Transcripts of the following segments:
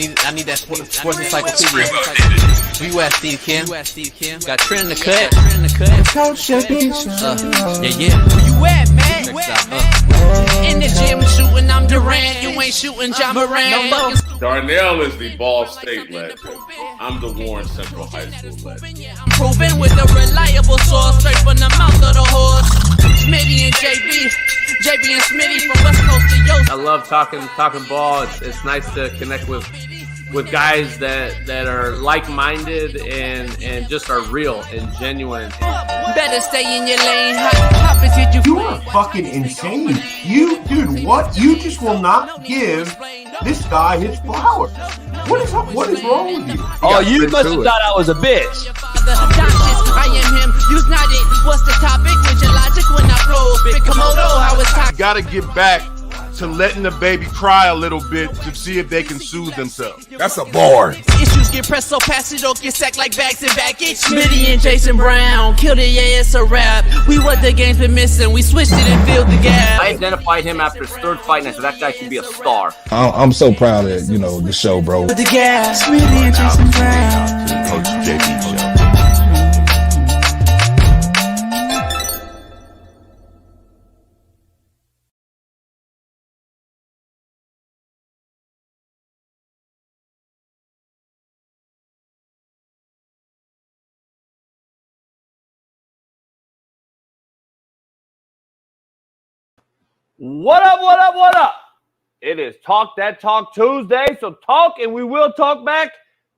I need that sports encyclopedia. Where you at, Steve Kim? Got Trent in the cut. Yeah. Where you at, man? In the gym shooting, I'm Durant. You ain't shooting John Moran. Darnell is the Ball State legend. I'm the Warren Central High School legend. I'm proving with a reliable source, straight from the mouth of the horse. Smitty and JB and Smitty from West Coast to Yost. I love talking ball. It's nice to connect with guys that are like-minded and just are real and genuine. Better stay in your lane. Hop into you are fucking insane. Dude, what? You just will not give this guy his flowers. What is wrong with you? Oh, you must have thought I was a bitch. I am him. Use not it. What's the topic? With your logic when I flow. Big Komodo, how it's talking. Got to get back to letting the baby cry a little bit to see if they can soothe themselves. That's a bar. Issues get pressed so past it don't get sacked like bags and baggage. Smitty and Jason Brown killed it, yeah, it's a rap. We what the game's been missing, we switched it and filled the gap. I identified him after his third fight and I said that guy should be a star. I'm so proud of the show, bro. The gap, Smitty and Jason Brown. Coach JB show. What up? It is Talk That Talk Tuesday, so talk and we will talk back.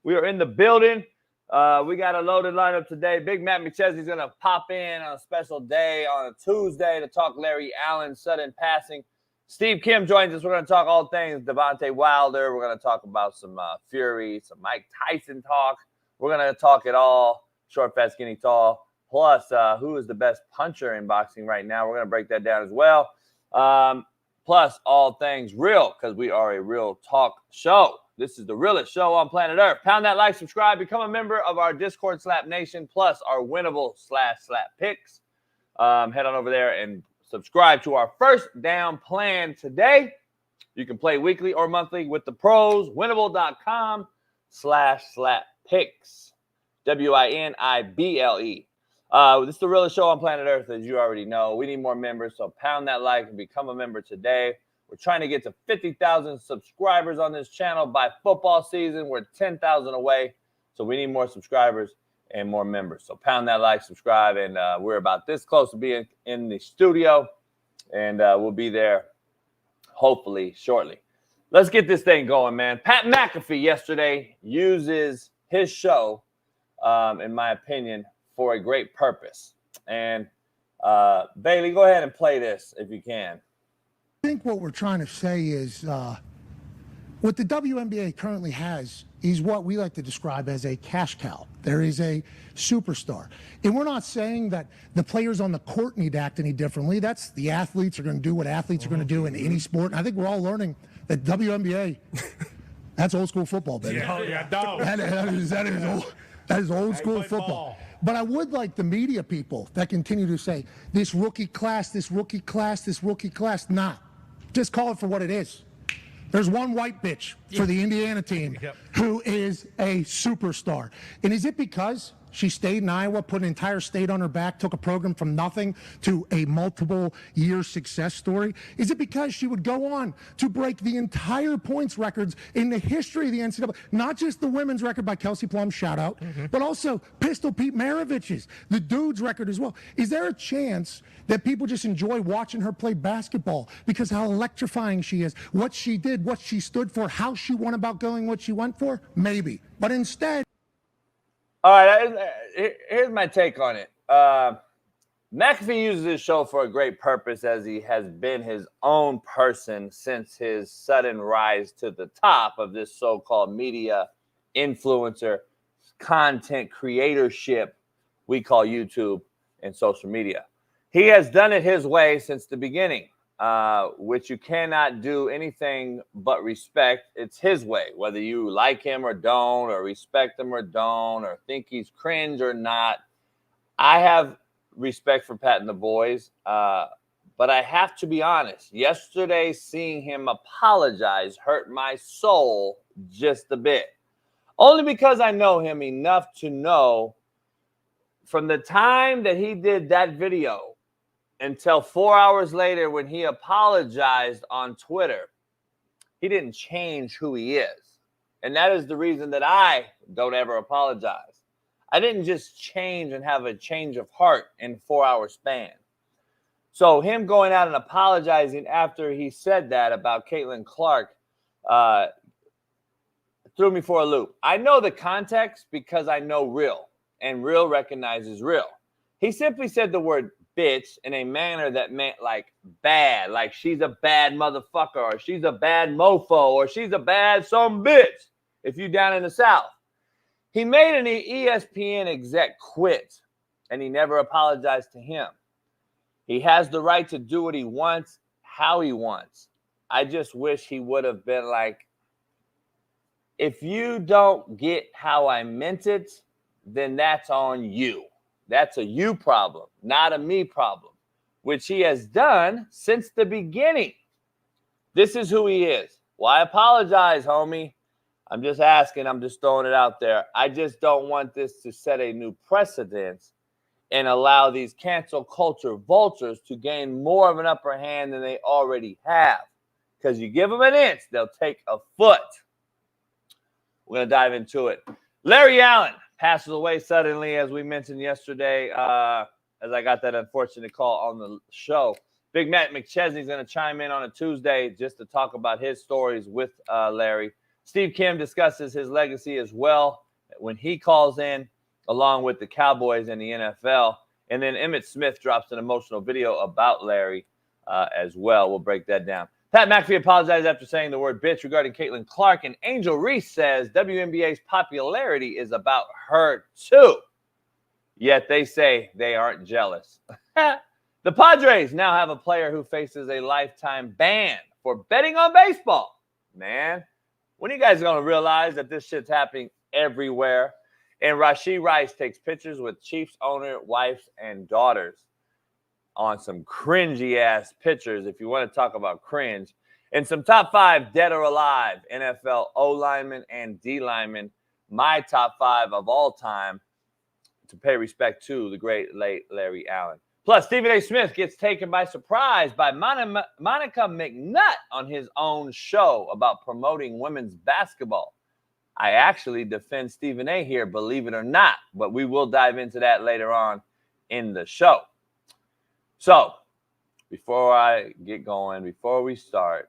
We are in the building. We got a loaded lineup today. Big Matt McChesney is going to pop in on a special day on a Tuesday to talk Larry Allen, sudden passing. Steve Kim joins us. We're going to talk all things Deontay Wilder. We're going to talk about some Fury, some Mike Tyson talk. We're going to talk it all, short, fat, skinny, tall. Plus, who is the best puncher in boxing right now? We're going to break that down as well. Plus all things real, because we are a real talk show. This is the realest show on planet Earth. Pound that like, subscribe, become a member of our Discord Slap Nation, plus our winnable /slap picks. Head on over there and subscribe to our first down plan today. You can play weekly or monthly with the pros. Winnable.com /slap picks. WINIBLE. This is the realest show on planet Earth, as you already know. We need more members, so pound that like and become a member today. We're trying to get to 50,000 subscribers on this channel by football season. We're 10,000 away, so we need more subscribers and more members. So pound that like, subscribe, and we're about this close to being in the studio, and we'll be there hopefully shortly. Let's get this thing going, man. Pat McAfee yesterday uses his show, in my opinion, for a great purpose. And Bailey, go ahead and play this if you can. I think what we're trying to say is what the WNBA currently has is what we like to describe as a cash cow. There is a superstar. And we're not saying that the players on the court need to act any differently. That's the athletes are going to do what athletes are going to do in any sport. And I think we're all learning that WNBA, that's old school football, baby. That is old school football. But I would like the media people that continue to say, this rookie class. Nah, just call it for what it is. There's one white bitch for the Indiana team who is a superstar. And is it because she stayed in Iowa, put an entire state on her back, took a program from nothing to a multiple-year success story? Is it because she would go on to break the entire points records in the history of the NCAA? Not just the women's record by Kelsey Plum, shout out, but also Pistol Pete Maravich's, the dude's record as well. Is there a chance that people just enjoy watching her play basketball because how electrifying she is, what she did, what she stood for, how she went about going, what she went for? Maybe. But instead... All right, here's my take on it. McAfee uses his show for a great purpose, as he has been his own person since his sudden rise to the top of this so-called media influencer content creatorship we call YouTube and social media. He has done it his way since the beginning, which you cannot do anything but respect. It's his way, whether you like him or don't, or respect him or don't, or think he's cringe or not. I have respect for Pat and the boys, but I have to be honest. Yesterday, seeing him apologize hurt my soul just a bit. Only because I know him enough to know from the time that he did that video until 4 hours later when he apologized on Twitter, he didn't change who he is. And that is the reason that I don't ever apologize. I didn't just change and have a change of heart in a 4 hour span. So him going out and apologizing after he said that about Caitlin Clark threw me for a loop. I know the context because I know real, and real recognizes real. He simply said the word bitch in a manner that meant like bad, like she's a bad motherfucker, or she's a bad mofo, or she's a bad some bitch if you down in the South. He made an ESPN exec quit, and he never apologized to him. He has the right to do what he wants, how he wants. I just wish he would have been like, if you don't get how I meant it, then that's on you. That's a you problem, not a me problem, which he has done since the beginning. This is who he is. Well, I apologize, homie. I'm just asking. I'm just throwing it out there. I just don't want this to set a new precedent and allow these cancel culture vultures to gain more of an upper hand than they already have. Because you give them an inch, they'll take a foot. We're going to dive into it. Larry Allen passes away suddenly, as we mentioned yesterday, as I got that unfortunate call on the show. Big Matt McChesney is going to chime in on a Tuesday just to talk about his stories with Larry. Steve Kim discusses his legacy as well when he calls in, along with the Cowboys and the NFL. And then Emmitt Smith drops an emotional video about Larry as well. We'll break that down. Pat McAfee apologized after saying the word bitch regarding Caitlin Clark, and Angel Reese says WNBA's popularity is about her too. Yet they say they aren't jealous. The Padres now have a player who faces a lifetime ban for betting on baseball. Man, when are you guys going to realize that this shit's happening everywhere? And Rashee Rice takes pictures with Chiefs owner, wives, and daughters on some cringy-ass pictures, if you want to talk about cringe. And some top 5 dead or alive NFL O-linemen and D-linemen, my top 5 of all time, to pay respect to the great late Larry Allen. Plus, Stephen A. Smith gets taken by surprise by Monica McNutt on his own show about promoting women's basketball. I actually defend Stephen A. here, believe it or not, but we will dive into that later on in the show. So, before I get going, before we start,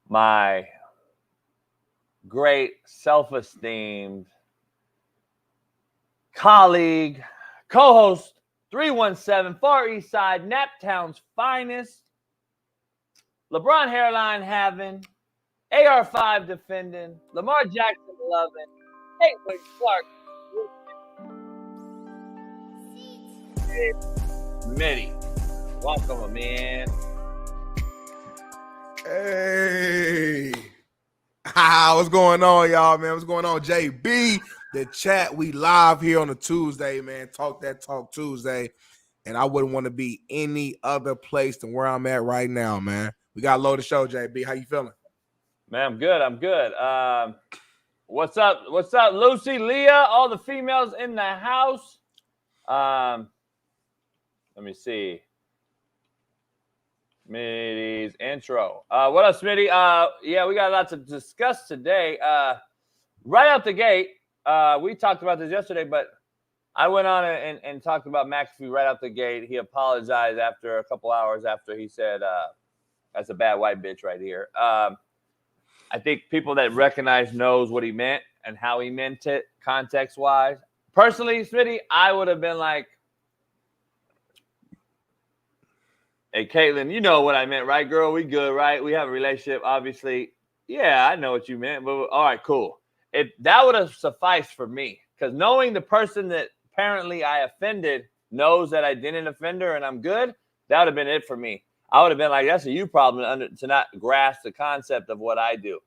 my great self-esteemed colleague, co-host, 317 Far East Side, Naptown's finest, LeBron hairline having, AR5 defending, Lamar Jackson loving, Caitlin Clark, Big Smitty. Welcome, man. Hey. What's going on, y'all, man? What's going on, JB? The chat, we live here on a Tuesday, man. Talk That Talk Tuesday. And I wouldn't want to be any other place than where I'm at right now, man. We got to load the show, JB. How you feeling? Man, I'm good. What's up? What's up, Lucy, Leah, all the females in the house? Let me see. Smitty's intro. What up, Smitty? Yeah, we got a lot to discuss today. Right out the gate, we talked about this yesterday, but I went on and talked about McAfee right out the gate. He apologized after a couple hours after he said, that's a bad white bitch right here. I think people that recognize knows what he meant and how he meant it context-wise. Personally, Smitty, I would have been like, hey, Caitlin, you know what I meant, right, girl? We good, right? We have a relationship, obviously. Yeah, I know what you meant, but all right, cool. That would have sufficed for me, because knowing the person that apparently I offended knows that I didn't offend her and I'm good, that would have been it for me. I would have been like, that's a you problem to not grasp the concept of what I do.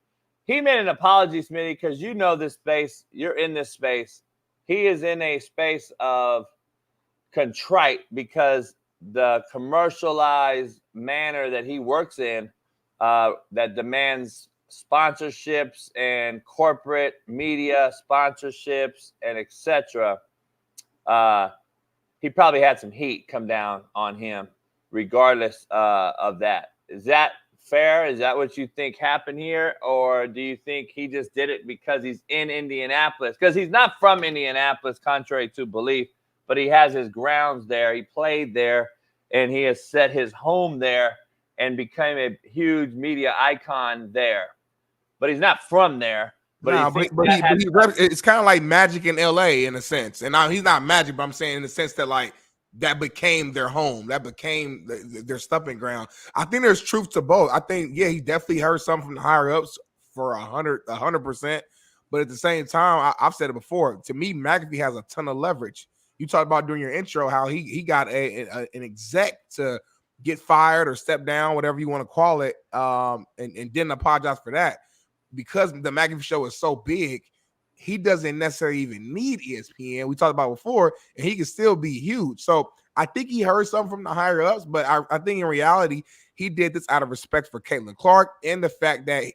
He made an apology, Smitty, because you know this space. You're in this space. He is in a space of contrite because the commercialized manner that he works in that demands sponsorships and corporate media sponsorships and etc., he probably had some heat come down on him regardless of that. Is that fair? Is that what you think happened here? Or do you think he just did it because he's in Indianapolis? Because he's not from Indianapolis, contrary to belief, but he has his grounds there. He played there, and he has set his home there and became a huge media icon there. But he's not from there. It's kind of like Magic in LA in a sense. And now he's not Magic, but I'm saying in the sense that like that became their home, that became their stomping ground. I think there's truth to both. I think, yeah, he definitely heard something from the higher ups for 100%. But at the same time, I've said it before. To me, McAfee has a ton of leverage. You talked about during your intro how he got an exec to get fired or step down, whatever you want to call it, and didn't apologize for that. Because the McAfee show is so big, he doesn't necessarily even need ESPN. We talked about before, and he can still be huge. So I think he heard something from the higher ups, but I think in reality, he did this out of respect for Caitlin Clark and the fact that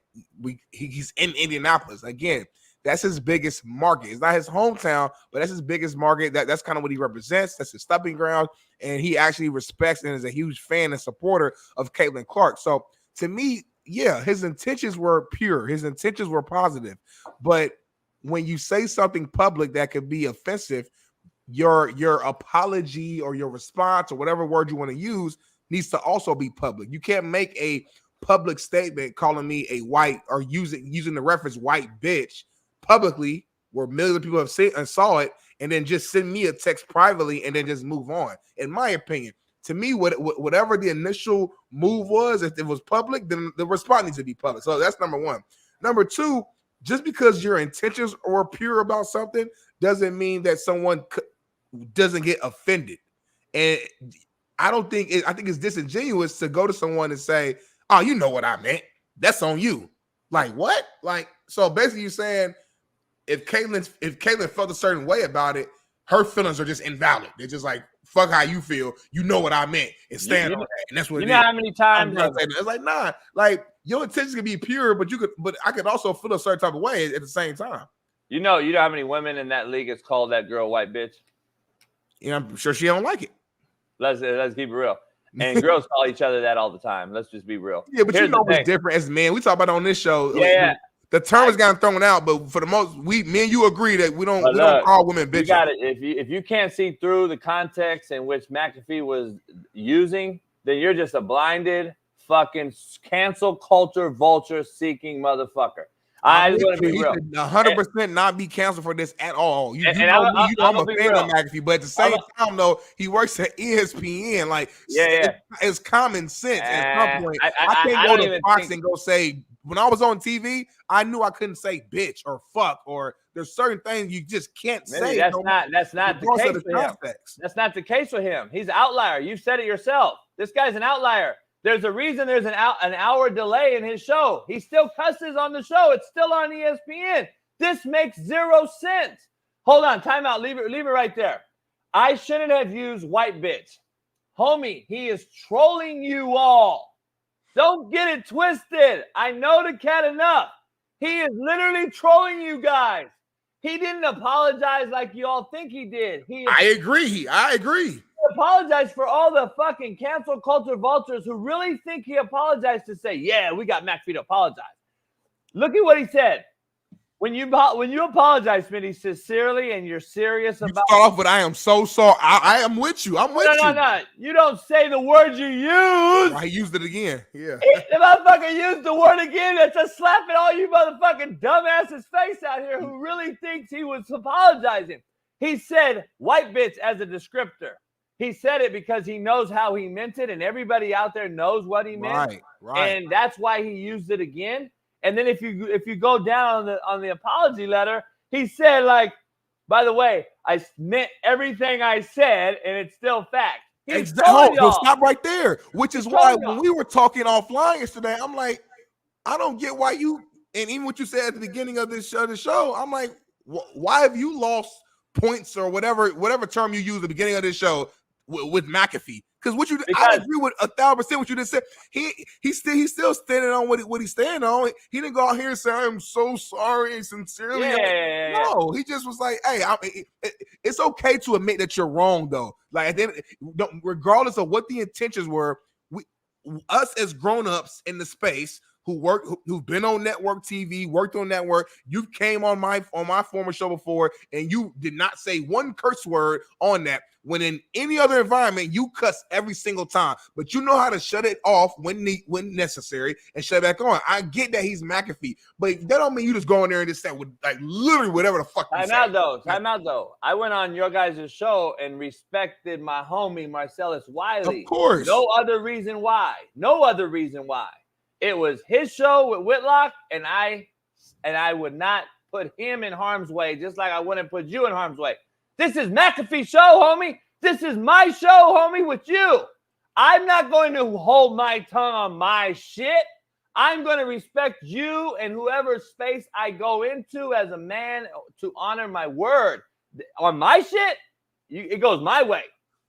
he's in Indianapolis. Again, that's his biggest market. It's not his hometown, but that's his biggest market. That's kind of what he represents. That's his stomping ground, and he actually respects and is a huge fan and supporter of Caitlin Clark. So to me, yeah, his intentions were pure. His intentions were positive. But when you say something public that could be offensive, your apology or your response or whatever word you want to use needs to also be public. You can't make a public statement calling me a white or using the reference white bitch publicly where millions of people have seen and saw it, and then just send me a text privately and then just move on. In my opinion, to me, whatever the initial move was, if it was public, then the response needs to be public. So that's number one. Number two, just because your intentions are pure about something doesn't mean that someone doesn't get offended. And I think it's disingenuous to go to someone and say, "Oh, you know what I meant. That's on you." Like what? Like, so basically you're saying if Caitlin felt a certain way about it, her feelings are just invalid. They're just like, fuck how you feel. You know what I meant. And stand on that. And that's what it is. How many times it's like, nah, like your intentions can be pure, but I could also feel a certain type of way at the same time. You know how many women in that league has called that girl white bitch? Yeah, I'm sure she don't like it. Let's keep it real. And girls call each other that all the time. Let's just be real. Yeah, but you know what's different as men. We talk about it on this show. Yeah. The term has gotten thrown out, but for the most, me and you agree that we don't call women bitches. You got it. If you can't see through the context in which McAfee was using, then you're just a blinded fucking cancel culture vulture seeking motherfucker. I just want to be real. 100% not be canceled for this at all. I'm a fan of McAfee, but at the same time, though, he works at ESPN. Like, it's common sense. At some point, I can't go to Fox and go say, when I was on TV, I knew I couldn't say bitch or fuck, or there's certain things you just can't say. That's not the case for him. That's not the case for him. He's an outlier. You said it yourself. This guy's an outlier. There's a reason there's an hour delay in his show. He still cusses on the show. It's still on ESPN. This makes zero sense. Hold on, time out. Leave it right there. I shouldn't have used white bitch. Homie, he is trolling you all. Don't get it twisted. I know the cat enough. He is literally trolling you guys. He didn't apologize like you all think he did. I agree. He apologized for all the fucking cancel culture vultures who really think he apologized to say, yeah, we got McAfee to apologize. Look at what he said. When you apologize, Smitty, sincerely, and you're serious about it. Start off with, I am so sorry. I am with you. I'm with you. No. You don't say the word you use. I used it again. Yeah. The motherfucker used the word again. That's a slap at all you motherfucking dumbasses face out here who really thinks he was apologizing. He said white bitch as a descriptor. He said it because he knows how he meant it, and everybody out there knows what he meant. Right. And that's why he used it again. And then if you go down on the apology letter, he said, like, by the way, I meant everything I said, and it's still fact. Stop right there. Which is why when we were talking offline yesterday, I'm like, I don't get why you, and even what you said at the beginning of the show, I'm like, why have you lost points or whatever term you use at the beginning of this show? with McAfee. Because I agree with 1,000% what you just said. He's still standing on what he's standing on. He didn't go out here and say, I'm so sorry and sincerely. No, he just was like, hey, it's okay to admit that you're wrong, though. Like, regardless of what the intentions were, us as grown-ups in the space who've been on network TV, worked on network, you came on my former show before, and you did not say one curse word on that. When in any other environment, you cuss every single time, but you know how to shut it off when necessary and shut it back on. I get that he's McAfee, but that don't mean you just go in there and just say like literally whatever the fuck you say. Time out though. I went on your guys' show and respected my homie Marcellus Wiley. Of course. No other reason why. It was his show with Whitlock, and I would not put him in harm's way, just like I wouldn't put you in harm's way. This is McAfee's show, homie. This is my show, homie, with you. I'm not going to hold my tongue on my shit. I'm going to respect you and whoever space I go into as a man to honor my word. On my shit, it goes my way.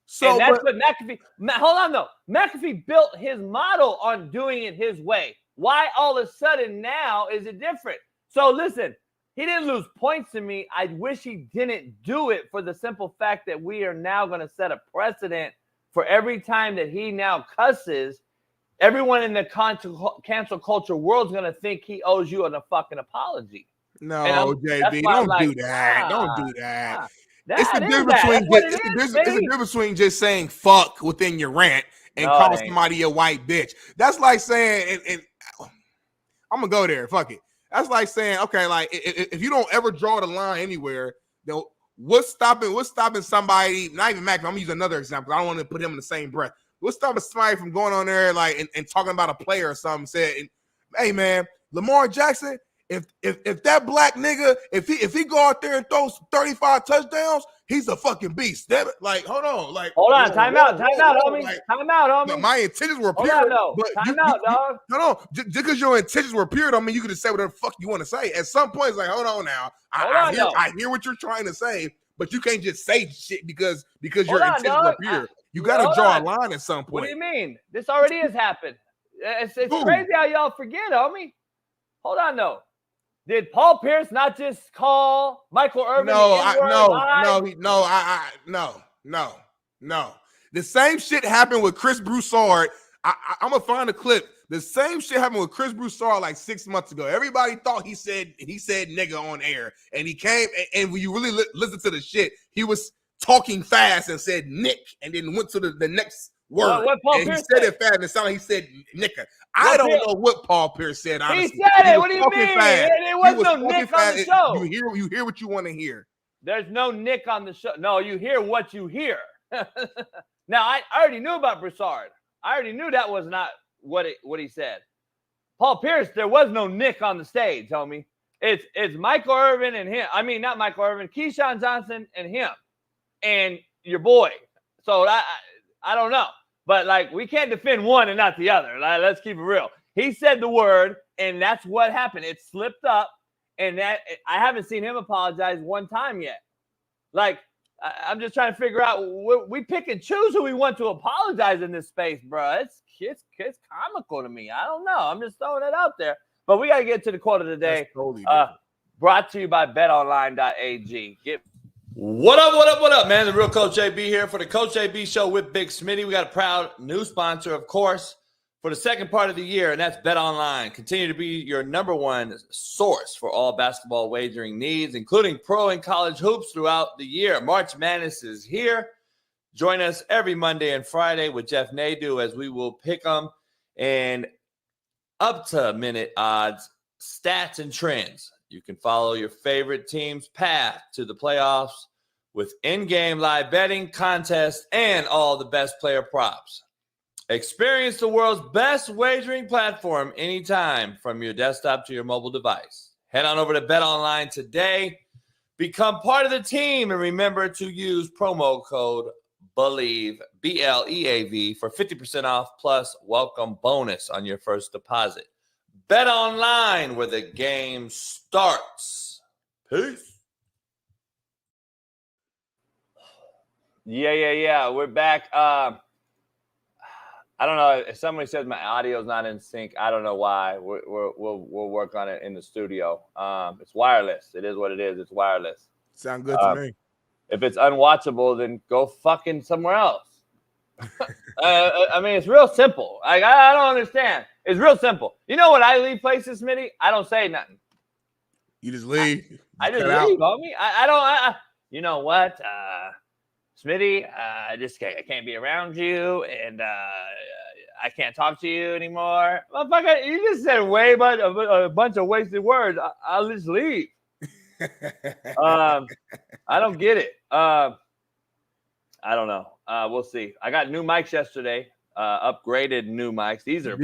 So and that's what McAfee. Hold on, though. McAfee built his model on doing it his way. Why all of a sudden now is it different? So listen, he didn't lose points to me. I wish he didn't do it for the simple fact that we are now going to set a precedent for every time that he now cusses. Everyone in the cancel culture world is going to think he owes you a fucking apology. No, JB, don't do that. Don't do that. It's the difference between just saying fuck within your rant and call somebody a white bitch. That's like saying, and I'm gonna go there. Fuck it. That's like saying, okay, like if you don't ever draw the line anywhere, then what's stopping somebody? Not even Mac. I'm gonna use another example. I don't want to put him in the same breath. What's stopping somebody from going on there like and talking about a player or something? Said, hey man, Lamar Jackson. If that black nigga, if he go out there and throws 35 touchdowns, he's a fucking beast. That hold on, time out, homie. Like, time out, homie. My intentions were pure. Time out, dog. Hold on, just because your intentions were pure, don't mean you can just say whatever the fuck you want to say. At some point, it's like, hold on now. I hear what you're trying to say, but you can't just say shit because your intentions were pure. You got to draw a line at some point. What do you mean? This already has happened. It's crazy how y'all forget, homie. Hold on, though. Did Paul Pierce not just call Michael Irvin? No. The same shit happened with Chris Broussard. I'm gonna find a clip. The same shit happened with Chris Broussard like 6 months ago. Everybody thought he said nigga on air, and he came and when you really listen to the shit, he was talking fast and said Nick, and then went to the next word. What Paul and Pierce he said say? it fast, and it sounded like he said nigga. I don't know what Paul Pierce said, honestly. He said it. What do you mean? There was no Nick on the show. You hear what you want to hear. There's no Nick on the show. No, you hear what you hear. Now, I already knew about Broussard. I already knew that was not what he said. Paul Pierce, there was no Nick on the stage, homie. It's Michael Irvin and him. I mean, not Michael Irvin, Keyshawn Johnson and him. And your boy. So I don't know. But, like, we can't defend one and not the other. Like, let's keep it real. He said the word, and that's what happened. It slipped up, and that I haven't seen him apologize one time yet. Like, I'm just trying to figure out. We pick and choose who we want to apologize in this space, bro. It's comical to me. I don't know. I'm just throwing it out there. But we got to get to the quote of the day. Totally brought to you by betonline.ag. What up, man? The real Coach JB here for the Coach JB Show with Big Smitty. We got a proud new sponsor, of course, for the second part of the year, and that's BetOnline. Continue to be your number one source for all basketball wagering needs, including pro and college hoops throughout the year. March Madness is here. Join us every Monday and Friday with Jeff Nadu as we will pick them and up-to-minute odds, stats, and trends. You can follow your favorite team's path to the playoffs with in-game live betting, contests, and all the best player props. Experience the world's best wagering platform anytime from your desktop to your mobile device. Head on over to BetOnline today. Become part of the team and remember to use promo code BELIEVE, BLEAV, for 50% off plus welcome bonus on your first deposit. BetOnline, where the game starts. Peace. Yeah. We're back. I don't know if somebody says my audio's not in sync. I don't know why. We'll work on it in the studio. It's wireless. It is what it is. It's wireless. Sound good to me. If it's unwatchable, then go fucking somewhere else. I mean, it's real simple. Like I don't understand. It's real simple. You know what I leave places, Smitty? I don't say nothing. You just leave. I just leave, homie. I don't. You know what, Smitty? I can't be around you, and I can't talk to you anymore. Motherfucker, you just said a bunch of wasted words. I'll just leave. I don't get it. I don't know. We'll see. I got new mics yesterday. Upgraded new mics. These are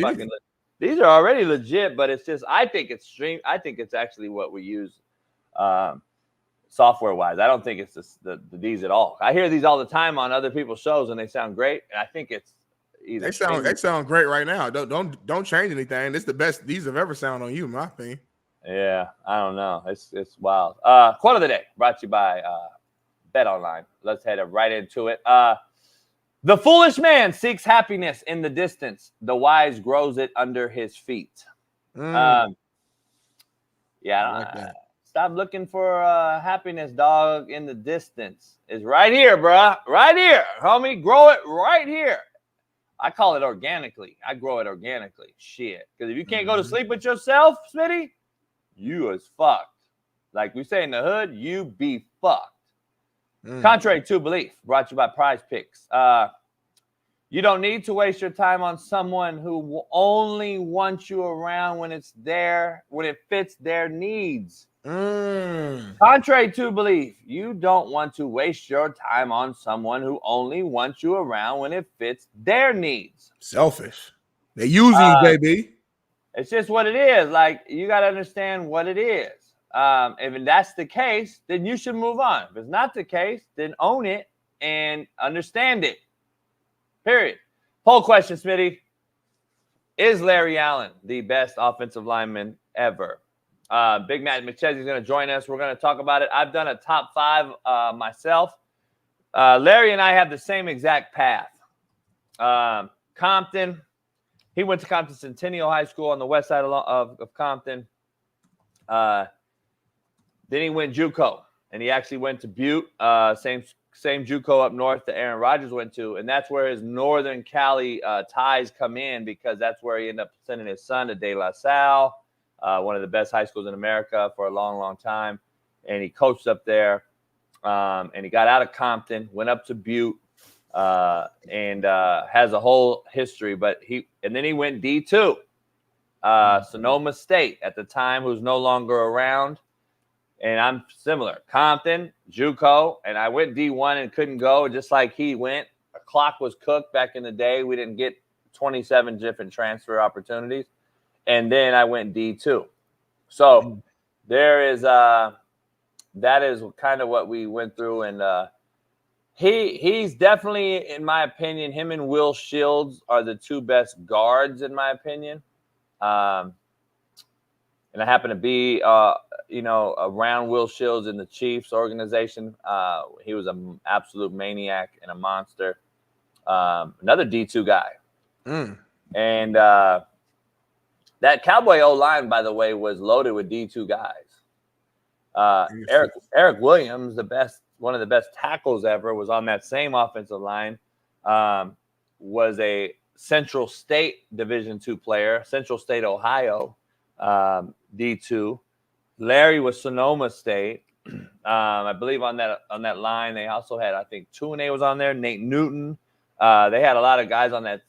these are already legit, but it's just I think it's actually what we use software wise. I don't think it's these at all. I hear these all the time on other people's shows and they sound great. And I think it's either they sound great right now. Don't change anything. It's the best these have ever sound on you, in my opinion. Yeah, I don't know. It's wild. Quote of the day brought to you by Bet Online. Let's head right into it. The foolish man seeks happiness in the distance. The wise grows it under his feet. I like that. Stop looking for happiness, dog, in the distance. It's right here, bro. Right here, homie. Grow it right here. I call it organically. I grow it organically. Shit. Because if you can't go to sleep with yourself, Smitty, you is fucked. Like we say in the hood, you be fucked. Contrary to belief, brought to you by Prize Picks. You don't need to waste your time on someone who will only want you around when it fits their needs. Contrary to belief, you don't want to waste your time on someone who only wants you around when it fits their needs. Selfish. They're using you, baby. It's just what it is. Like, you got to understand what it is. If that's the case, then you should move on. If it's not the case, then own it and understand it. Period. Poll question, Smitty. Is Larry Allen the best offensive lineman ever? Big Matt McChesney is going to join us. We're going to talk about it. I've done a top 5 myself. Larry and I have the same exact path. Compton. He went to Compton Centennial High School on the west side of Compton. Then he went JUCO, and he actually went to Butte, same JUCO up north that Aaron Rodgers went to, and that's where his Northern Cali ties come in because that's where he ended up sending his son to De La Salle, one of the best high schools in America for a long, long time, and he coached up there, and he got out of Compton, went up to Butte, and has a whole history, and then he went D2, Sonoma State at the time, who's no longer around. And I'm similar. Compton, JUCO, and I went D1 and couldn't go, just like he went. A clock was cooked back in the day. We didn't get 27 different transfer opportunities. And then I went D2. So there is that is kind of what we went through. And he's definitely, in my opinion, him and Will Shields are the two best guards, in my opinion. And I happen to be around Will Shields in the Chiefs organization. He was an absolute maniac and a monster. Another D2 guy. And that Cowboy O-line, by the way, was loaded with D2 guys. Eric Williams, one of the best tackles ever, was on that same offensive line. Was a Central State Division II player, Central State, Ohio, D2. Larry was Sonoma State. I believe on that line they also had, I think, Tune was on there. Nate Newton. They had a lot of guys on that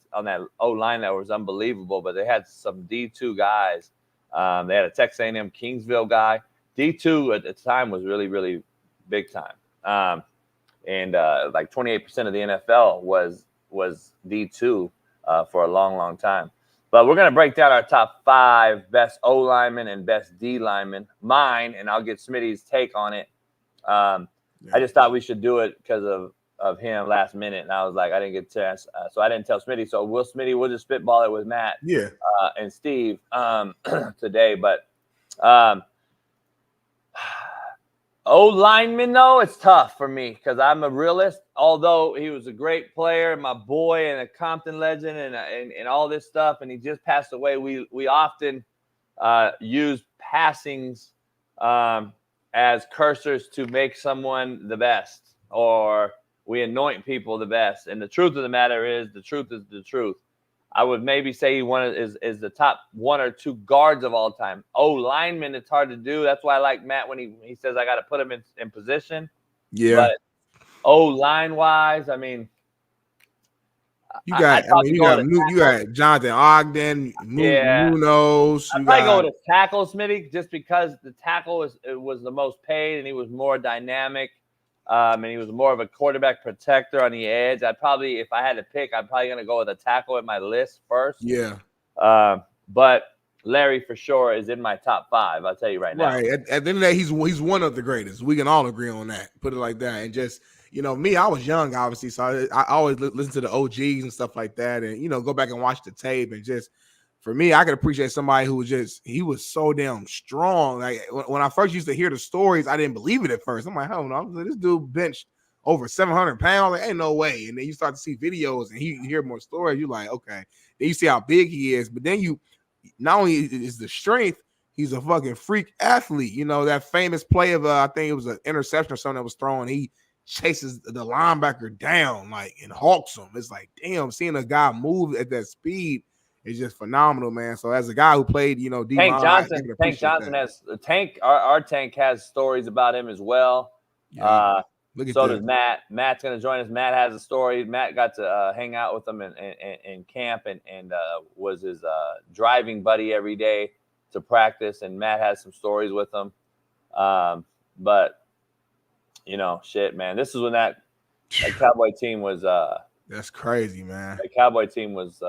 O line that was unbelievable, but they had some D2 guys. They had a Texas A&M Kingsville guy. D2 at the time was really, really big time. And like 28% of the NFL was D2 for a long, long time. But we're going to break down our top 5 best O linemen and best D linemen, mine, and I'll get Smitty's take on it. I just thought we should do it because of him last minute, and I was like, I didn't get a chance, so I didn't tell Smitty. So we'll just spitball it with Matt, and Steve today. But lineman, though, it's tough for me because I'm a realist. Although he was a great player, my boy, and a Compton legend, and all this stuff, and he just passed away. We often use passings as cursors to make someone the best, or we anoint people the best. And the truth of the matter is, the truth is the truth. I would maybe say he is the top 1 or 2 guards of all time. Lineman, it's hard to do. That's why I like Matt when he says I got to put him in position. Yeah. But line wise, I mean, you got Jonathan Ogden, Munoz. I'd probably go with a tackle, Smitty, just because the tackle was the most paid and he was more dynamic. And he was more of a quarterback protector on the edge. I'd probably, if I had to pick, I'm probably going to go with a tackle in my list first. Yeah. But Larry for sure is in my top 5. I'll tell you right now. Right. At the end of the day, he's one of the greatest. We can all agree on that. Put it like that. And just, me, I was young, obviously, so I always listen to the OGs and stuff like that, and go back and watch the tape. And just for me, I could appreciate somebody who he was so damn strong. Like when I first used to hear the stories, I didn't believe it at first. I'm like, hell no, this dude benched over 700 pounds. Like, ain't no way. And then you start to see videos and you hear more stories. You're like, okay. Then you see how big he is, but then not only is the strength, he's a fucking freak athlete. That famous play of I think it was an interception or something that was thrown. He chases the linebacker down and hawks him. It's like, damn, seeing a guy move at that speed is just phenomenal, man. So as a guy who played, Tank Johnson has the Tank. Our Tank has stories about him as well. Yeah. So does Matt. Matt's going to join us. Matt has a story. Matt got to hang out with him in camp and was his driving buddy every day to practice. And Matt has some stories with him. But shit, man. This is when that Cowboy team was. That's crazy, man. The Cowboy team was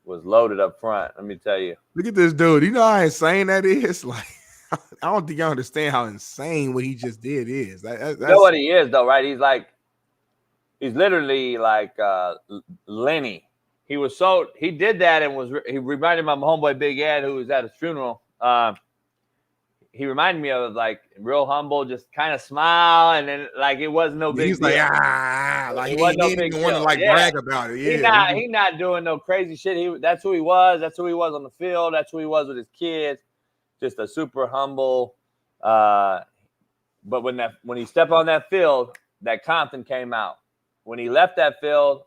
loaded up front. Let me tell you. Look at this dude. You know how insane that is? Like, I don't think y'all understand how insane what he just did is. That's, you know what he is, though, right? He's literally like Lenny. He did that and he reminded me of my homeboy Big Ed, who was at his funeral. He reminded me of real humble, just kind of smile, and then it wasn't no big. He's deal. He didn't even want to brag about it. Yeah, he's not doing no crazy shit. That's who he was. That's who he was on the field. That's who he was with his kids. Just a super humble. But when he stepped on that field, that Compton came out. When he left that field,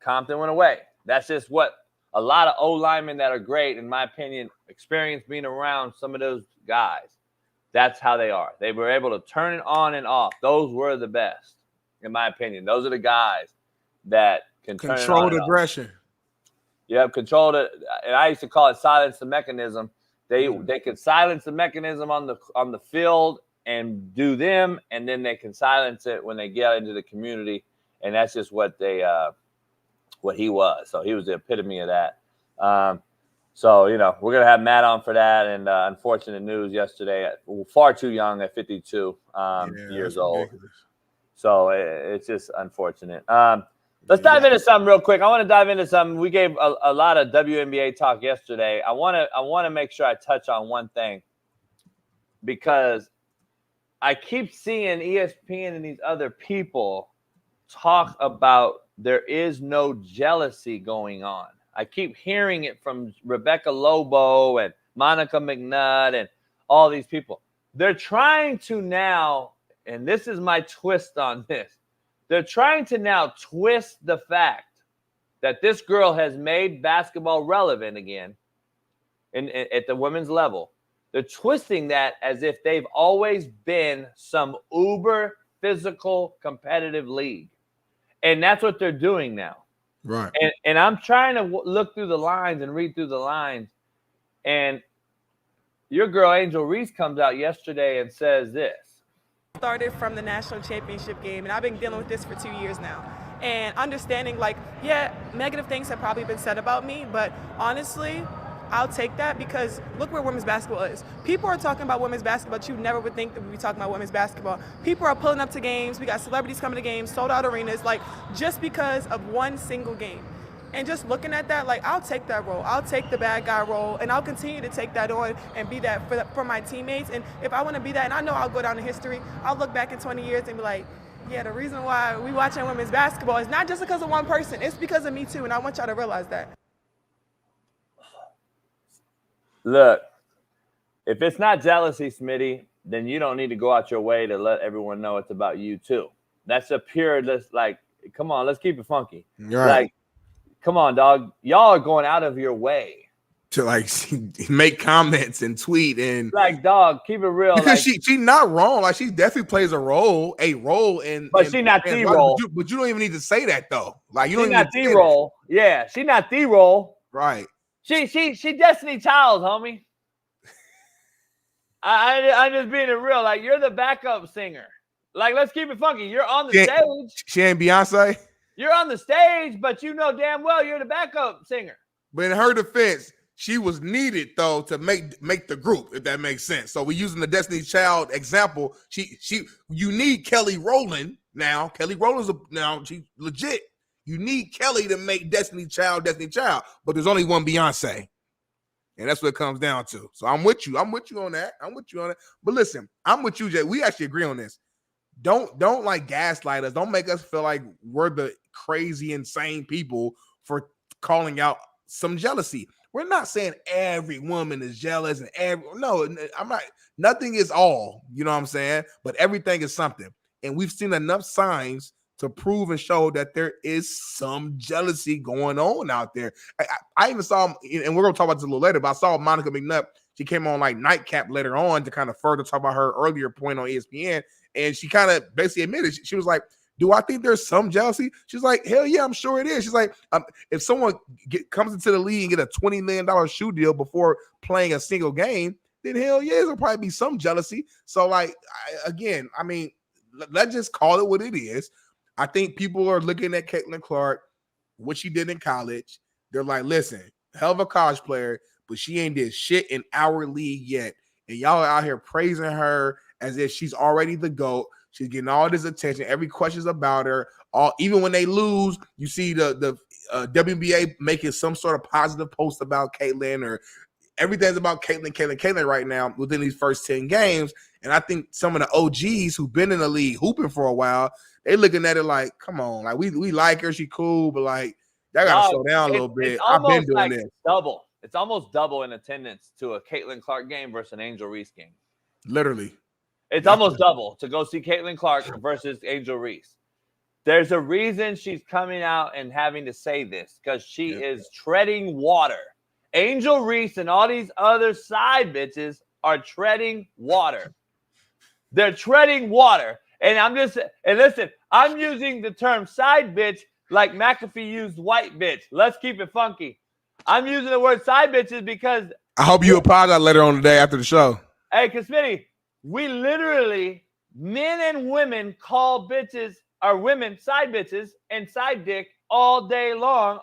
Compton went away. That's just what a lot of linemen that are great, in my opinion, experience being around some of those guys. That's how they are. They were able to turn it on and off. Those were the best, in my opinion. Those are the guys that can control the aggression. Yeah, control it. And I used to call it silence the mechanism. They could silence the mechanism on the field and do them, and then they can silence it when they get into the community. And that's just what he was. So he was the epitome of that. So, we're going to have Matt on for that. And unfortunate news yesterday, far too young at 52 years old. Ridiculous. So it's just unfortunate. Let's dive into something real quick. I want to dive into something. We gave a lot of WNBA talk yesterday. I want to make sure I touch on one thing, because I keep seeing ESPN and these other people talk about there is no jealousy going on. I keep hearing it from Rebecca Lobo and Monica McNutt and all these people. They're trying to now, and this is my twist on this, they're trying to now twist the fact that this girl has made basketball relevant again at the women's level. They're twisting that as if they've always been some uber physical competitive league. And that's what they're doing now. Right. And I'm trying to look through the lines and read through the lines. And your girl, Angel Reese, comes out yesterday and says this. Started from the national championship game, and I've been dealing with this for 2 years now. And understanding, negative things have probably been said about me, but honestly, I'll take that, because look where women's basketball is. People are talking about women's basketball, but you never would think that we'd be talking about women's basketball. People are pulling up to games. We got celebrities coming to games, sold out arenas, just because of one single game. And just looking at that, like, I'll take that role. I'll take the bad guy role, and I'll continue to take that on and be that for my teammates. And if I want to be that, and I know I'll go down in history, I'll look back in 20 years and be like, yeah, the reason why we watching women's basketball is not just because of one person. It's because of me, too, and I want y'all to realize that. Look, if it's not jealousy, Smitty, then you don't need to go out your way to let everyone know it's about you, too. That's a pure, like, come on, let's keep it funky. Right. Like, come on, dog. Y'all are going out of your way to like make comments and tweet and like, dog, keep it real. Because like, she not wrong. Like she definitely plays a role in. But she not the role. But you don't even need to say that though. Like you she don't not even the role. That. Yeah, she not the role. Right. She Destiny Child, homie. I'm just being real. Like you're the backup singer. Like let's keep it funky. You're on the stage. She ain't Beyonce. You're on the stage, but you know damn well you're the backup singer. But in her defense, she was needed though to make the group, if that makes sense. So we're using the Destiny's Child example. You need Kelly Rowland now. Kelly Rowland's now she's legit. You need Kelly to make Destiny's Child. But there's only one Beyonce. And that's what it comes down to. So I'm with you. I'm with you on that. But listen, I'm with you, Jay. We actually agree on this. Don't like gaslight us. Don't make us feel like we're the crazy, insane people for calling out some jealousy. We're not saying every woman is jealous and no, I'm not. Nothing is all, you know what I'm saying? But everything is something. And we've seen enough signs to prove and show that there is some jealousy going on out there. I even saw, and we're going to talk about this a little later, but I saw Monica McNutt. She came on like Nightcap later on to kind of further talk about her earlier point on ESPN. And she kind of basically admitted, she was like, do I think there's some jealousy? She's like, hell yeah, I'm sure it is. She's like, if someone comes into the league and get a $20 million shoe deal before playing a single game, then hell yeah, there'll probably be some jealousy. So like, let's just call it what it is. I think people are looking at Caitlin Clark, what she did in college. They're like, listen, hell of a college player, but she ain't did shit in our league yet. And y'all are out here praising her as if she's already the GOAT. She's getting all this attention. Every question's about her. Even when they lose, you see the WNBA making some sort of positive post about Caitlin, or everything's about Caitlin right now within these first 10 games. And I think some of the OGs who've been in the league hooping for a while, they looking at it like, come on, like we like her, she cool, but like y'all gotta slow down a little bit. I've been doing this. Double. It's almost double in attendance to a Caitlin Clark game versus an Angel Reese game. Literally. It's almost double to go see Caitlin Clark versus Angel Reese. There's a reason she's coming out and having to say this, because she is treading water. Angel Reese and all these other side bitches are treading water. They're treading water. And listen, I'm using the term side bitch like McAfee used white bitch. Let's keep it funky. I'm using the word side bitches because I hope you apologize later on today after the show. Hey, Smitty, we literally, men and women call bitches or women side bitches and side dick all day long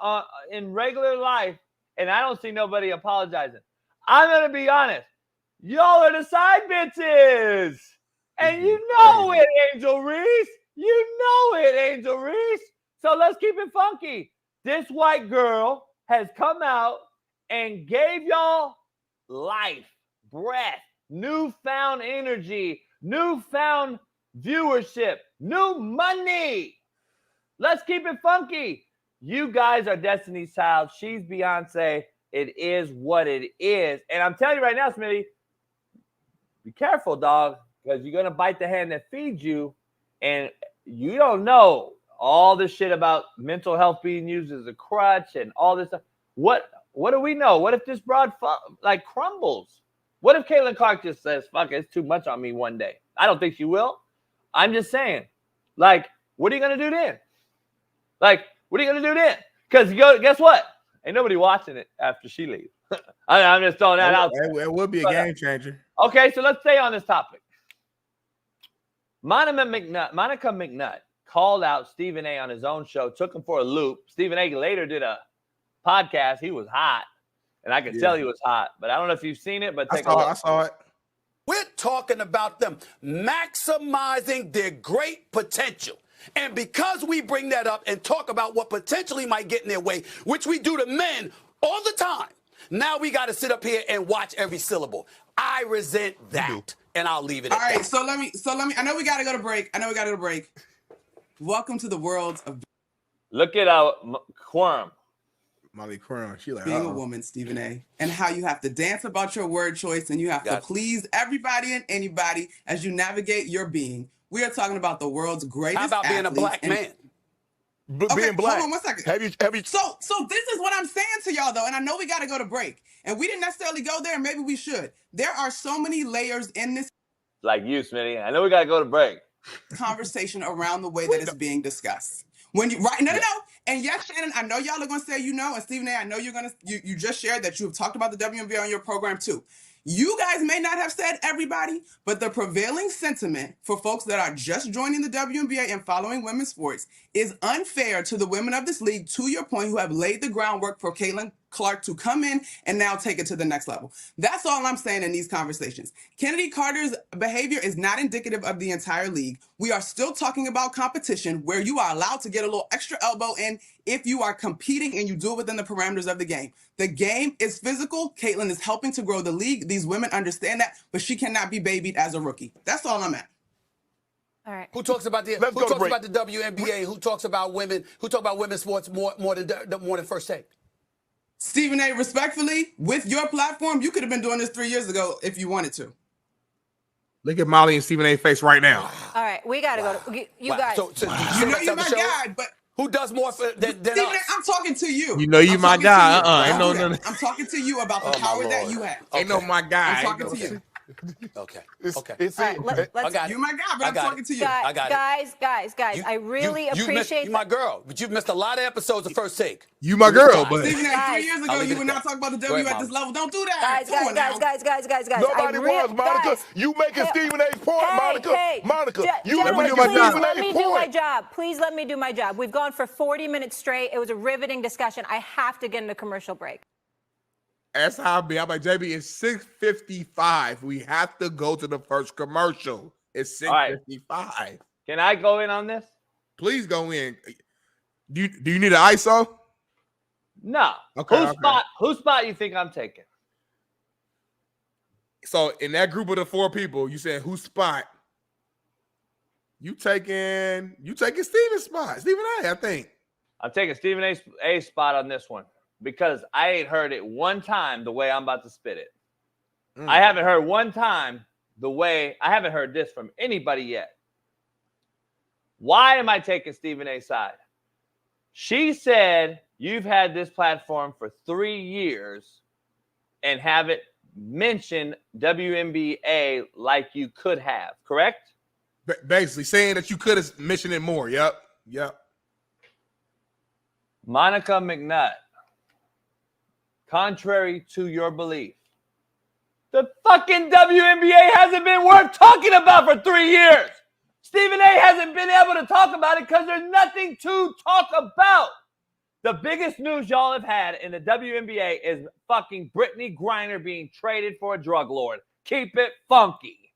in regular life, and I don't see nobody apologizing. I'm going to be honest. Y'all are the side bitches. And you know it, Angel Reese. You know it, Angel Reese. So let's keep it funky. This white girl has come out and gave y'all life, breath, newfound energy, newfound viewership, new money. Let's keep it funky. You guys are Destiny's Child. She's Beyonce. It is what it is. And I'm telling you right now, Smitty, be careful, dog, because you're going to bite the hand that feeds you, and you don't know all this shit about mental health being used as a crutch and all this stuff. What do we know? What if this broad crumbles? What if Caitlin Clark just says, fuck it, it's too much on me one day? I don't think she will. I'm just saying, like, what are you going to do then? Like, what are you going to do then? Because guess what? Ain't nobody watching it after she leaves. I'm just throwing that out there. It would be a game changer. Okay, so let's stay on this topic. Monica McNutt called out Stephen A on his own show, took him for a loop. Stephen A later did a podcast. He was hot, and I could tell he was hot. But I don't know if you've seen it, but take a look. I saw it. We're talking about them maximizing their great potential. And because we bring that up and talk about what potentially might get in their way, which we do to men all the time, now we got to sit up here and watch every syllable. I resent that, and I'll leave it at that. All right, so let me. I know we got to go to break. Welcome to the world of Look at our Quorum. Molly Quorum. She like being a woman, Stephen A. And how you have to dance about your word choice and you have to please everybody and anybody as you navigate your being. We are talking about the world's greatest. How about being a black man? Being black. Hold on 1 second. Have you? So this is what I'm saying to y'all though, and I know we got to go to break, and we didn't necessarily go there. Maybe we should. There are so many layers in this. Like you, Smitty. I know we got to go to break. Conversation around the way that it's being discussed. When you no. And yes, Shannon, I know y'all are gonna say and Stephen A, I know you just shared that you have talked about the WNBA on your program too. You guys may not have said everybody, but the prevailing sentiment for folks that are just joining the WNBA and following women's sports is unfair to the women of this league, to your point, who have laid the groundwork for Caitlin Clark to come in and now take it to the next level. That's all I'm saying in these conversations. Kennedy Carter's behavior is not indicative of the entire league. We are still talking about competition where you are allowed to get a little extra elbow in if you are competing and you do it within the parameters of the game. The game is physical. Caitlin is helping to grow the league. These women understand that, but she cannot be babied as a rookie. That's all I'm at. All right. Who talks about the WNBA? Who talks about women? Who talk about women's sports more than First Take? Stephen A, respectfully, with your platform, you could have been doing this 3 years ago if you wanted to. Look at Molly and Stephen A face right now. All right, we got to go to you guys. So you know you're my guy, but who does more than Stephen us? A, I'm talking to you. You know you my guy. I'm talking to you about the power that you have. Ain't no my guy. I'm talking to you. Okay. All right, let's, you're my guy, but I'm talking to you. Guys, I really appreciate you my girl, but you've missed a lot of episodes of First Take. You my girl, but Stephen A, 3 years ago, you would not talk about the W at this level. Don't do that. Guys. Nobody was, Monica. Guys, you making Stephen A's point, Monica. Monica, you making please Stephen let A's me point. do my job. Please let me do my job. We've gone for 40 minutes straight. It was a riveting discussion. I have to get in a commercial break. That's how I be. I'm like, JB, it's 6:55. We have to go to the first commercial. It's 6:55. Right. Can I go in on this? Please go in. Do you need an ISO? No. Okay. Whose spot you think I'm taking? So in that group of the 4 people, you said whose spot? You taking Stephen's spot. Stephen A, I think. I'm taking Stephen A's spot on this one. Because I ain't heard it one time the way I'm about to spit it. I haven't heard one time I haven't heard this from anybody yet. Why am I taking Stephen A's side? She said you've had this platform for 3 years and haven't mentioned WNBA like you could have, correct? Basically saying that you could have mentioned it more. Yep. Monica McNutt. Contrary to your belief, the fucking WNBA hasn't been worth talking about for 3 years. Stephen A hasn't been able to talk about it because there's nothing to talk about. The biggest news y'all have had in the WNBA is fucking Brittany Griner being traded for a drug lord. Keep it funky.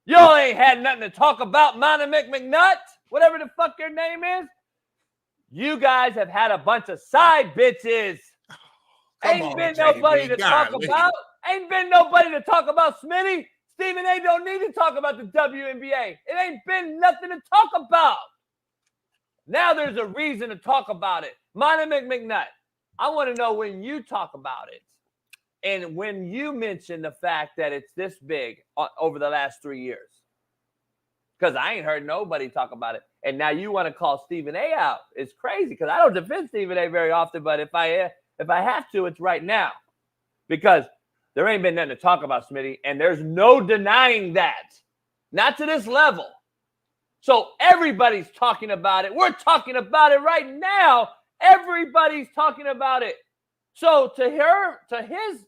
Y'all ain't had nothing to talk about. Monica McNutt, whatever the fuck your name is. You guys have had a bunch of side bitches. Ain't been nobody to talk about. Ain't been nobody to talk about Smitty. Stephen A don't need to talk about the WNBA. It ain't been nothing to talk about. Now there's a reason to talk about it. Monica McNutt, I want to know when you talk about it and when you mention the fact that it's this big over the last 3 years. Because I ain't heard nobody talk about it. And now you want to call Stephen A out. It's crazy because I don't defend Stephen A very often, but if I have to, it's right now. Because there ain't been nothing to talk about, Smitty, and there's no denying that. Not to this level. So everybody's talking about it. We're talking about it right now. Everybody's talking about it. So to his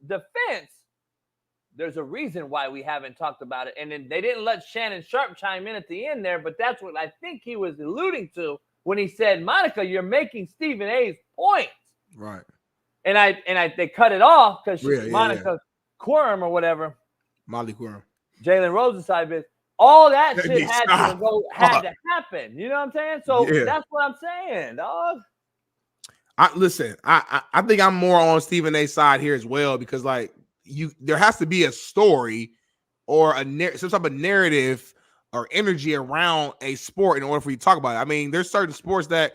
defense, there's a reason why we haven't talked about it. And then they didn't let Shannon Sharp chime in at the end there, but that's what I think he was alluding to when he said, Monica, you're making Stephen A's point. Right. And they cut it off because Monica Quorum or whatever. Molly Quorum. Jalen Rose's side bitch. all that shit had to happen. You know what I'm saying? So that's what I'm saying, dog. I think I'm more on Stephen A's side here as well, because like there has to be a story or some type of narrative or energy around a sport in order for you to talk about it. I mean, there's certain sports that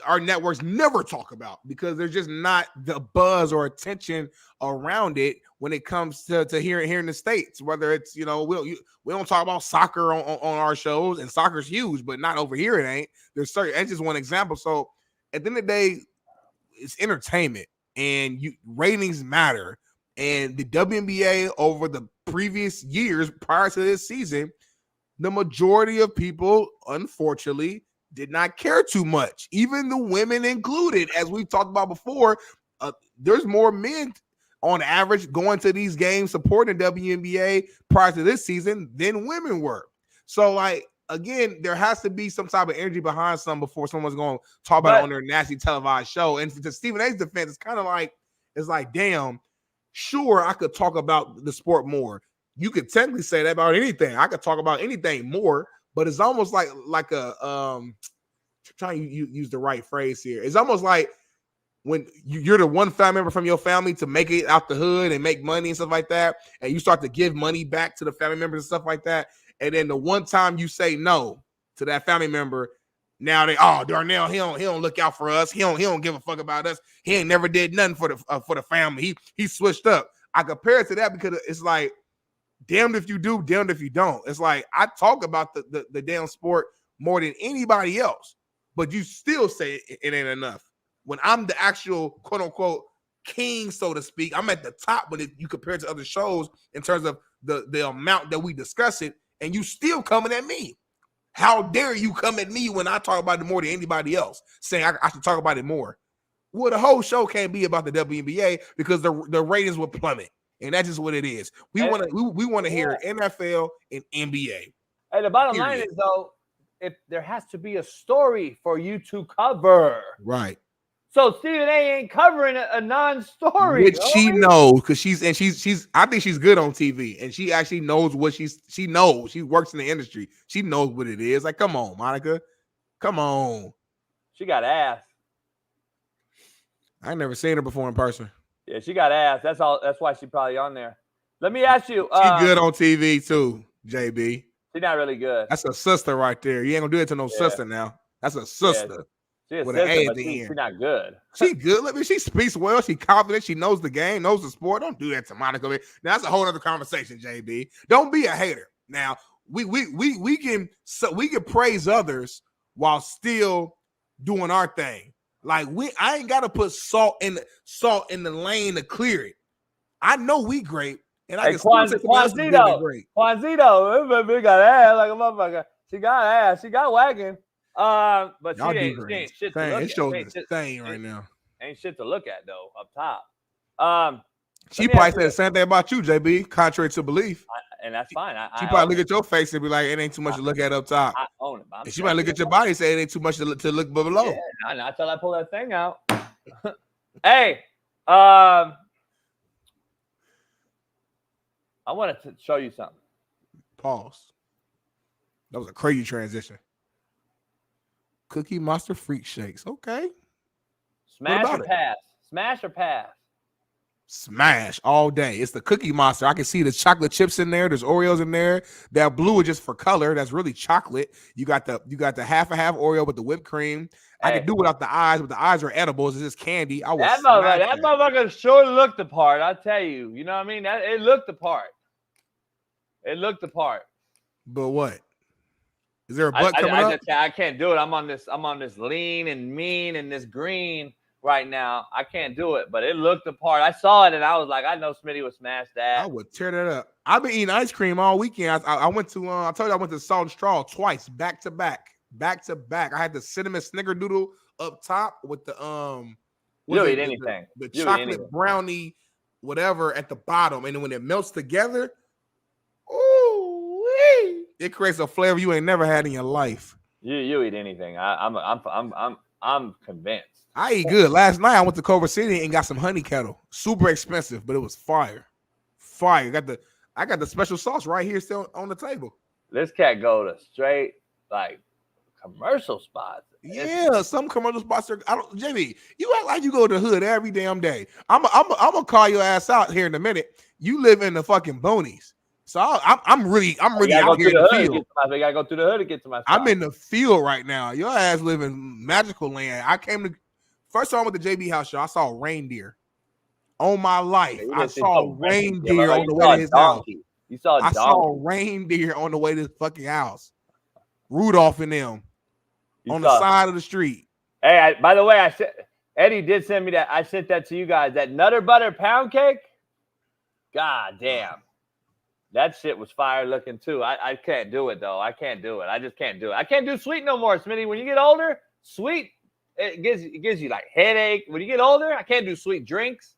our networks never talk about because there's just not the buzz or attention around it when it comes to here in the States. Whether it's, we don't talk about soccer on our shows, and soccer's huge, but not over here. It ain't. There's certain. That's just one example. So at the end of the day, it's entertainment, and ratings matter. And the WNBA over the previous years prior to this season, the majority of people, unfortunately, did not care too much, even the women included. As we've talked about before, there's more men on average going to these games supporting WNBA prior to this season than women were. So, like, again, there has to be some type of energy behind something before someone's going to talk about it on their nationally televised show. And to Stephen A's defense, it's kind of like, damn, sure, I could talk about the sport more. You could technically say that about anything. I could talk about anything more, but it's almost like a trying to use the right phrase here. It's almost like when you're the one family member from your family to make it out the hood and make money and stuff like that, and you start to give money back to the family members and stuff like that, and then the one time you say no to that family member, now Darnell, he don't look out for us. He don't give a fuck about us. He ain't never did nothing for the family. He switched up. I compare it to that because it's like, damned if you do, damned if you don't. It's like I talk about the damn sport more than anybody else, but you still say it ain't enough. When I'm the actual quote unquote king, so to speak, I'm at the top when you compare it to other shows in terms of the amount that we discuss it, and you still coming at me. How dare you come at me when I talk about it more than anybody else, saying I should talk about it more? Well, the whole show can't be about the WNBA because the ratings will plummet. And that's just what it is. We want to hear NFL and NBA. Hey, the bottom line is, though, if there has to be a story for you to cover. Right. So Stephen A ain't covering a non-story. Which she knows, because she's I think she's good on TV, and she actually knows what she knows. She works in the industry. She knows what it is. Like, come on, Monica. Come on. She got ass. I ain't never seen her before in person. Yeah, she got ass. That's all. That's why she's probably on there. Let me ask you. She's good on TV too, JB. She's not really good. That's a sister right there. You ain't gonna do it to no sister now. That's a sister. Yeah. With an A at the end. She's not good. She good. Look, she speaks well. She confident. She knows the game, knows the sport. Don't do that to Monica. Now that's a whole other conversation, JB. Don't be a hater. Now we can praise others while still doing our thing. Like I ain't gotta put salt in the lane to clear it. I know we great, and I can still say Juanzito, we got ass like a motherfucker. She got ass. She got wagon. But she ain't shit to look at. It shows the thing right now. Ain't shit to look at though up top. She probably said the same thing about you, JB. Contrary to belief. And that's fine. She probably look at your face and be like, "It ain't too much to look at up top." I own it. And she might look at your body and say, "It ain't too much to look below." Yeah, not till I pull that thing out. Hey, I wanted to show you something. Pause. That was a crazy transition. Cookie Monster Freak Shakes. Okay. Smash or pass? Smash or pass? Smash all day. It's the Cookie Monster. I can see the chocolate chips in there. There's Oreos in there. That blue is just for color. That's really chocolate. You got the half and half Oreo with the whipped cream. I can do without the eyes, but the eyes are edibles. It's just candy. That motherfucker sure looked the part. I tell you. You know what I mean? It looked the part. It looked the part. But what? Is there a butt coming up? I can't do it. I'm on this lean and mean and this green right now. I can't do it, but it looked the part. I saw it and I was like, I know Smitty would smash that. I would tear that up. I've been eating ice cream all weekend. I went to I told you I went to Salt and Straw twice, back to back. I had the cinnamon snickerdoodle up top with the you'll eat anything. The chocolate brownie, whatever at the bottom, and then when it melts together, it creates a flavor you ain't never had in your life. You eat anything. I'm convinced. I eat good. Last night I went to Culver City and got some honey kettle. Super expensive, but it was fire. Fire. I got the special sauce right here still on the table. This cat go to straight like commercial spots. Yeah, some commercial spots are. I don't, Jimmy, you act like you go to the hood every damn day. I'm gonna call your ass out here in a minute. You live in the fucking boonies, so I'm really out here in the field. I gotta go through the hood to get to my spot. I'm in the field right now. Your ass live in magical land. I came to first time with the JB house show. I saw reindeer on my life. I saw reindeer on the way to his house. You saw a donkey. I saw reindeer on the way to his fucking house. Rudolph and them on the side of the street. Hey, by the way, Eddie did send me that. I sent that to you guys. That Nutter Butter pound cake. God damn. That shit was fire looking too. I can't do it though. I can't do it. I just can't do it. I can't do sweet no more, Smitty. When you get older, sweet it gives you like headache. When you get older, I can't do sweet drinks.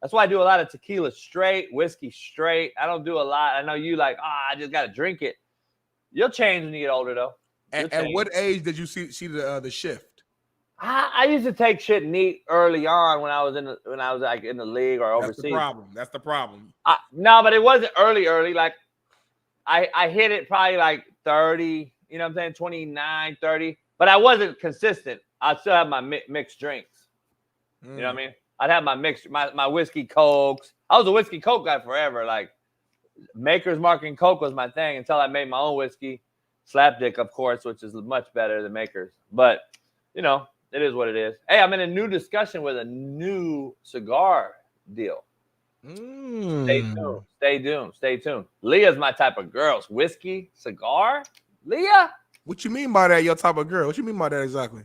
That's why I do a lot of tequila straight, whiskey straight. I don't do a lot. I know you like, I just gotta drink it. You'll change when you get older though. At what age did you see the shift? I used to take shit neat early on when I was like in the league or overseas. That's the problem. No, but it wasn't early. Like I hit it probably like 30, you know what I'm saying? 29, 30. But I wasn't consistent. I'd still have my mixed drinks. You know what I mean? I'd have my whiskey cokes. I was a whiskey coke guy forever. Like Maker's Mark and Coke was my thing until I made my own whiskey. Slapdick, of course, which is much better than Maker's. But, you know, it is what it is. Hey, I'm in a new discussion with a new cigar deal. Stay tuned. Leah's my type of girl. Whiskey, cigar? Leah? What you mean by that, your type of girl? What you mean by that exactly?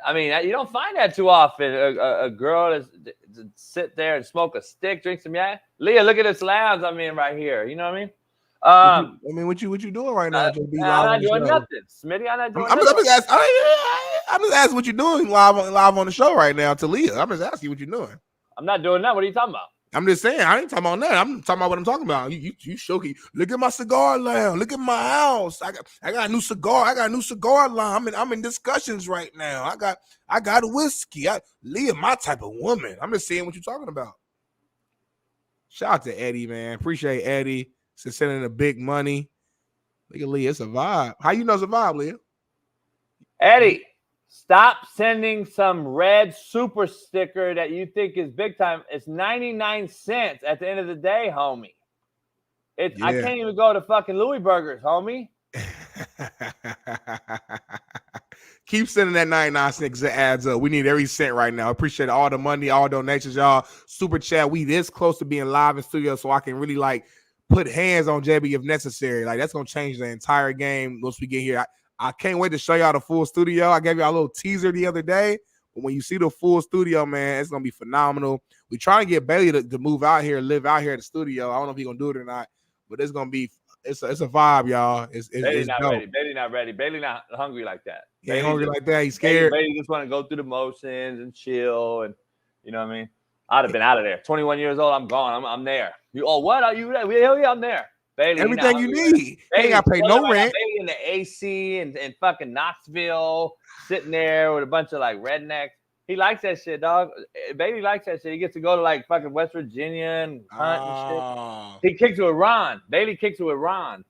I mean, you don't find that too often. A girl to sit there and smoke a stick, drink some yak. Leah, look at this lounge I'm in right here. You know what I mean? What you doing right now, JB? I'm not doing nothing, Smitty. I'm not doing nothing. I'm just asking what you're doing live on the show right now to Leah. I'm just asking what you're doing. I'm not doing that. What are you talking about? I'm just saying, I ain't talking about that. I'm talking about what I'm talking about. You shoky. Look at my cigar lounge. Look at my house. I got a new cigar. I got a new cigar line. I'm in discussions right now. I got a whiskey. Leah, my type of woman. I'm just saying what you're talking about. Shout out to Eddie, man. Appreciate Eddie sending the big money. Look at Leah. It's a vibe. How you know it's a vibe, Leah? Eddie, stop sending some red super sticker that you think is big time. It's 99 cents at the end of the day, homie. I can't even go to fucking Louis Burgers, homie. Keep sending that 99 cents. It adds up. We need every cent right now. Appreciate all the money, all donations, y'all. Super chat. We this close to being live in studio, so I can really like put hands on JB if necessary. Like that's gonna change the entire game once we get here. I can't wait to show y'all the full studio. I gave y'all a little teaser the other day, but when you see the full studio, man, it's gonna be phenomenal. We trying to get Bailey to move out here, live out here at the studio. I don't know if he's gonna do it or not, but it's gonna be it's a vibe, y'all. Bailey's not ready. Bailey not ready. Bailey not hungry like that. He ain't hungry like that. He's scared. Bailey just want to go through the motions and chill, and you know what I mean. I'd have been out of there. 21 years old, I'm gone. I'm there. What are you? Hell yeah, I'm there. Bailey, everything you need. He ain't got to pay no rent. Bailey in the AC and fucking Knoxville, sitting there with a bunch of like rednecks. He likes that shit, dog. Bailey likes that shit. He gets to go to like fucking West Virginia and hunt and shit. He kicks it with Ron. Bailey kicks it with Ron.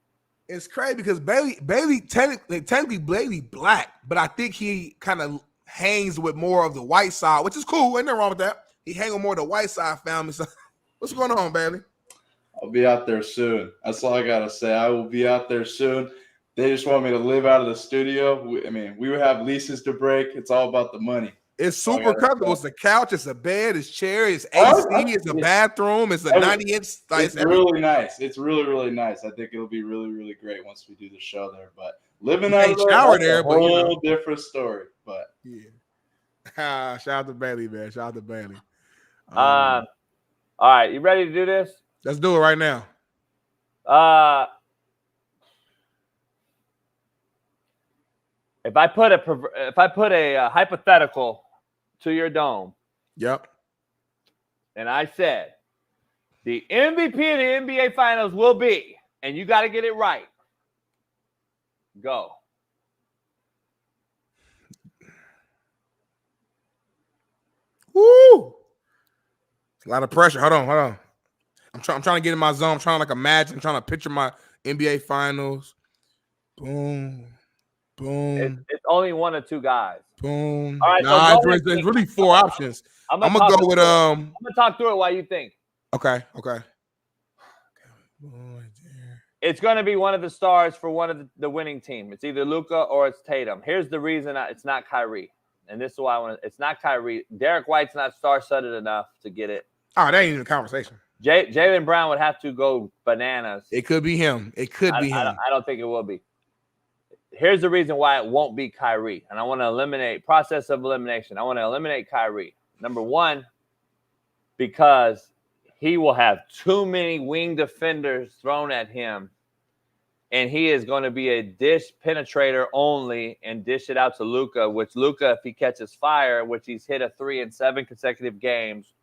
It's crazy because Bailey technically Bailey black, but I think he kind of hangs with more of the white side, which is cool. Ain't nothing wrong with that. He hang with more of the white side family. So what's going on, Bailey? I'll be out there soon. That's all I got to say. I will be out there soon. They just want me to live out of the studio. We would have leases to break. It's all about the money. It's super comfortable. It's a couch. It's a bed. It's chair. It's AC. It's a bathroom. It's a 90-inch. It's really nice. It's really, really nice. I think it'll be really, really great once we do the show there. But living out of there, that's a whole different story. But yeah. Shout out to Bailey, man. Shout out to Bailey. All right, you ready to do this? Let's do it right now. If I put a hypothetical to your dome, yep, and I said the MVP of the NBA Finals will be, and you got to get it right. Go. Woo! A lot of pressure. Hold on. I'm trying to get in my zone. I'm trying to imagine. I'm trying to picture my NBA Finals. Boom. Boom. It's only one or two guys. Boom. All right, Nah, so there's really 4 options. I'm gonna go with I'm gonna talk through it while you think. Okay. It's going to be one of the stars for one of the winning team. It's either Luka or it's Tatum. Here's the reason it's not Kyrie. And this is why I want to. It's not Kyrie. Derek White's not star-studded enough to get it. Oh, that ain't even a conversation. Jaylen Brown would have to go bananas. It could be him. It could be him. I don't think it will be. Here's the reason why it won't be Kyrie. And I want to process of elimination. I want to eliminate Kyrie. Number one, because he will have too many wing defenders thrown at him. And he is going to be a dish penetrator only and dish it out to Luka, which Luka, if he catches fire, which he's hit a 3 in 7 consecutive games,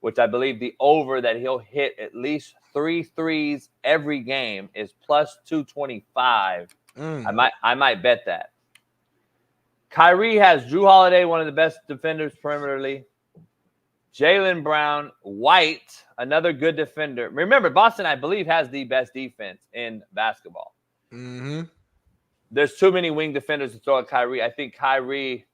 which I believe the over that he'll hit at least 3 threes every game is plus 225. I might bet that. Kyrie has Drew Holiday, one of the best defenders perimeterly. Jaylen Brown, White, another good defender. Remember, Boston, I believe, has the best defense in basketball. Mm-hmm. There's too many wing defenders to throw at Kyrie. I think Kyrie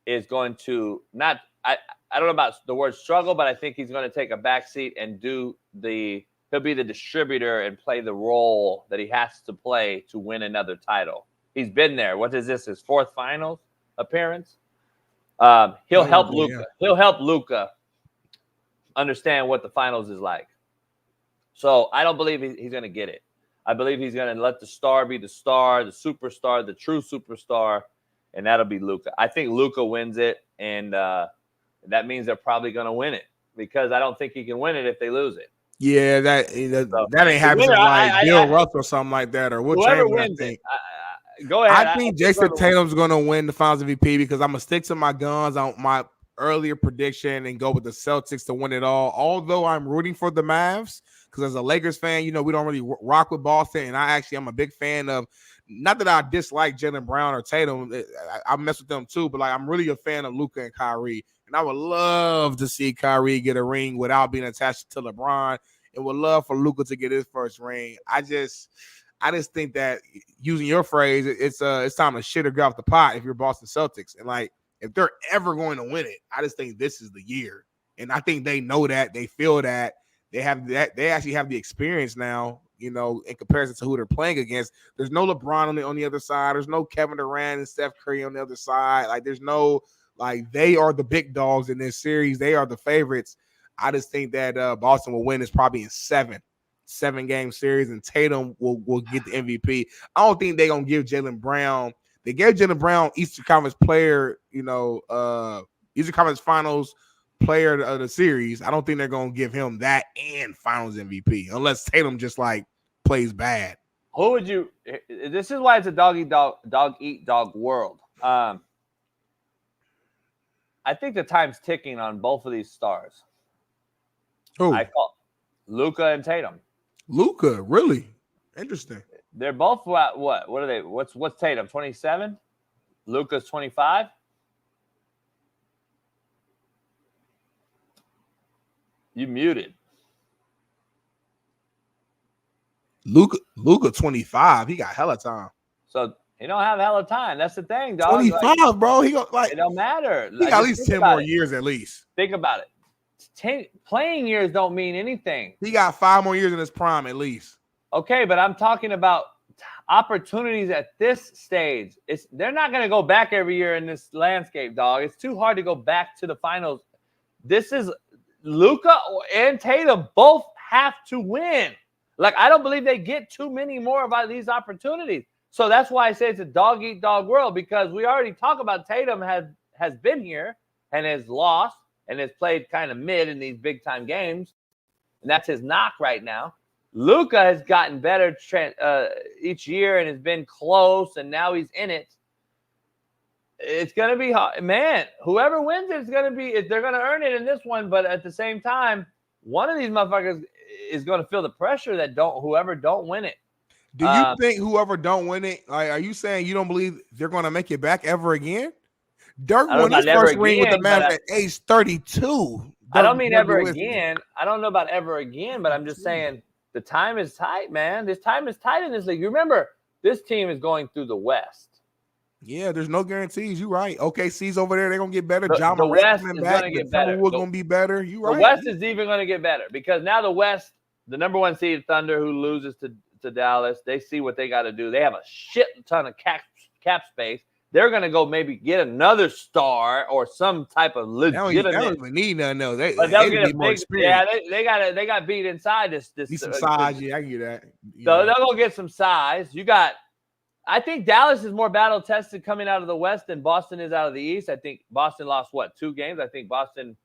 is going to not – I don't know about the word struggle, but I think he's going to take a backseat and he'll be the distributor and play the role that he has to play to win another title. He's been there. What is this, his 4th finals appearance? He'll help Luka. Yeah. He'll help Luka understand what the finals is like. So I don't believe he's going to get it. I believe he's going to let the star be the star, the superstar, the true superstar, and that'll be Luka. I think Luka wins it, and that means they're probably going to win it because I don't think he can win it if they lose it. Yeah, that ain't happening like Bill Russell or something like that, or whoever wins it. Go ahead. I think Jason Tatum's going to win the Finals MVP because I'm going to stick to my guns on my earlier prediction and go with the Celtics to win it all. Although I'm rooting for the Mavs because as a Lakers fan, we don't really rock with Boston, and I'm a big fan of. Not that I dislike Jaylen Brown or Tatum, I mess with them too, but I'm really a fan of Luka and Kyrie, and I would love to see Kyrie get a ring without being attached to LeBron, and would love for Luka to get his first ring. I just think that using your phrase, it's time to shit or get off the pot if you're Boston Celtics, and if they're ever going to win it, I just think this is the year, and I think they know that, they feel that, they actually have the experience now. In comparison to who they're playing against, there's no LeBron on the other side. There's no Kevin Durant and Steph Curry on the other side. There's no they are the big dogs in this series. They are the favorites. I just think that Boston will win. It's probably in 7-game series, and Tatum will get the MVP. I don't think they're gonna give Jaylen Brown. They gave Jaylen Brown Eastern Conference player. Eastern Conference Finals player of the series. I don't think they're gonna give him that and Finals MVP unless Tatum just plays bad. Who would you? This is why it's a dog eat dog world. I think the time's ticking on both of these stars. Who? I call Luka and Tatum. Luka, really interesting. They're both what? What are they? What's Tatum? 27. Luka's 25. You muted. Luka 25. He got hella time. So he don't have hella time. That's the thing, dog. 25, bro. He got it don't matter. He got at least 10 more years at least. Think about it. Playing years don't mean anything. He got 5 more years in his prime at least. Okay, but I'm talking about opportunities at this stage. They're not going to go back every year in this landscape, dog. It's too hard to go back to the finals. This is Luka and Tatum both have to win. I don't believe they get too many more about these opportunities. So that's why I say it's a dog eat dog world, because we already talk about Tatum has been here and has lost and has played kind of mid in these big time games. And that's his knock right now. Luka has gotten better each year and has been close, and now he's in it. It's going to be hard. Man, whoever wins it is going to be – they're going to earn it in this one. But at the same time, one of these motherfuckers is going to feel the pressure that whoever don't win it. Do you think whoever don't win it, are you saying you don't believe they're going to make it back ever again? Dirk won his first ring with the Mavs at age 32. I don't mean ever again. I don't know about ever again, but I'm just saying the time is tight, man. This time is tight in this league. You remember this team is going through the West. Yeah, there's no guarantees. You're right. OKC's over there. They're going to get better. The West is going to get better. We're going to be better. You're right. The West is even going to get better because now the West, the number 1 seed Thunder, who loses to Dallas, they see what they got to do. They have a shit ton of cap space. They're going to go maybe get another star or some type of legitimate. They don't even need none. No, they get more experience. Yeah, they got beat inside this. Need some size. Yeah, I get that. So they'll go get some size. I think Dallas is more battle tested coming out of the West than Boston is out of the East. I think Boston lost 2 games. I think Boston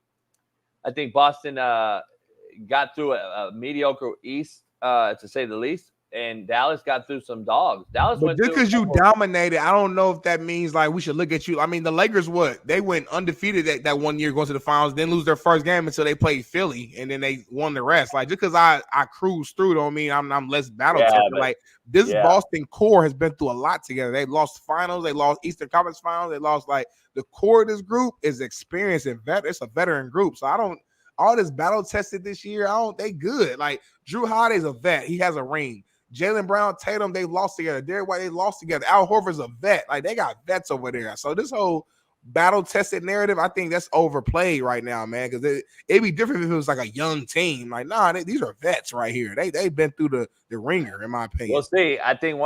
got through a mediocre East, to say the least. And Dallas got through some dogs. But just because you dominated, I don't know if that means like we should look at you. I mean, the Lakers, they went undefeated that 1 year going to the finals, then lose their first game until they played Philly, and then they won the rest. Like just because I cruise through don't mean I'm less battle tested. Like this Boston core has been through a lot together. They lost finals, they lost Eastern Conference finals, they lost the core of this group is experienced and it's a veteran group. So all this battle tested this year. They good. Like Drew Holiday's a vet. He has a ring. Jaylen Brown, Tatum, they lost together. Derrick White, they lost together. Al Horford's a vet. Like, they got vets over there. So this whole battle-tested narrative, I think that's overplayed right now, man, because it'd be different if it was like a young team. Like, nah, these are vets right here. They've been through the ringer, in my opinion. We'll see. I think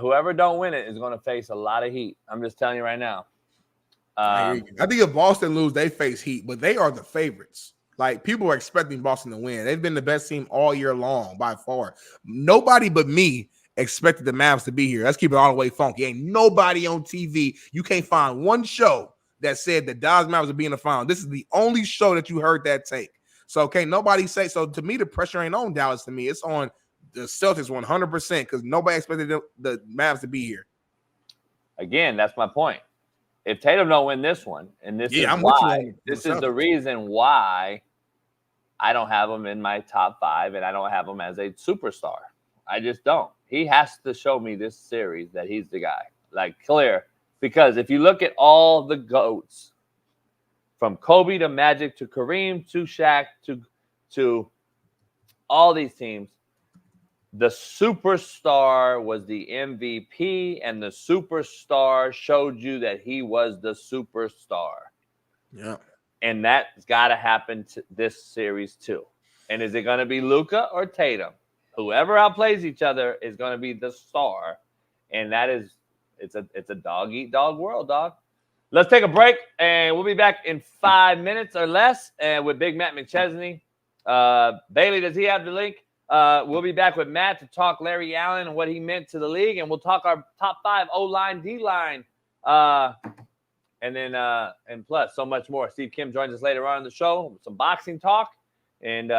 whoever don't win it is going to face a lot of heat. I'm just telling you right now. I think if Boston lose, they face heat, but they are the favorites. Like, people are expecting Boston to win. They've been the best team all year long by far. Nobody but me expected the Mavs to be here. Let's keep it all the way funky. Ain't nobody on TV. You can't find one show that said the Dallas Mavericks would be in the final. This is the only show that you heard that take. So, okay, nobody say so. To me, the pressure ain't on Dallas. To me, it's on the Celtics 100% because nobody expected the Mavs to be here. Again, that's my point. If Tatum don't win this one, and this is why, this is the reason why I don't have him in my top 5, and I don't have him as a superstar. I just don't. He has to show me this series that he's the guy, like clear. Because if you look at all the GOATs, from Kobe to Magic to Kareem to Shaq to all these teams, the superstar was the MVP, and the superstar showed you that he was the superstar. Yeah. And that's got to happen to this series too. And is it going to be Luka or Tatum? Whoever outplays each other is going to be the star. And that is, it's a dog-eat-dog world, dog. Let's take a break, and we'll be back in 5 minutes or less with Big Matt McChesney. Bailey, does he have the link? We'll be back with Matt to talk Larry Allen and what he meant to the league, and we'll talk our top 5 O-line, D-line, and then and plus so much more. Steve Kim joins us later on in the show with some boxing talk and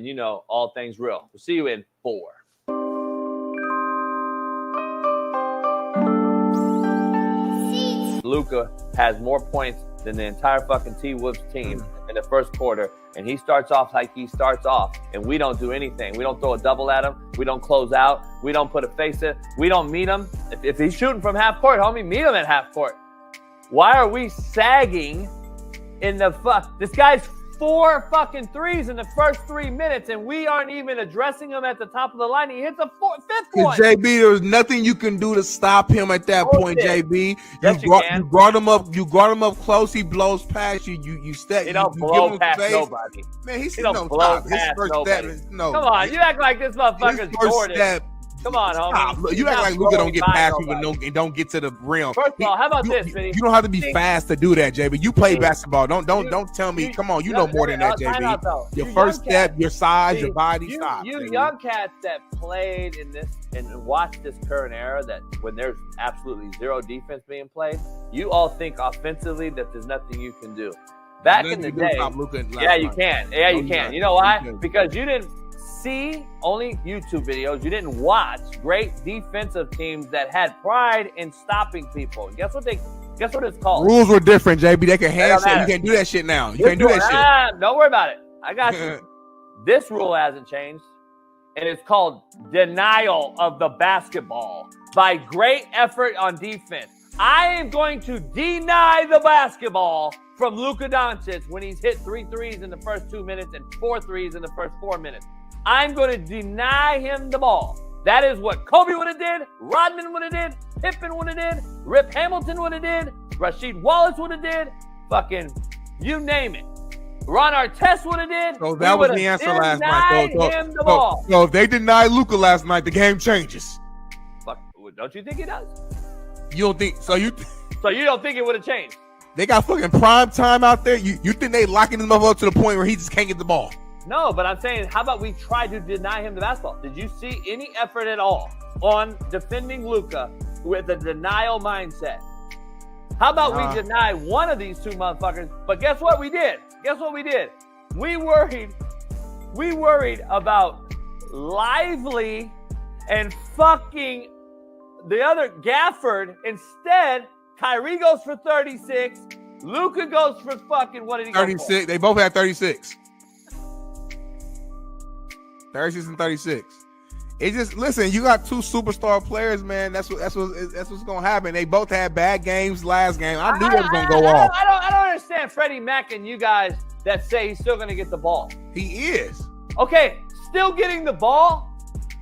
you know, all things real. We'll see you in 4. Luka has more points than the entire fucking T-Wolves team in the first quarter, and he starts off like he starts off, and we don't do anything. We don't throw a double at him. We don't close out. We don't put a face in. We don't meet him. If he's shooting from half court, homie, meet him at half court. Why are we sagging in the This guy's 4 fucking threes in the first 3 minutes, and we aren't even addressing him at the top of the line. He hits a 5th one. JB, there's nothing you can do to stop him at that point, JB. You guard him up. You guard him up close. He blows past you. You step. He don't blow past nobody. Man, he don't blow past nobody. Come on, you act like this motherfucker's Jordan. Come on, homie. You act like Luka don't get past people and don't get to the rim. First of all, how about this, Smitty? You don't have to be fast to do that, JB. You play basketball. Don't tell me. Come on, you know more than that, JB. Your first step, your size, your body. Stop. You young cats that played in this and watched this current era, that when there's absolutely zero defense being played, you all think offensively that there's nothing you can do. Back in the day, yeah, you can. Yeah, you can. You know why? Because you didn't see only YouTube videos. You didn't watch great defensive teams that had pride in stopping people. And guess what it's called? Rules were different, JB. They can handshake. You can't do that shit now. You can't do that shit. Don't worry about it. I got you. This rule hasn't changed, and it's called denial of the basketball by great effort on defense. I am going to deny the basketball from Luka Doncic when he's hit 3 threes in the first 2 minutes and 4 threes in the first 4 minutes. I'm going to deny him the ball. That is what Kobe would have did, Rodman would have did, Pippen would have did, Rip Hamilton would have did, Rasheed Wallace would have did, fucking you name it. Ron Artest would have did. So that was the answer last night. So if they denied Luka last night, the game changes. Fuck, don't you think it does? You don't think so? You don't think it would have changed? They got fucking prime time out there. You think they locking him up to the point where he just can't get the ball? No, but I'm saying, how about we try to deny him the basketball? Did you see any effort at all on defending Luka with a denial mindset? How about we deny one of these two motherfuckers? But guess what we did? Guess what we did? We worried about Lively and fucking the other Gafford. Instead, Kyrie goes for 36. Luka goes for fucking, what did he go 36. They both had 36. 36 and 36. It just, listen, you got two superstar players, man. That's what's gonna happen. They both had bad games last game. I knew it was gonna go off. I don't understand Freddie Mac and you guys that say he's still gonna get the ball. He is. Okay, still getting the ball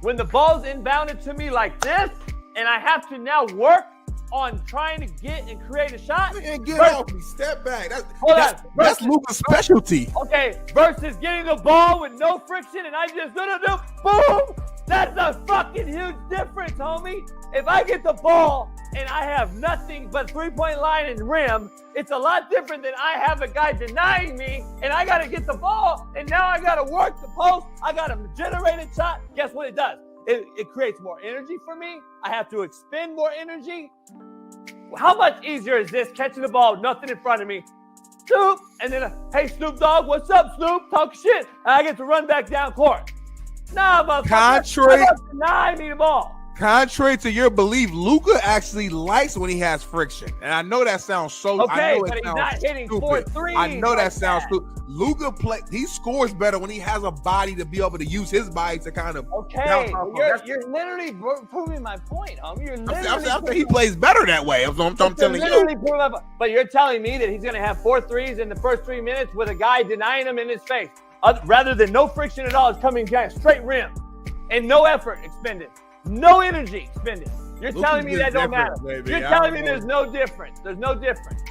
when the ball's inbounded to me like this, and I have to now work on trying to get and create a shot. And get off me, step back. That's Luka's specialty. Okay, versus getting the ball with no friction and I just boom. That's a fucking huge difference, homie. If I get the ball and I have nothing but three-point line and rim, it's a lot different than I have a guy denying me and I got to get the ball and now I got to work the post. I got to generate a shot. Guess what it does? It creates more energy for me. I have to expend more energy. How much easier is this catching the ball, nothing in front of me, Snoop, and then, hey, Snoop Dogg, what's up, Snoop? Talk shit. And I get to run back down court. Nah, motherfucker. Deny me the ball. Contrary to your belief, Luka actually likes when he has friction. And I know that sounds so okay, I know but it he's sounds not hitting stupid. 4 threes. I know like that sounds stupid. Luka he scores better when he has a body to be able to use his body to kind of You're literally proving my point, homie. You're literally I think he plays better that way. I'm telling you. But you're telling me that he's going to have 4 threes in the first 3 minutes with a guy denying him in his face, rather than no friction at all. It's coming down straight rim and no effort expended. No energy expended. You're telling me that don't matter. Baby. You're telling me there's no difference. There's no difference.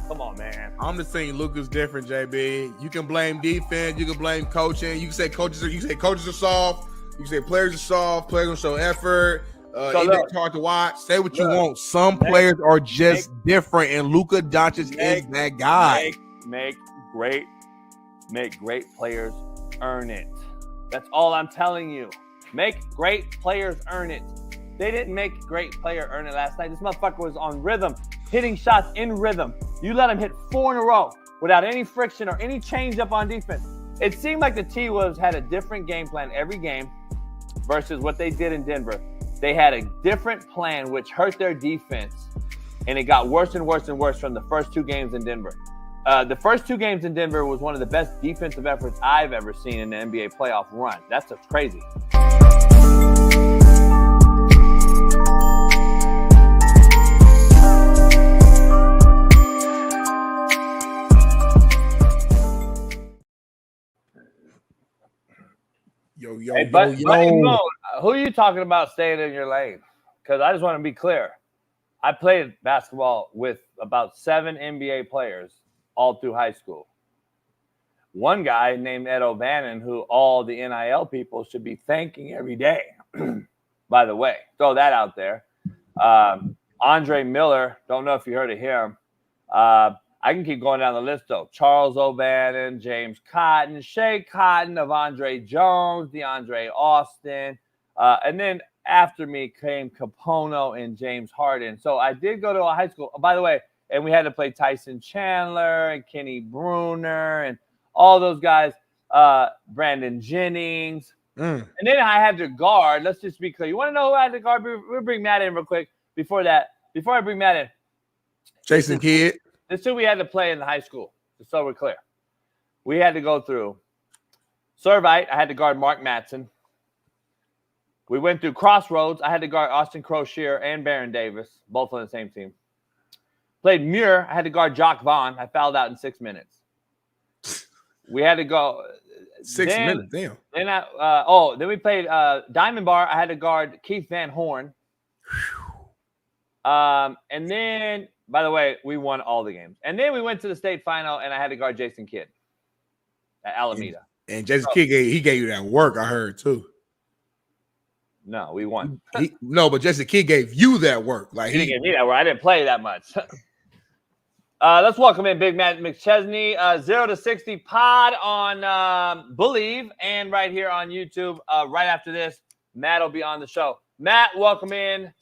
Come on, man. I'm just saying Luka's different, JB. You can blame defense. You can blame coaching. You can say coaches are soft. You can say players are soft. Players don't show effort. It's hard to watch. Say what you want. Some players are just different, and Luka Doncic is that guy. Make great players earn it. That's all I'm telling you. Make great players earn it. They didn't make great player earn it last night. This motherfucker was on rhythm, hitting shots in rhythm. You let him hit 4 in a row without any friction or any change up on defense. It seemed like the T-Wolves had a different game plan every game versus what they did in Denver. They had a different plan, which hurt their defense, and it got worse and worse and worse from the first 2 games in Denver. The first 2 games in Denver was one of the best defensive efforts I've ever seen in the NBA playoff run. That's just crazy. Who are you talking about staying in your lane? Because I just want to be clear. I played basketball with about 7 NBA players all through high school. One guy named Ed O'Bannon, who all the NIL people should be thanking every day. By the way, throw that out there. Andre Miller, don't know if you heard of him. I can keep going down the list, though. Charles O'Bannon, James Cotton, Shea Cotton, Avondre Jones, DeAndre Austin. And then after me came Capono and James Harden. So I did go to a high school. By the way, and we had to play Tyson Chandler and Kenny Bruner and all those guys, Brandon Jennings. And then I had to guard. Let's just be clear. You want to know who I had to guard? We'll bring Matt in real quick. Before I bring Matt in. Jason Kidd. This is who we had to play in the high school, just so we're clear. We had to go through Servite. I had to guard Mark Matson. We went through Crossroads. I had to guard Austin Croshier and Baron Davis, both on the same team. Played Muir. I had to guard Jock Vaughn. I fouled out in 6 minutes. We had to go 6 minutes. Damn. Then we played Diamond Bar. I had to guard Keith Van Horn. And then, by the way, we won all the games. And then we went to the state final, and I had to guard Jason Kidd at Alameda. And Jason Kidd gave you that work, I heard too. No, we won. But Jason Kidd gave you that work. Like he didn't give me that work. I didn't play that much. Let's welcome in Big Matt McChesney, 0 to 60 pod on Believe and right here on YouTube. Right after this, Matt will be on the show. Matt, welcome in.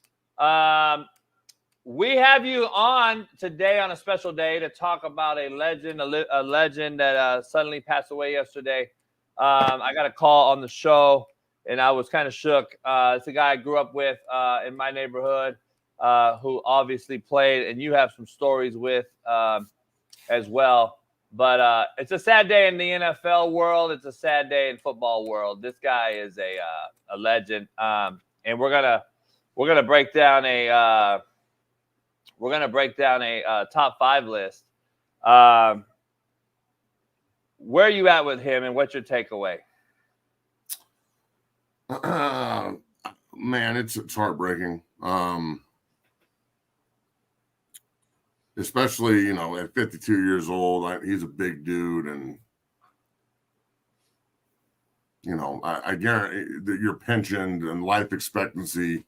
We have you on today on a special day to talk about a legend that suddenly passed away yesterday. I got a call on the show, and I was kind of shook. It's a guy I grew up with in my neighborhood who obviously played, and you have some stories with as well. But it's a sad day in the NFL world. It's a sad day in football world. This guy is a legend, and we're gonna break down a top 5 list. Where are you at with him, and what's your takeaway? Man, it's heartbreaking. Especially, at 52 years old, he's a big dude, and I guarantee that your pension and life expectancy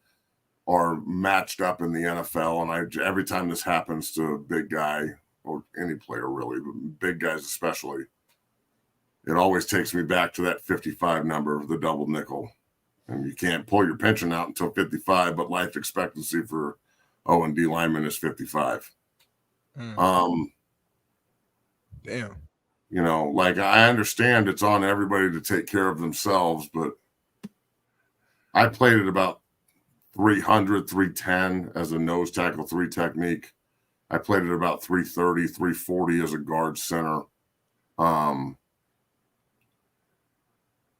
are matched up in the NFL. And every time this happens to a big guy, or any player really, but big guys especially, it always takes me back to that 55 number, the double nickel. And you can't pull your pension out until 55, but life expectancy for O&D linemen is 55. Damn. I understand it's on everybody to take care of themselves, but I played at about 300, 310 as a nose tackle 3 technique. I played at about 330, 340 as a guard center. And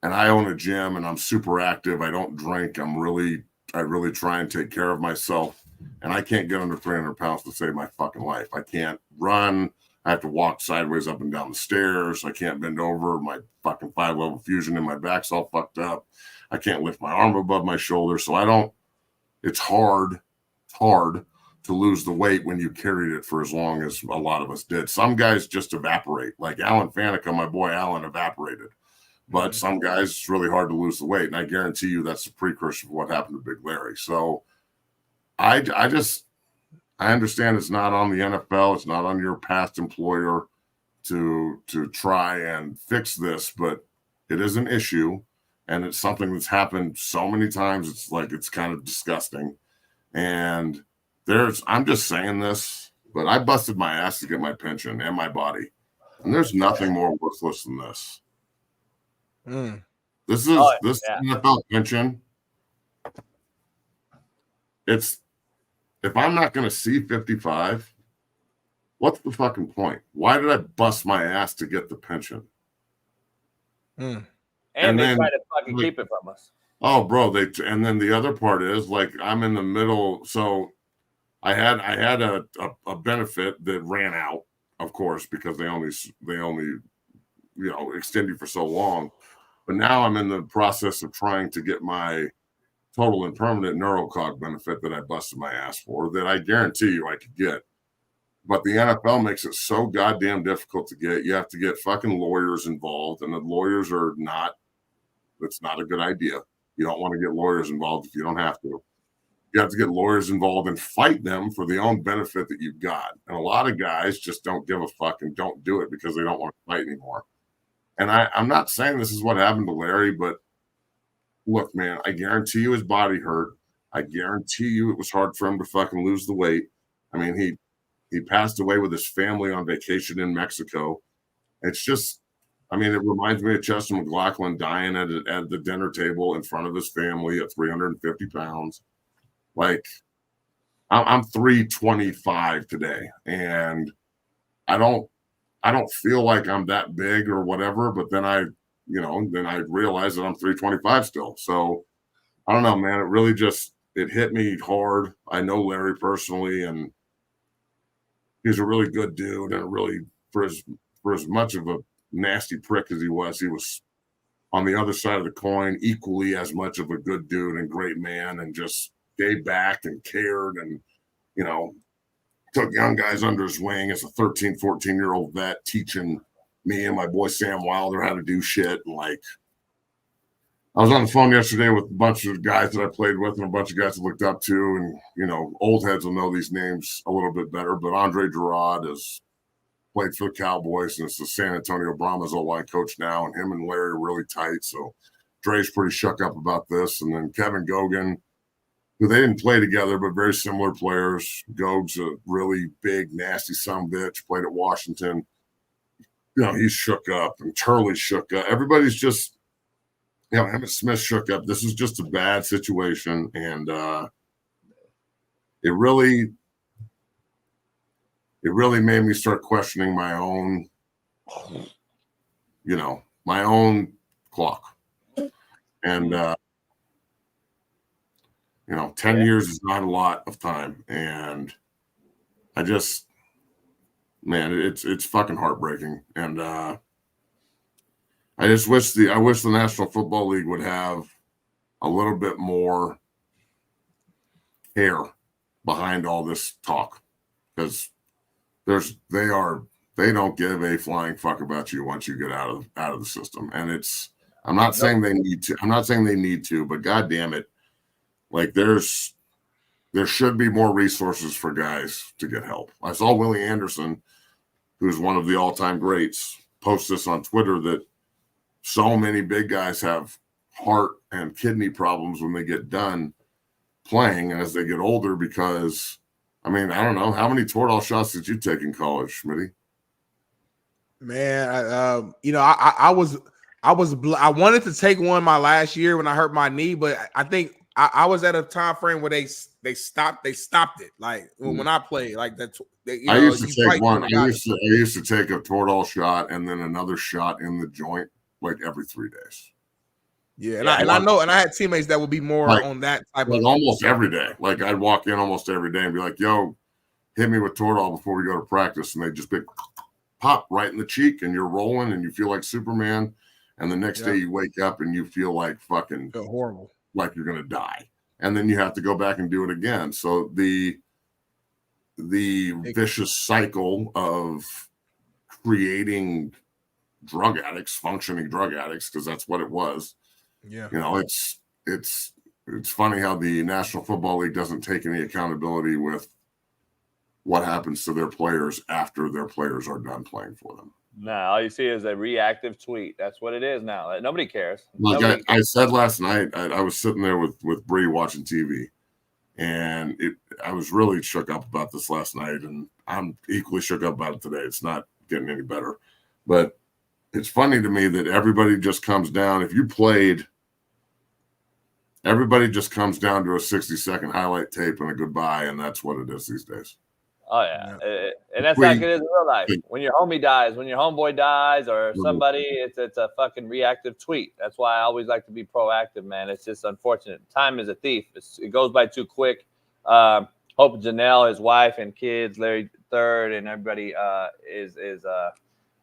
I own a gym, and I'm super active. I don't drink. I really try and take care of myself. And I can't get under 300 pounds to save my fucking life. I can't run. I have to walk sideways up and down the stairs. I can't bend over. My fucking 5-level fusion in my back's all fucked up. I can't lift my arm above my shoulder. So it's hard to lose the weight when you carried it for as long as a lot of us did. Some guys just evaporate. Like Alan Faneca, my boy Alan, evaporated. But some guys, it's really hard to lose the weight. And I guarantee you that's the precursor of what happened to Big Larry. So I understand it's not on the NFL. It's not on your past employer to try and fix this, but it is an issue. And it's something that's happened so many times. It's kind of disgusting. And I'm just saying this, but I busted my ass to get my pension and my body. And there's nothing more worthless than this. This NFL pension. If I'm not going to see 55, what's the fucking point? Why did I bust my ass to get the pension? And they try to fucking keep it from us. Oh, bro, and then the other part is I'm in the middle. So I had a benefit that ran out, of course, because they only extend you for so long. But now I'm in the process of trying to get my total and permanent neurocog benefit that I busted my ass for, that I guarantee you I could get. But the NFL makes it so goddamn difficult to get. You have to get fucking lawyers involved, and the lawyers it's not a good idea. You don't want to get lawyers involved if you don't have to. You have to get lawyers involved and fight them for the own benefit that you've got. And a lot of guys just don't give a fuck and don't do it because they don't want to fight anymore. And I'm not saying this is what happened to Larry, but look, man, I guarantee you his body hurt. I guarantee you it was hard for him to fucking lose the weight. I mean, he passed away with his family on vacation in Mexico. It's just, it reminds me of Chester McLaughlin dying at the dinner table in front of his family at 350 pounds. I'm 325 today, and I don't feel like I'm that big or whatever, but then I realize that I'm 325 still. So I don't know, man. It really it hit me hard. I know Larry personally, and he's a really good dude, and really for as much of a nasty prick as he was on the other side of the coin, equally as much of a good dude and great man, and just gave back and cared, and took young guys under his wing as a 13, 14-year-old vet, teaching me and my boy Sam Wilder how to do shit. And like, I was on the phone yesterday with a bunch of guys that I played with and a bunch of guys I looked up to, and old heads will know these names a little bit better, but Andre Gerard has played for the Cowboys and is the San Antonio Brahmas O-line coach now, and him and Larry are really tight. So Dre's pretty shook up about this. And then Kevin Gogan, who they didn't play together, but very similar players. Gog's a really big, nasty son of a bitch, played at Washington. He's shook up, and Turley's shook up. Everybody's just, Emmitt Smith shook up. This is just a bad situation, and it really made me start questioning my own, my own clock. And 10 years is not a lot of time. And I just, man, it's fucking heartbreaking. And I just wish the National Football League would have a little bit more care behind all this talk, because they don't give a flying fuck about you once you get out of the system. And I'm not saying they need to, but God damn it. Like there should be more resources for guys to get help. I saw Willie Anderson, who's one of the all-time greats, post this on Twitter that so many big guys have heart and kidney problems when they get done playing and as they get older, because I don't know, how many Toradol shots did you take in college, Smitty? Man, I wanted to take one my last year when I hurt my knee, but I think I was at a time frame where they stopped it. Like when I played, like that. I used to take one. I used to take a Toradol shot and then another shot in the joint like every 3 days. Yeah, and I know, and I had teammates that would be more on that type of almost every day. Like I'd walk in almost every day and be like, "Yo, hit me with Toradol before we go to practice," and they just pop right in the cheek, and you're rolling, and you feel like Superman. And the next day you wake up and you feel like fucking horrible, like you're gonna die, and then you have to go back and do it again. So the vicious cycle of creating drug addicts, functioning drug addicts, because that's what it was. Yeah, it's funny how the National Football League doesn't take any accountability with what happens to their players after their players are done playing for them. No, all you see is a reactive tweet. That's what it is now. Nobody cares. Like I said last night, I was sitting there with Bree watching TV, and I was really shook up about this last night, and I'm equally shook up about it today. It's not getting any better. But it's funny to me that everybody just comes down. If you played, everybody just comes down to a 60-second highlight tape and a goodbye, and that's what it is these days. Oh, yeah. And that's like it is in real life. When your homie dies, when your homeboy dies or somebody, it's a fucking reactive tweet. That's why I always like to be proactive, man. It's just unfortunate. Time is a thief. It goes by too quick. Hope Janelle, his wife and kids, Larry Third, and everybody is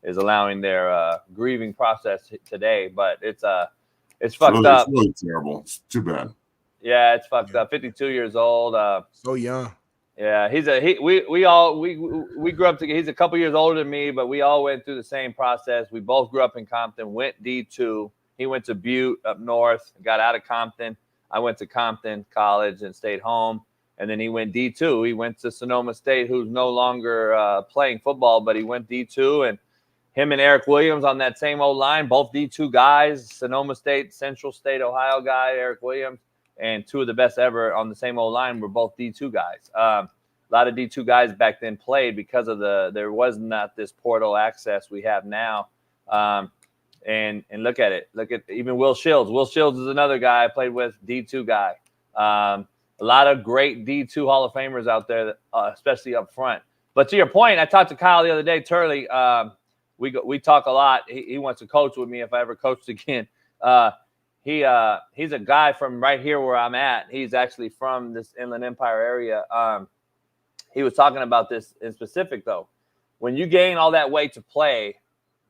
allowing their grieving process today. But it's fucked up. It's really terrible. It's too bad. Yeah, it's fucked up. 52 years old. So young. Yeah, we grew up together. He's a couple years older than me, but we all went through the same process. We both grew up in Compton, went D2. He went to Butte up north, got out of Compton. I went to Compton College and stayed home. And then he went D2. He went to Sonoma State, who's no longer playing football, but he went D2. And him and Eric Williams on that same old line, both D2 guys, Sonoma State, Central State, Ohio guy, Eric Williams. And two of the best ever on the same old line were both D2 guys. A lot of D2 guys back then played because of there was not this portal access we have now. And look at it. Look at even Will Shields. Will Shields is another guy I played with, D2 guy. A lot of great D2 Hall of Famers out there, especially up front. But to your point, I talked to Kyle the other day, Turley. We talk a lot. He wants to coach with me if I ever coached again. He's a guy from right here where I'm at. He's actually from this Inland Empire area. He was talking about this in specific, though. When you gain all that weight to play,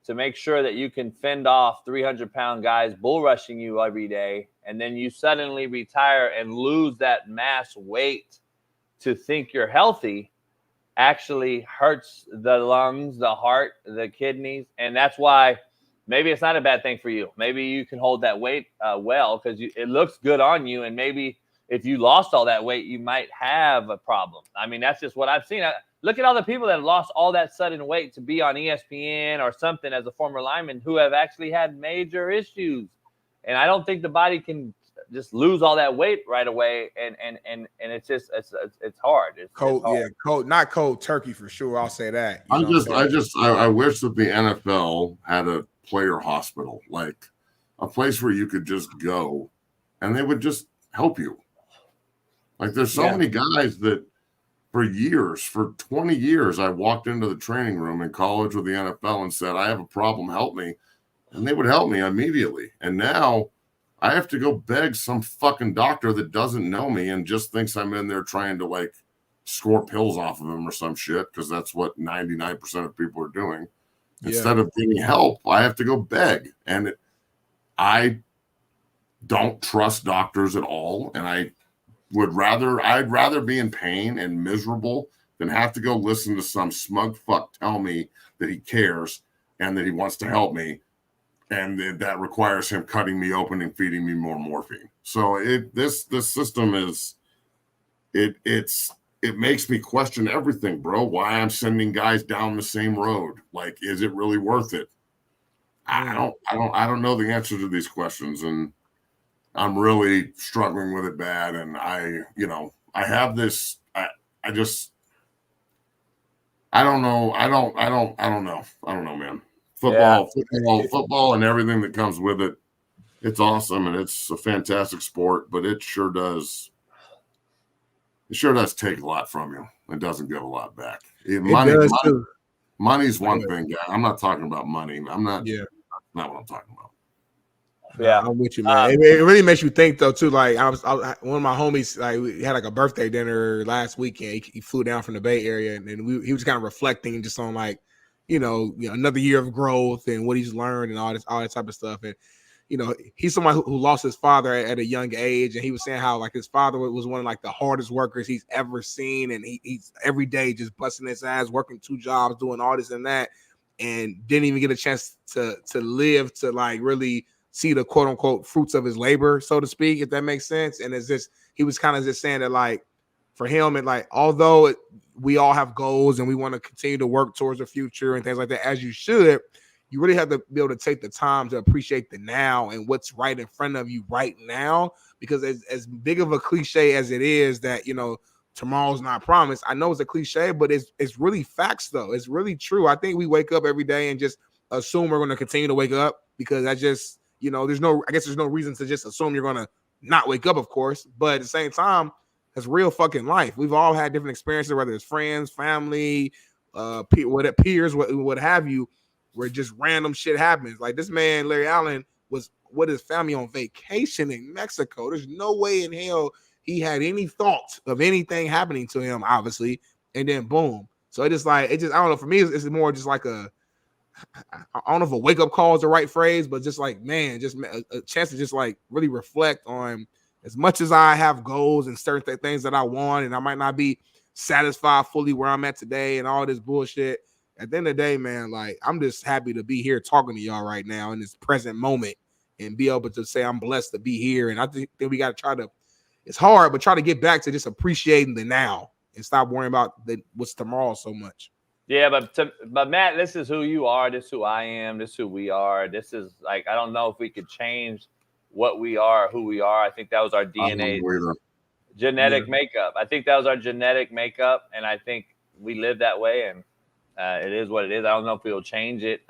to make sure that you can fend off 300-pound guys bull rushing you every day, and then you suddenly retire and lose that mass weight to think you're healthy, actually hurts the lungs, the heart, the kidneys. And that's why maybe it's not a bad thing for you. Maybe you can hold that weight well because it looks good on you. And maybe if you lost all that weight, you might have a problem. I mean, that's just what I've seen. Look at all the people that have lost all that sudden weight to be on ESPN or something as a former lineman who have actually had major issues. And I don't think the body can just lose all that weight right away. And it's just, it's hard. It's cold. hard. Yeah. Cold, not cold turkey for sure. I'll say that. I wish that the NFL had a player hospital, like a place where you could just go and they would just help you. Like there's so many guys that for 20 years, I walked into the training room in college with the NFL and said, I have a problem, help me. And they would help me immediately. And now I have to go beg some fucking doctor that doesn't know me and just thinks I'm in there trying to like score pills off of him or some shit, because that's what 99% of people are doing. Instead of getting help, I have to go beg. And I don't trust doctors at all. And I'd rather be in pain and miserable than have to go listen to some smug fuck tell me that he cares and that he wants to help me. And that requires him cutting me open and feeding me more morphine. So this system is, it makes me question everything, bro. Why I'm sending guys down the same road? Like, is it really worth it? I don't know the answer to these questions, and I'm really struggling with it bad. And I have this. I don't know. I don't know, man. Football, and everything that comes with it. It's awesome, and it's a fantastic sport, but it sure does take a lot from you. It doesn't give a lot back. Money's one thing, guy. I'm not talking about money. I'm not. Yeah, that's not what I'm talking about. Yeah, I'm with you, man. It really makes you think, though, too. Like, one of my homies, like, we had like a birthday dinner last weekend. He flew down from the Bay Area, and he was kind of reflecting just on like, another year of growth and what he's learned and all that type of stuff. And he's someone who lost his father at a young age, and he was saying how like his father was one of like the hardest workers he's ever seen, and he's every day just busting his ass, working 2 jobs, doing all this and that, and didn't even get a chance to live to like really see the quote unquote fruits of his labor, so to speak, if that makes sense. And it's just, he was kind of just saying that like for him, and like although we all have goals and we want to continue to work towards the future and things like that, as you should, you really have to be able to take the time to appreciate the now and what's right in front of you right now. Because as big of a cliche as it is that, tomorrow's not promised, I know it's a cliche, but it's really facts though. It's really true. I think we wake up every day and just assume we're going to continue to wake up, because that's just, there's no reason to just assume you're going to not wake up, of course. But at the same time, that's real fucking life. We've all had different experiences, whether it's friends, family, peers, what have you, where just random shit happens. Like this man, Larry Allen, was with his family on vacation in Mexico. There's no way in hell he had any thought of anything happening to him, obviously. And then boom. So I don't know. For me, it's more just like I don't know if a wake-up call is the right phrase, but just like, man, just a chance to just like really reflect on, as much as I have goals and certain things that I want, and I might not be satisfied fully where I'm at today and all this bullshit. At the end of the day, man, like I'm just happy to be here talking to y'all right now in this present moment and be able to say I'm blessed to be here. And I think we got to try to, it's hard, but try to get back to just appreciating the now and stop worrying about what's tomorrow so much. Yeah, but Matt, this is who you are. This is who I am. This is who we are. This is like, I don't know if we could change what we are, who we are. I think that was our DNA, genetic makeup. I think that was our genetic makeup, and I think we live that way, and it is what it is. I don't know if we'll change it.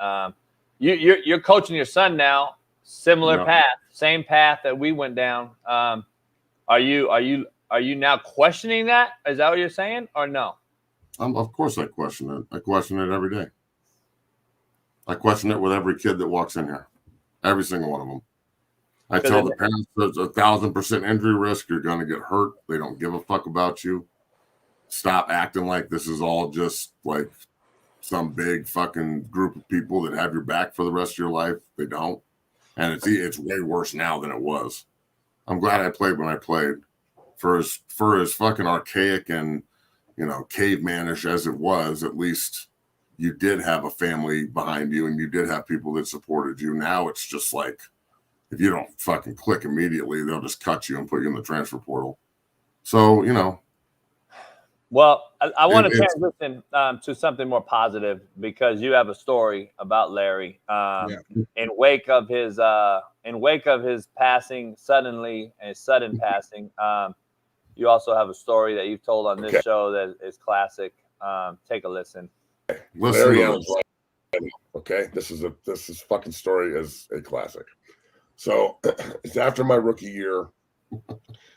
You're coaching your son now, similar path, same path that we went down. Are you now questioning that? Is that what you're saying, or no? Of course I question it. I question it every day. I question it with every kid that walks in here, every single one of them. I tell the parents there's 1,000% injury risk. You're going to get hurt. They don't give a fuck about you. Stop acting like this is all just like some big fucking group of people that have your back for the rest of your life. They don't. And it's way worse now than it was. I'm glad I played when I played. For as fucking archaic and, you know, cavemanish as it was, at least you did have a family behind you and you did have people that supported you. Now it's just like, if you don't fucking click immediately, they'll just cut you and put you in the transfer portal. So, you know. Well, I want to transition to something more positive because you have a story about Larry. In wake of his passing suddenly and sudden passing, you also have a story that you've told on this show that is classic. Take a listen. Larry Allen's okay, this fucking story is a classic. So it's after my rookie year.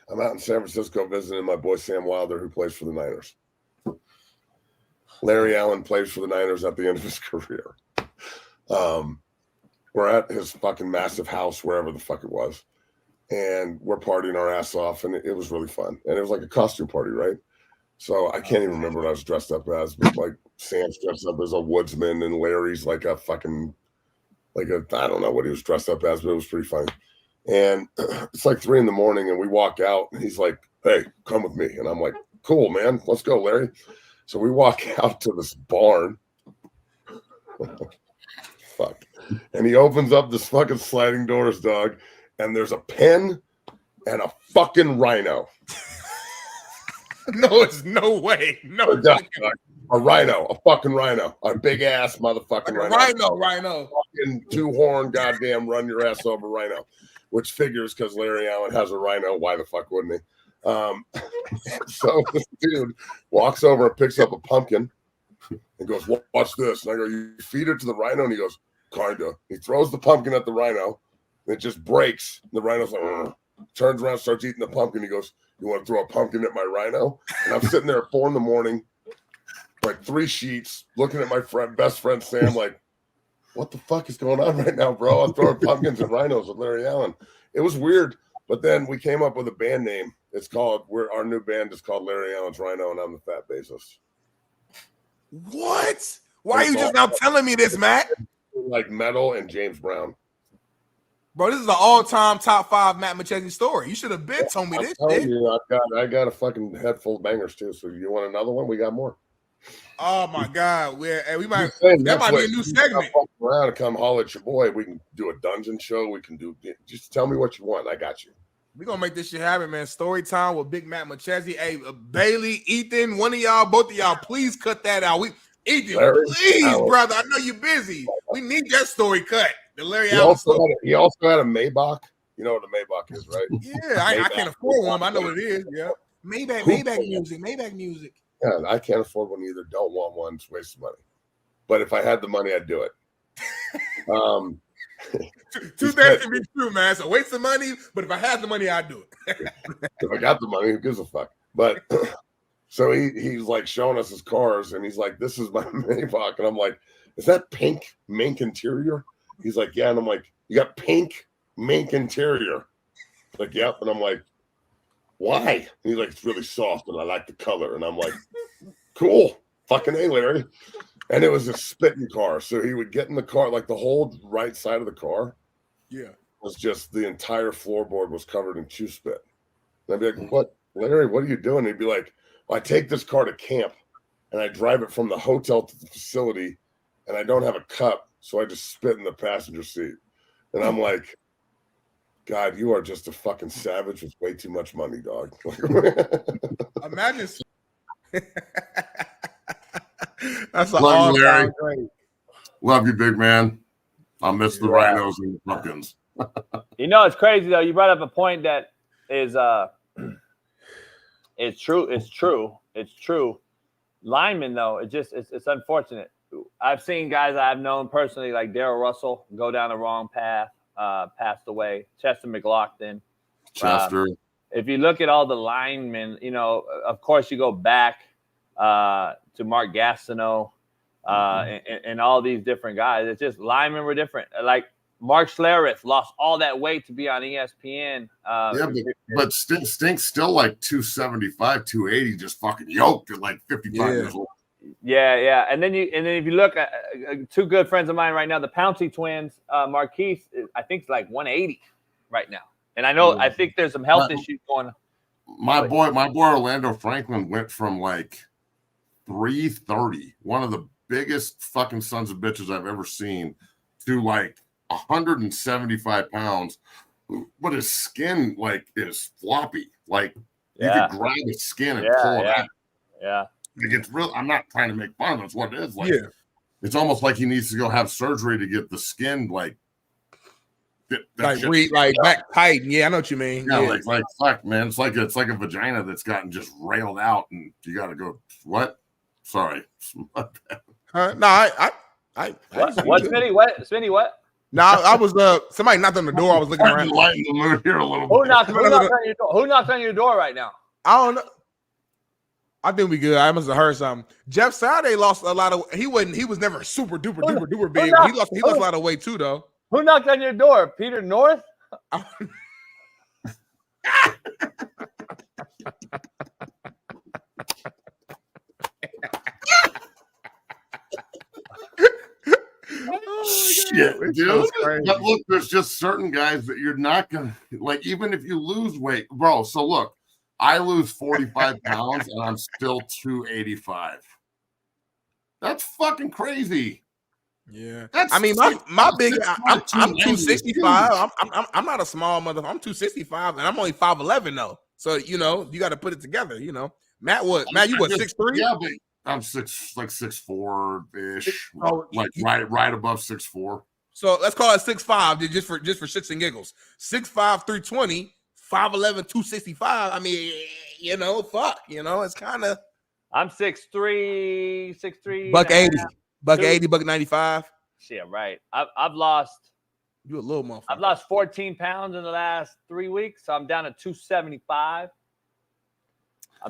I'm out in San Francisco visiting my boy Sam Wilder, who plays for the Niners. Larry Allen plays for the Niners at the end of his career. We're at his fucking massive house, wherever the fuck it was. And we're partying our ass off, and it was really fun. And it was like a costume party, right? So I can't even remember what I was dressed up as, but like Sam's dressed up as a woodsman, and Larry's like a fucking, I don't know what he was dressed up as, but it was pretty funny. And it's like 3 a.m, and we walk out, and he's like, "Hey, come with me." And I'm like, "Cool, man. Let's go, Larry." So we walk out to this barn. Fuck. And he opens up this fucking sliding doors, dog, and there's a pen and a fucking rhino. No, it's no way. No. A rhino, a fucking rhino, a big ass motherfucking Rhino. Fucking 2-horn, goddamn, run your ass over rhino. Which figures because Larry Allen has a rhino. Why the fuck wouldn't he? So this dude walks over and picks up a pumpkin and goes, "Watch this." And I go, "You feed it to the rhino?" And he goes, "Kinda." He throws the pumpkin at the rhino, and it just breaks. The rhino's like, "Ugh." Turns around, starts eating the pumpkin. He goes, "You want to throw a pumpkin at my rhino?" And I'm sitting there at 4 a.m, like 3 sheets, looking at my best friend Sam, like, what the fuck is going on right now, bro? I'm throwing pumpkins and rhinos with Larry Allen. It was weird, but then we came up with a band name. It's called, our new band is called Larry Allen's Rhino, and I'm the fat bassist. What? Why are you just now telling me this, Matt? Like Metal and James Brown. Bro, this is an all-time top 5 Matt McChesney story. You should have been told me this. I got a fucking head full of bangers too. So you want another one? We got more. Oh my God, we might that might be a new segment. Around and come holler at your boy. We can do a dungeon show. We can do, just tell me what you want. I got you. We're gonna make this shit happen, man. Story time with Big Matt McChesney. Hey, Bailey, Ethan, one of y'all, both of y'all, please cut that out. Ethan, Larry, please, brother. I know you're busy. We need that story cut. The Larry he Allen also story. he also had a Maybach. You know what a Maybach is, right? Yeah, I can't afford one. But I know what it is. Yeah, Maybach music. Yeah, I can't afford one either. Don't want one. It's a waste of money. But if I had the money, I'd do it. Two things can be true, man. It's a waste of money, but if I had the money, I'd do it. If I got the money, who gives a fuck? But so he's like showing us his cars, and he's like, "This is my Maybach," and I'm like, "Is that pink mink interior?" He's like, "Yeah," and I'm like, "You got pink mink interior?" Like, "Yep," and I'm like, "Why?" And he's like, "It's really soft, and I like the color," and I'm like, "Cool, fucking A, Larry." And it was a spitting car, so he would get in the car, like the whole right side of the car. Yeah, was just the entire floorboard was covered in chew spit. And I'd be like, "What, Larry? What are you doing?" And he'd be like, "Well, I take this car to camp, and I drive it from the hotel to the facility, and I don't have a cup, so I just spit in the passenger seat." And I'm like, "God, you are just a fucking savage with way too much money, dog." Imagine. That's an Love you, Larry. great. Love you, big man. I'll miss the rhinos and the pumpkins. You know, it's crazy though. You brought up a point that is it's true. It's true. Linemen though, it's unfortunate. I've seen guys I've known personally, like Darrell Russell, go down the wrong path, passed away. Chester McLaughlin. Chester. If you look at all the linemen, you know, of course you go back to Mark Gastineau and all these different guys. It's just linemen were different. Like Mark Schlereth lost all that weight to be on ESPN. But Stink's still like 275, 280, just fucking yoked at like 55 years old. Yeah. And then if you look at two good friends of mine right now, the Pouncey twins, Marquise, I think it's like 180 right now. And I think there's some health issues going on. My boy Orlando Franklin went from like 330, one of the biggest fucking sons of bitches I've ever seen, to like 175 pounds. But his skin like is floppy. Like you could grab his skin and pull it out. Yeah. It's real. I'm not trying to make fun of it. It's what it is. Like, it's almost like he needs to go have surgery to get the skin like back tight. Yeah, I know what you mean. Yeah, like fuck, man. It's like a vagina that's gotten just railed out, and you got to go. What? Sorry. No, I What, Smitty? What? No, I was somebody knocked on the door. I was looking around. Lighten the mood here a little Who bit. knocked on your door? Who knocked on your door right now? I don't know. I think we good. I must have heard something. Jeff Saturday lost a lot of. He was never super duper big. He lost a lot of weight too, though. Who knocked on your door? Peter North? Shit, dude. But look, there's just certain guys that you're not gonna like, even if you lose weight, bro. So look, I lose 45 pounds and I'm still 285. That's fucking crazy. Yeah, I mean, my big. I'm 265. I'm not a small motherfucker. I'm 265, and I'm only 5'11" though. So you got to put it together. Matt, Matt, you what 6'3"? Yeah, but I'm 6'4" ish, like right above 6'4". So let's call it 6'5", just for shits and giggles. 6'5", 320, 5'11", 265. I mean, fuck, it's kind of. I'm 6'3", buck 80, buck 80, buck 95. Yeah, right. I've lost. You a little motherfucker. I've lost 14 pounds in the last 3 weeks, so I'm down to 275.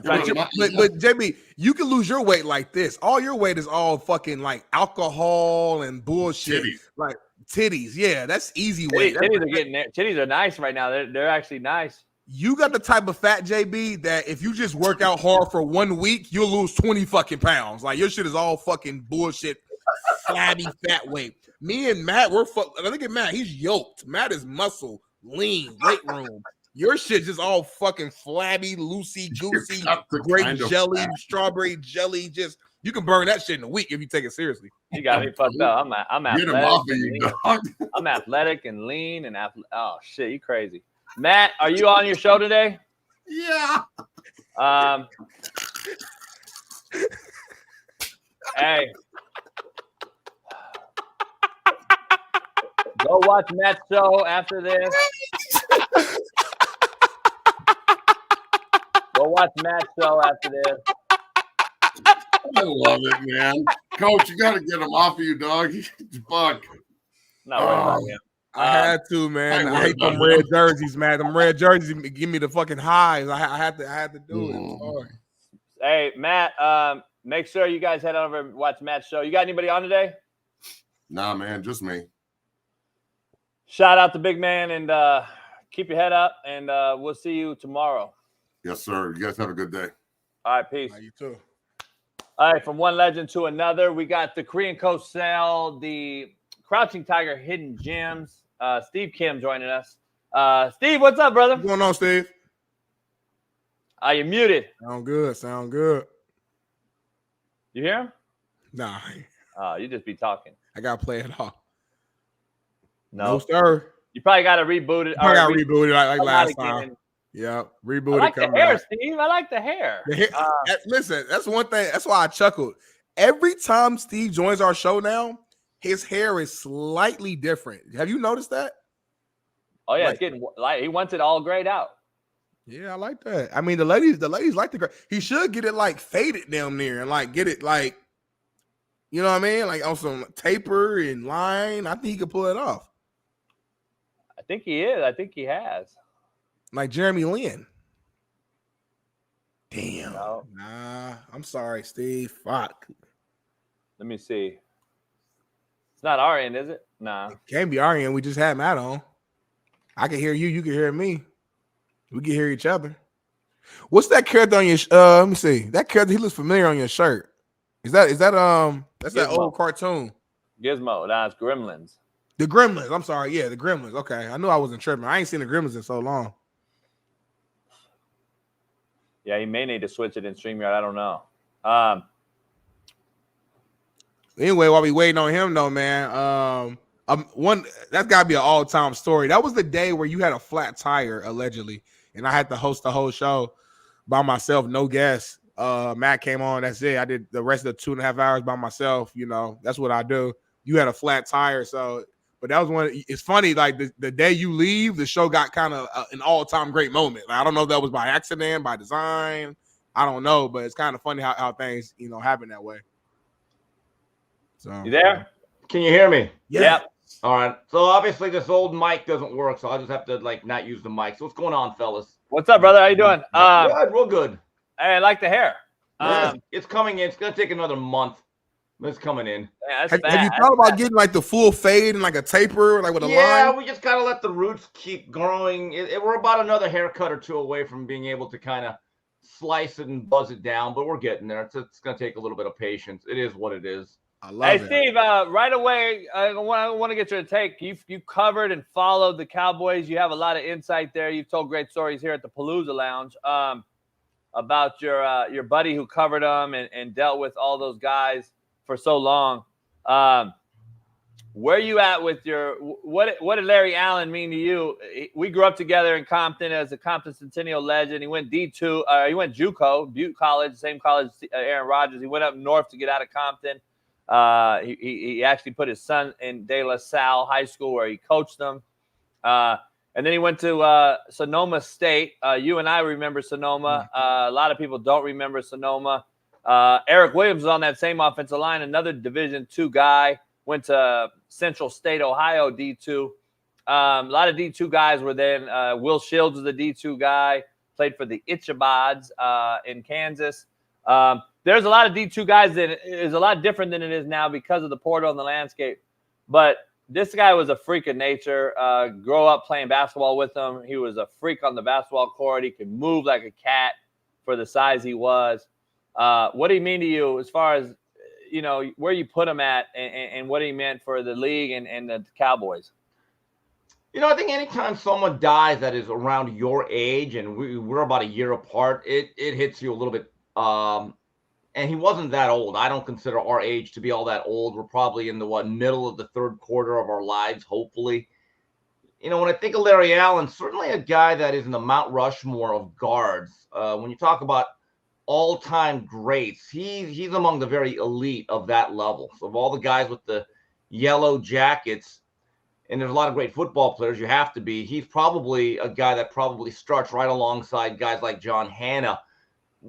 But JB, you can lose your weight like this. All your weight is all fucking like alcohol and bullshit. Like titties. Yeah, that's easy weight. Titties are getting there. Titties are nice right now. They're actually nice. You got the type of fat, JB, that if you just work out hard for 1 week, you'll lose 20 fucking pounds. Like your shit is all fucking bullshit, flabby fat weight. Me and Matt, look at Matt. He's yoked. Matt is muscle, lean, weight room. Your shit just all fucking flabby, loosey goosey, grape jelly, strawberry jelly. Just you can burn that shit in a week if you take it seriously. You got me fucked up. I'm athletic. I'm athletic and lean and oh shit, you crazy. Matt, are you on your show today? Yeah. Hey. Go watch Matt's show after this. Go watch Matt's show after this. I love it, man. Coach, you got to get him off of you, dog. Fuck. Not worried about him. I had to, man. I hate them red jerseys, man. Them red jerseys give me the fucking highs. I had to do it. Sorry. Hey, Matt, make sure you guys head over and watch Matt's show. You got anybody on today? Nah, man, just me. Shout out to Big Man and keep your head up, and we'll see you tomorrow. Yes, sir. You guys have a good day. All right, peace. You too. All right, from one legend to another, we got the Korean Coach Sale, the Crouching Tiger Hidden Gems. Steve Kim joining us. Steve, what's up, brother? What's going on, Steve? You're muted. Sound good. You hear him? Nah. You just be talking. I got to play it off. No, sir. You probably got to reboot it. I got to reboot it like last time. Yeah, reboot it. I like the hair, Steve. I like the hair. Listen, that's one thing. That's why I chuckled. Every time Steve joins our show now, his hair is slightly different. Have you noticed that? Oh yeah, it's getting like he wants it all grayed out. Yeah, I like that. I mean, the ladies like the gray. He should get it like faded down there and like get it like, you know what I mean, like on some taper and line. I think he could pull it off. I think he is. I think he has. Like Jeremy Lin. Damn. No. Nah, I'm sorry, Steve. Fuck. Let me see. It's not our end, is it? Nah. It can't be our end. We just had Matt on. I can hear you. You can hear me. We can hear each other. What's that character on your let me see. That character, he looks familiar on your shirt. Is that that's that Gizmo. old cartoon? Gizmo. That's Gremlins. The Gremlins. I'm sorry. Yeah, the Gremlins. Okay, I knew I wasn't tripping. I ain't seen the Gremlins in so long. Yeah, he may need to switch it in StreamYard. I don't know. Anyway, while we waiting on him, though, man, one that's got to be an all-time story. That was the day where you had a flat tire, allegedly, and I had to host the whole show by myself, no guests. Matt came on. That's it. I did the rest of the 2.5 hours by myself. You know, that's what I do. You had a flat tire, so. But that was one. It's funny, like the day you leave, the show got kind of an all-time great moment. Like, I don't know if that was by accident, by design. I don't know, but it's kind of funny how things happen that way. So you there? Can you hear me? Yeah. Yep. All right. So obviously this old mic doesn't work, so I just have to not use the mic. So what's going on, fellas? What's up, brother? How you doing? Good, real good. Hey, I like the hair. It's coming in. It's gonna take another month. It's coming in. Yeah, have you thought about getting like the full fade and like a taper, like with a line? Yeah, we just gotta let the roots keep growing. We're about another haircut or two away from being able to kind of slice it and buzz it down, but we're getting there. It's gonna take a little bit of patience. It is what it is. I love it. Hey, Steve, right away, I want to get your take. You covered and followed the Cowboys. You have a lot of insight there. You've told great stories here at the Palooza Lounge about your buddy who covered them and dealt with all those guys for so long. Where are you at with what did Larry Allen mean to you? We grew up together in Compton as a Compton Centennial legend. He went D2. He went JUCO, Butte College, same college Aaron Rodgers. He went up north to get out of Compton. He actually put his son in De La Salle High School where he coached them. And then he went to Sonoma State. You and I remember Sonoma. A lot of people don't remember Sonoma. Eric Williams was on that same offensive line, another Division II guy. Went to Central State, Ohio, D2. A lot of D2 guys were then. Will Shields was a D2 guy. Played for the Ichabods in Kansas. There's a lot of D2 guys that is a lot different than it is now because of the portal and the landscape. But this guy was a freak of nature. Grow up playing basketball with him. He was a freak on the basketball court. He could move like a cat for the size he was. What do you mean to you as far as, where you put him at and what he meant for the league and the Cowboys? I think anytime someone dies that is around your age, and we're about a year apart, it hits you a little bit. And he wasn't that old. I don't consider our age to be all that old. We're probably in the middle of the third quarter of our lives, hopefully. When I think of Larry Allen, certainly a guy that is in the Mount Rushmore of guards. When you talk about all-time greats, he's among the very elite of that level. So of all the guys with the yellow jackets, and there's a lot of great football players, you have to be. He's probably a guy that probably starts right alongside guys like John Hanna.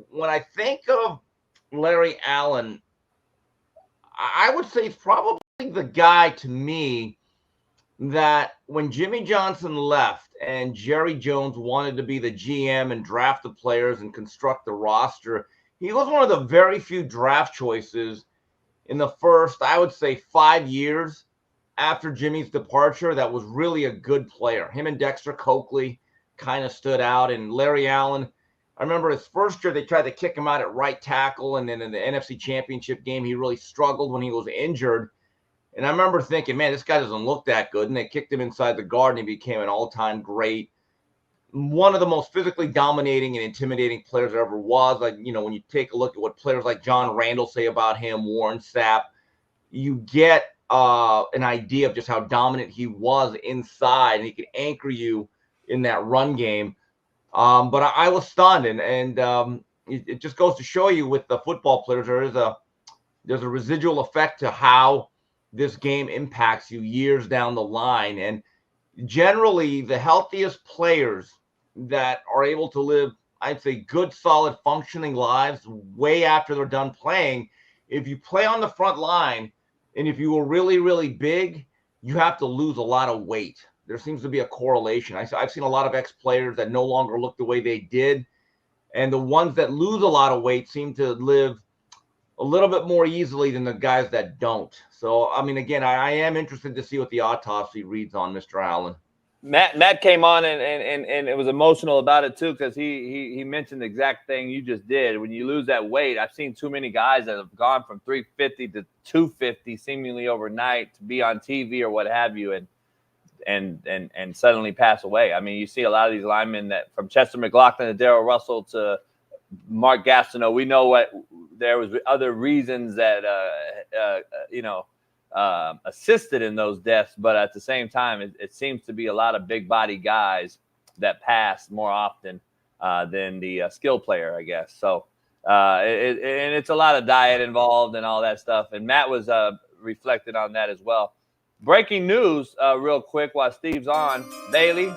When I think of Larry Allen, I would say he's probably the guy to me that when Jimmy Johnson left and Jerry Jones wanted to be the GM and draft the players and construct the roster, he was one of the very few draft choices in the first, I would say, 5 years after Jimmy's departure that was really a good player. Him and Dexter Coakley kind of stood out, and Larry Allen, I remember his first year, they tried to kick him out at right tackle, and then in the NFC Championship game, he really struggled when he was injured. And I remember thinking, man, this guy doesn't look that good. And they kicked him inside the guard, and he became an all-time great. One of the most physically dominating and intimidating players there ever was. Like, when you take a look at what players like John Randall say about him, Warren Sapp, you get an idea of just how dominant he was inside, and he could anchor you in that run game. But I was stunned, and it just goes to show you with the football players, there's a residual effect to how this game impacts you years down the line. And generally, the healthiest players that are able to live, I'd say, good, solid, functioning lives way after they're done playing, if you play on the front line, and if you were really, really big, you have to lose a lot of weight. There seems to be a correlation. I've seen a lot of ex-players that no longer look the way they did. And the ones that lose a lot of weight seem to live a little bit more easily than the guys that don't. So, I mean, again, I am interested to see what the autopsy reads on Mr. Allen. Matt came on and it was emotional about it too, because he mentioned the exact thing you just did. When you lose that weight, I've seen too many guys that have gone from 350 to 250 seemingly overnight to be on TV or what have you, and suddenly pass away. I mean, you see a lot of these linemen that from Chester McLaughlin to Darrell Russell to Mark Gastineau. We know what there was other reasons that assisted in those deaths, but at the same time, it seems to be a lot of big body guys that pass more often than the skill player, I guess. So, and it's a lot of diet involved and all that stuff. And Matt was reflecting on that as well. Breaking news, real quick, while Steve's on. Bailey,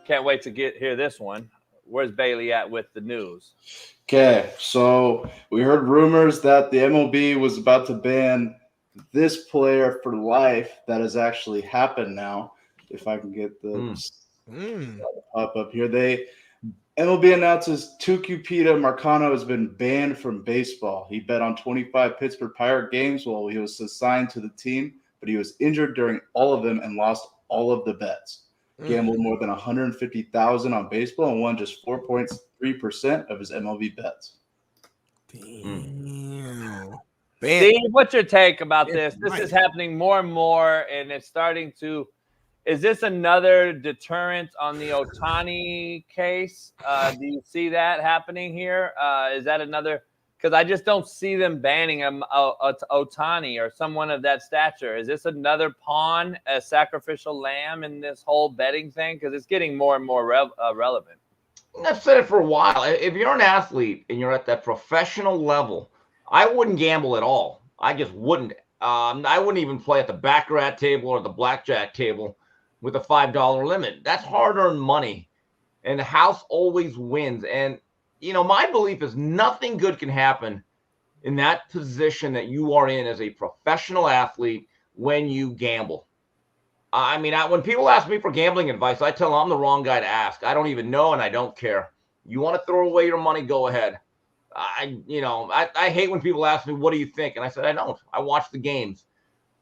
can't wait to hear this one. Where's Bailey at with the news? Okay, so we heard rumors that the MLB was about to ban this player for life. That has actually happened now. If I can get the pop up here, MLB announces Tucupita Marcano has been banned from baseball. He bet on 25 Pittsburgh Pirate games while he was assigned to the team, but he was injured during all of them and lost all of the bets. Gambled more than $150,000 on baseball and won just 4.3% of his MLB bets. Damn. Steve, what's your take about this? This is happening more and more, and it's starting to. Is this another deterrent on the Ohtani case? Do you see that happening here? Is that another? Because I just don't see them banning Ohtani or someone of that stature. Is this another pawn, a sacrificial lamb in this whole betting thing? Because it's getting more and more relevant. I've said it for a while. If you're an athlete and you're at that professional level, I wouldn't gamble at all. I just wouldn't. I wouldn't even play at the baccarat table or the blackjack table with a $5 limit. That's hard-earned money, and the house always wins. And my belief is nothing good can happen in that position that you are in as a professional athlete when you gamble. I mean, when people ask me for gambling advice, I tell them I'm the wrong guy to ask. I don't even know, and I don't care. You want to throw away your money, go ahead. I hate when people ask me, what do you think? And I said, I don't. I watch the games.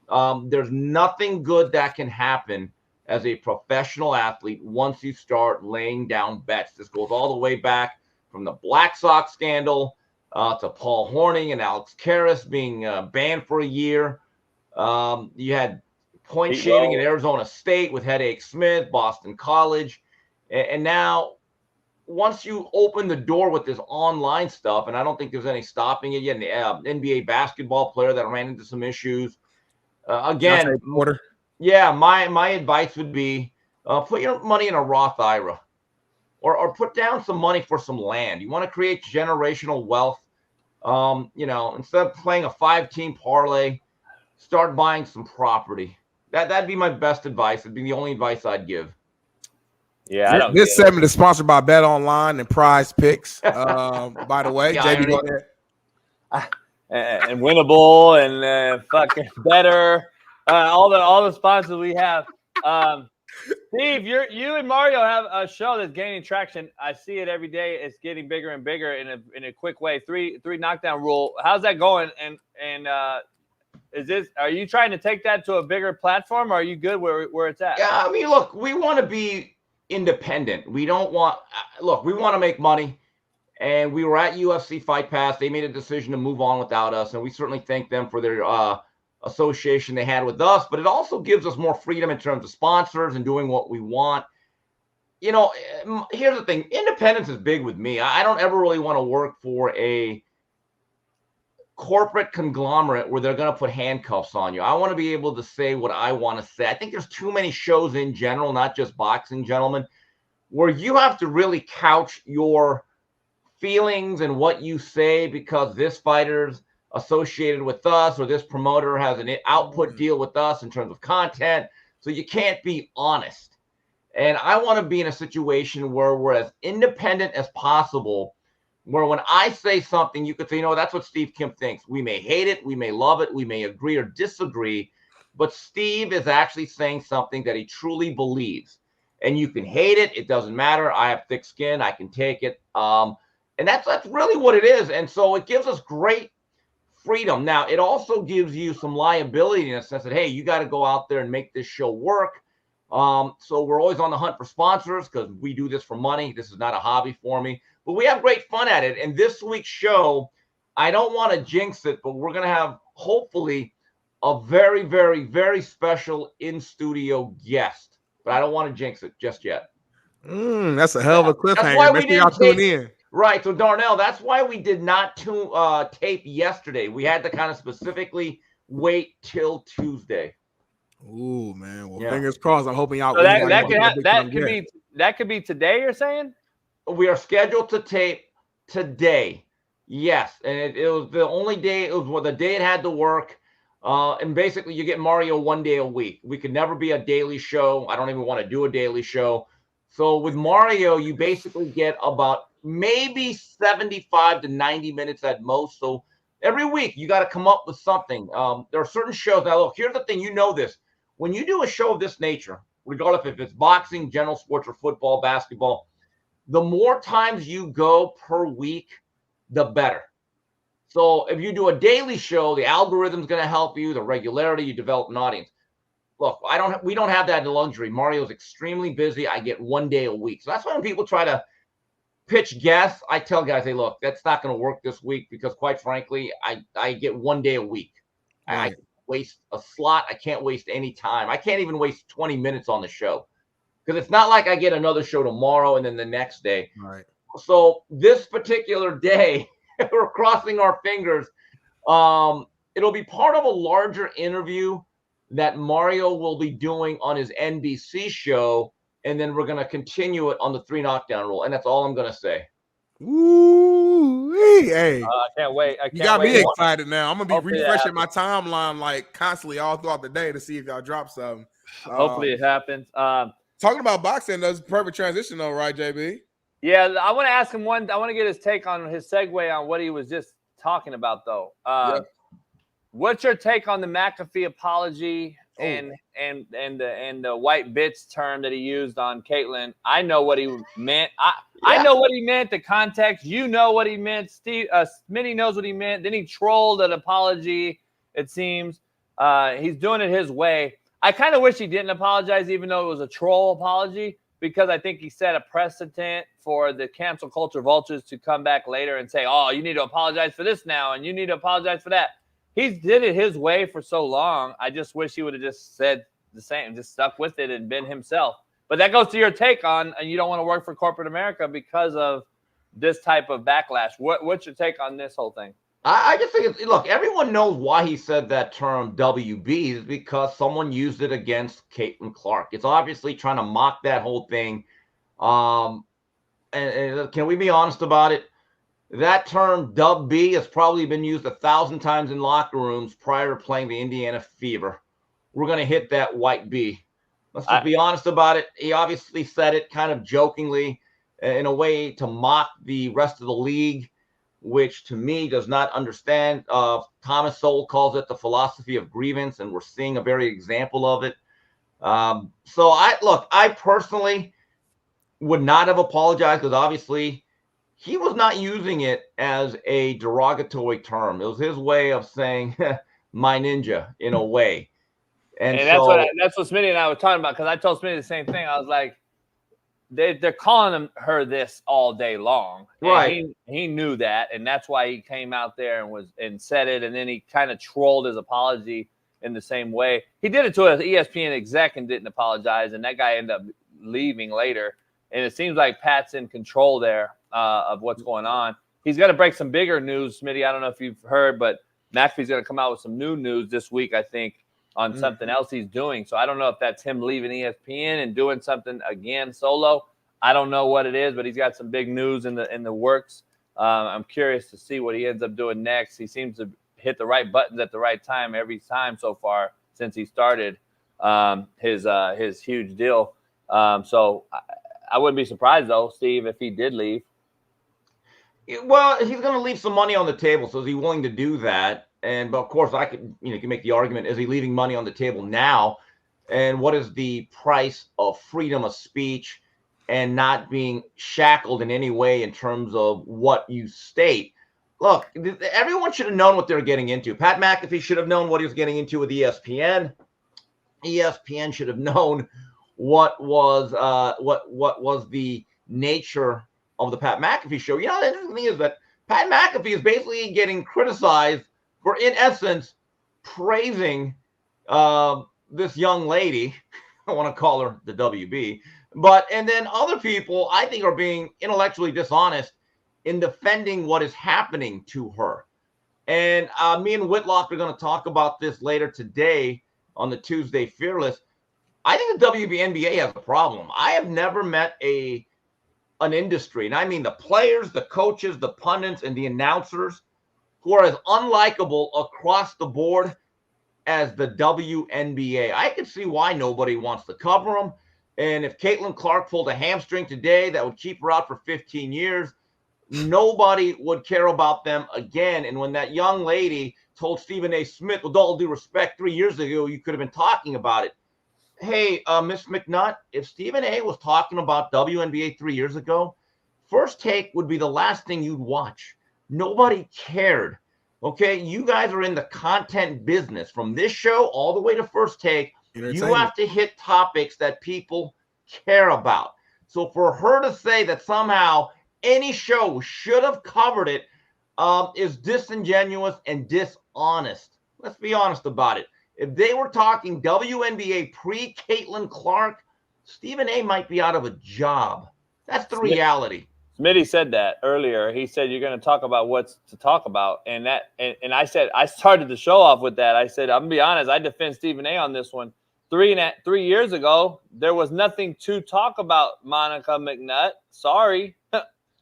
There's nothing good that can happen as a professional athlete once you start laying down bets. This goes all the way back from the Black Sox scandal to Paul Hornung and Alex Karras being banned for a year. You had point shaving at Arizona State with Headache Smith, Boston College. And now, once you open the door with this online stuff, and I don't think there's any stopping it yet, the NBA basketball player that ran into some issues. Again, my advice would be put your money in a Roth IRA. Or put down some money for some land. You want to create generational wealth. Instead of playing a 5-team parlay, start buying some property. That'd be my best advice. It'd be the only advice I'd give. Yeah, this segment is sponsored by Bet Online and Prize Picks. By the way, JB, go ahead. And Winnable and fucking Better. All the sponsors we have. Steve, you and Mario have a show that's gaining traction. I see it every day. It's getting bigger and bigger in a quick way. Three knockdown rule. How's that going? And are you trying to take that to a bigger platform, or are you good where it's at? Yeah, I mean, look, we want to be independent. We don't want we want to make money. And we were at UFC Fight Pass. They made a decision to move on without us, and we certainly thank them for their association they had with us, but it also gives us more freedom in terms of sponsors and doing what we want. Here's the thing. Independence is big with me. I don't ever really want to work for a corporate conglomerate where they're going to put handcuffs on you. I want to be able to say what I want to say. I think there's too many shows in general, not just boxing, gentlemen, where you have to really couch your feelings and what you say because this fighter's associated with us or this promoter has an output deal with us in terms of content. So you can't be honest. And I want to be in a situation where we're as independent as possible, where when I say something, you could say, that's what Steve Kemp thinks. We may hate it. We may love it. We may agree or disagree. But Steve is actually saying something that he truly believes. And you can hate it. It doesn't matter. I have thick skin. I can take it. And that's really what it is. And so it gives us great freedom. Now, it also gives you some liability in a sense that, hey, you got to go out there and make this show work. So we're always on the hunt for sponsors because we do this for money. This is not a hobby for me, but we have great fun at it. And this week's show, I don't want to jinx it, but we're going to have hopefully a very, very, very special in-studio guest. But I don't want to jinx it just yet. That's a hell of a cliffhanger. That's why Make we sure y'all didn't tune in. Right. So, Darnell, that's why we did not tape yesterday. We had to kind of specifically wait till Tuesday. Ooh, man. Well, Yeah. fingers crossed. I'm hoping y'all. So that could be today. You're saying we are scheduled to tape today. Yes, and it was the only day. It was the day it had to work. And basically, you get Mario 1 day a week. We could never be a daily show. I don't even want to do a daily show. So with Mario, you basically get about maybe 75 to 90 minutes at most. So every week, you got to come up with something. There are certain shows. Now, look, here's the thing. You know this. When you do a show of this nature, regardless if it's boxing, general sports, or football, basketball, the more times you go per week, the better. So if you do a daily show, the algorithm's going to help you, the regularity, you develop an audience. Look, we don't have that luxury. Mario's extremely busy. I get 1 day a week. So that's why when people try to pitch guests, I tell guys, hey, look, that's not going to work this week because quite frankly, I get 1 day a week. Right. I waste a slot. I can't waste any time. I can't even waste 20 minutes on the show because it's not like I get another show tomorrow and then the next day. Right. So this particular day, we're crossing our fingers. It'll be part of a larger interview that Mario will be doing on his NBC show, and then we're going to continue it on the 3 knockdown rule, and that's all I'm going to say. Ooh, hey. I can't wait. You got wait. me excited now. I'm going to be Hopefully refreshing my timeline like constantly all throughout the day to see if y'all drop something. Hopefully it happens. Talking about boxing, that's a perfect transition though, right, JB? Yeah, I want to ask him one. I want to get his take on his segue on what he was just talking about, though. What's your take on the McAfee apology and the white bits term that he used on Caitlin? I know what he meant. I know what he meant. The context. You know what he meant. Smitty knows what he meant. Then he trolled an apology. It seems he's doing it his way. I kind of wish he didn't apologize, even though it was a troll apology, because I think he set a precedent for the cancel culture vultures to come back later and say, oh, you need to apologize for this now, and you need to apologize for that. He did it his way for so long. I just wish he would have just said the same, just stuck with it and been himself. But that goes to your take on, and you don't want to work for corporate America because of this type of backlash. What's your take on this whole thing? I just think, look, everyone knows why he said that term WB is because someone used it against Caitlin Clark. It's obviously trying to mock that whole thing. And can we be honest about it? That term WB has probably been used 1,000 times in locker rooms prior to playing the Indiana Fever. We're going to hit that white B. Let's just be honest about it. He obviously said it kind of jokingly in a way to mock the rest of the league, which to me does not understand. Thomas Sowell calls it the philosophy of grievance, and we're seeing a very example of it. So I personally would not have apologized because obviously he was not using it as a derogatory term. It was his way of saying my ninja in a way. And so, that's what Smitty and I were talking about, because I told Smitty the same thing. I was like, they're calling her this all day long. Right. He knew that, and that's why he came out there and said it, and then he kind of trolled his apology in the same way. He did it to an ESPN exec and didn't apologize, and that guy ended up leaving later. And it seems like Pat's in control there of what's going on. He's going to break some bigger news, Smitty. I don't know if you've heard, but McAfee's going to come out with some new news this week, I think, on something else he's doing. So I don't know if that's him leaving ESPN and doing something again solo. I don't know what it is, but he's got some big news in the works. I'm curious to see what he ends up doing next. He seems to hit the right buttons at the right time every time so far since he started his huge deal. So I wouldn't be surprised, though, Steve, if he did leave. Well, he's going to leave some money on the table. So is he willing to do that? But of course, I could, you can make the argument: is he leaving money on the table now? And what is the price of freedom of speech and not being shackled in any way in terms of what you state? look, everyone should have known what they were getting into. Pat McAfee should have known what he was getting into with ESPN. ESPN should have known what was the nature of the Pat McAfee show. You know, the interesting thing is that Pat McAfee is basically getting criticized for, in essence, praising this young lady. I want to call her the WB. And then other people, I think, are being intellectually dishonest in defending what is happening to her. And me and Whitlock are going to talk about this later today on the Tuesday Fearless. I think the WNBA has a problem. I have never met an industry, and I mean the players, the coaches, the pundits, and the announcers who are as unlikable across the board as the WNBA. I can see why nobody wants to cover them. And if Caitlin Clark pulled a hamstring today, that would keep her out for 15 years. Nobody would care about them again. And when that young lady told Stephen A. Smith, with all due respect, 3 years ago, you could have been talking about it. Hey, Miss McNutt, if Stephen A. was talking about WNBA 3 years ago, First Take would be the last thing you'd watch. Nobody cared. Okay, you guys are in the content business. From this show all the way to First Take, you have to hit topics that people care about. So for her to say that somehow any show should have covered it is disingenuous and dishonest. Let's be honest about it. If they were talking WNBA pre-Caitlin Clark, Stephen A. might be out of a job. That's the reality. Smitty said that earlier. He said you're going to talk about what's to talk about, and I said I started the show off with that. I said I'm gonna be honest. I defend Stephen A. on this one. 3 years ago, there was nothing to talk about. Monica McNutt. Sorry,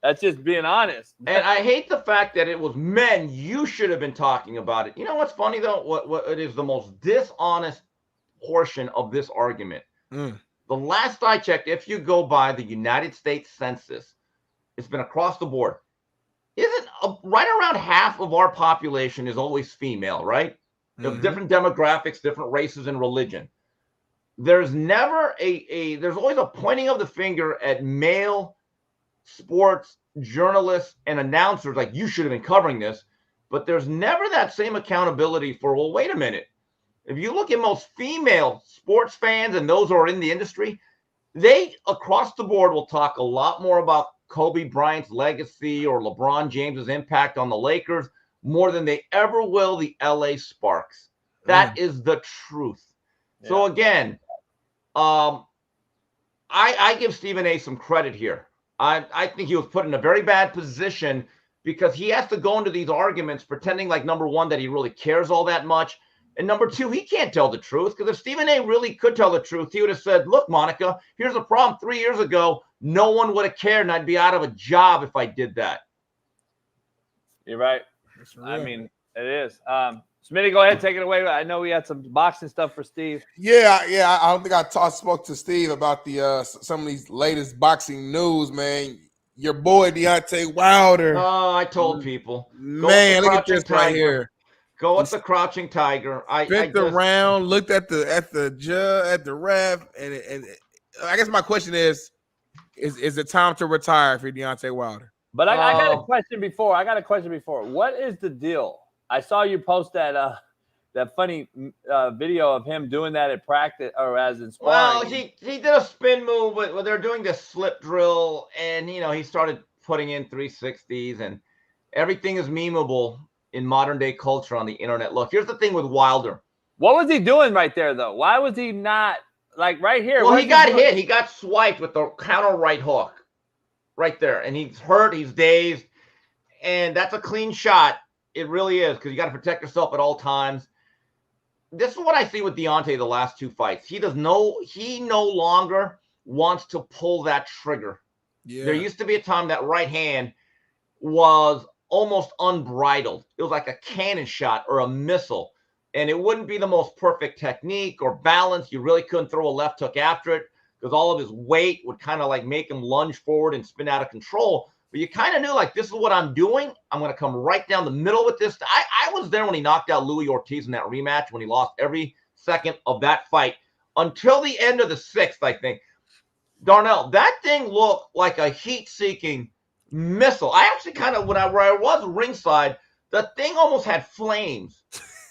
that's just being honest. And I hate the fact that it was men. You should have been talking about it. You know what's funny though? What it is the most dishonest portion of this argument. The last I checked, if you go by the United States Census, it's been across the board. Isn't right around half of our population is always female, right? Of different demographics, different races, and religion. There's never there's always a pointing of the finger at male sports journalists and announcers, like you should have been covering this, but there's never that same accountability for, well, wait a minute. If you look at most female sports fans and those who are in the industry, they across the board will talk a lot more about Kobe Bryant's legacy or LeBron James's impact on the Lakers more than they ever will the LA Sparks. That is the truth. Yeah. So again, I give Stephen A. some credit here. I think he was put in a very bad position because he has to go into these arguments pretending like, number one, that he really cares all that much. And number two, he can't tell the truth, because if Stephen A. really could tell the truth, he would have said, look, Monica, here's the problem. 3 years ago, no one would have cared, and I'd be out of a job if I did that. You're right. I mean, it is. Smitty, go ahead, take it away. I know we had some boxing stuff for Steve. Yeah. I don't think I spoke to Steve about the some of these latest boxing news, man. Your boy Deontay Wilder. Oh, I told people. Man, look at this right here. Go with the crouching tiger. Spent the round, looked at the judge, at the ref, and I guess my question is it time to retire for Deontay Wilder? But I got a question before. What is the deal? I saw you post that funny video of him doing that at practice or as in sparring. Well, he did a spin move, but they're doing this slip drill, and he started putting in 360s, and everything is memeable in modern day culture on the internet. Look, here's the thing with Wilder. What was he doing right there, though? Why was he not like right here? Well, he got hit. He got swiped with the counter right hook right there, and he's hurt. He's dazed, and that's a clean shot. It really is, because you got to protect yourself at all times. This is what I see with Deontay the last two fights. He no longer wants to pull that trigger. Yeah. There used to be a time that right hand was almost unbridled. It was like a cannon shot or a missile, and it wouldn't be the most perfect technique or balance. You really couldn't throw a left hook after it because all of his weight would kind of like make him lunge forward and spin out of control. But you kind of knew, like, this is what I'm doing. I'm going to come right down the middle with this. I was there when he knocked out Louis Ortiz in that rematch, when he lost every second of that fight until the end of the sixth, I think. Darnell, that thing looked like a heat-seeking missile. I actually kind of, where I was ringside, the thing almost had flames.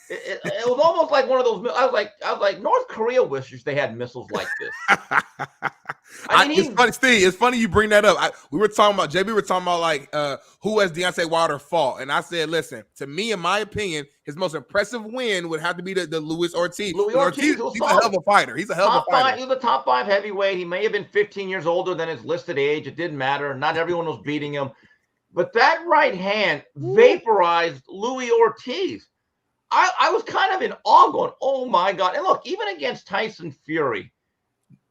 It was almost like one of those. I was like, North Korea wishes they had missiles like this. It's funny, Steve. It's funny you bring that up. We were talking about JB. We were talking about like who has Deontay Wilder fought, and I said, listen, to me, in my opinion, his most impressive win would have to be the Luis Ortiz. Luis Ortiz, he's a hell of a fighter. He's a hell of a fighter. He was a top 5 heavyweight. He may have been 15 years older than his listed age. It didn't matter. Not everyone was beating him, but that right hand vaporized Luis Ortiz. I was kind of in awe, going, oh my God. And look, even against Tyson Fury,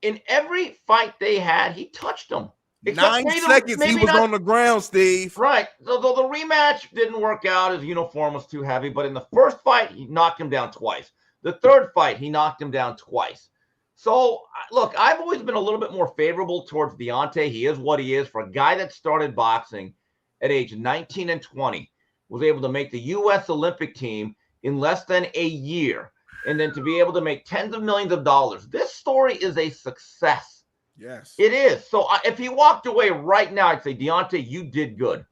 in every fight they had, he touched him. 9 seconds he was on the ground, Steve. Right. So the rematch didn't work out. His uniform was too heavy. But in the first fight, he knocked him down twice. The third fight, he knocked him down twice. So, look, I've always been a little bit more favorable towards Deontay. He is what he is. For a guy that started boxing at age 19 and 20, was able to make the U.S. Olympic team in less than a year, and then to be able to make tens of millions of dollars. This story is a success. Yes. It is. So if he walked away right now, I'd say, Deontay, you did good.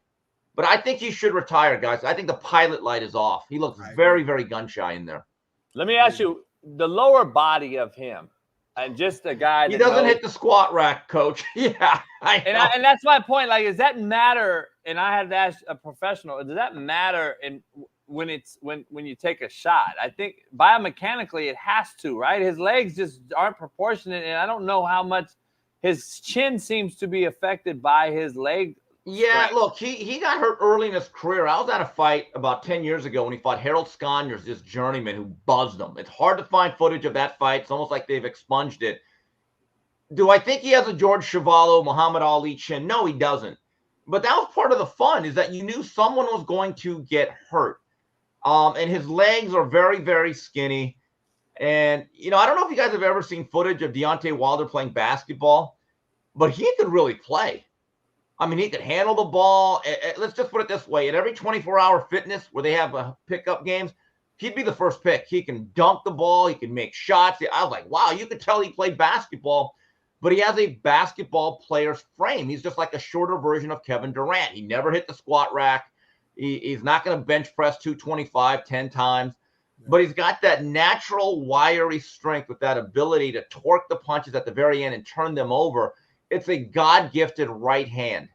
But I think he should retire, guys. I think the pilot light is off. He looks very, very gun-shy in there. Let me ask you, the lower body of him, and just a guy that he doesn't hit the squat rack, Coach. Yeah, and that's my point. Like, does that matter? And I had to ask a professional, does that matter when you take a shot? I think biomechanically it has to, right? His legs just aren't proportionate, and I don't know how much his chin seems to be affected by his leg. Yeah, look, he got hurt early in his career. I was at a fight about 10 years ago when he fought Harold Sconyers, this journeyman who buzzed him. It's hard to find footage of that fight. It's almost like they've expunged it. Do I think he has a George Chuvalo, Muhammad Ali chin? No, he doesn't. But that was part of the fun, is that you knew someone was going to get hurt. And his legs are very, very skinny. And, I don't know if you guys have ever seen footage of Deontay Wilder playing basketball, but he could really play. I mean, he could handle the ball. Let's just put it this way. At every 24-hour fitness where they have pickup games, he'd be the first pick. He can dunk the ball. He can make shots. I was like, wow, you could tell he played basketball, but he has a basketball player's frame. He's just like a shorter version of Kevin Durant. He never hit the squat rack. He's not going to bench press 225 10 times, but he's got that natural wiry strength with that ability to torque the punches at the very end and turn them over. It's a God-gifted right hand.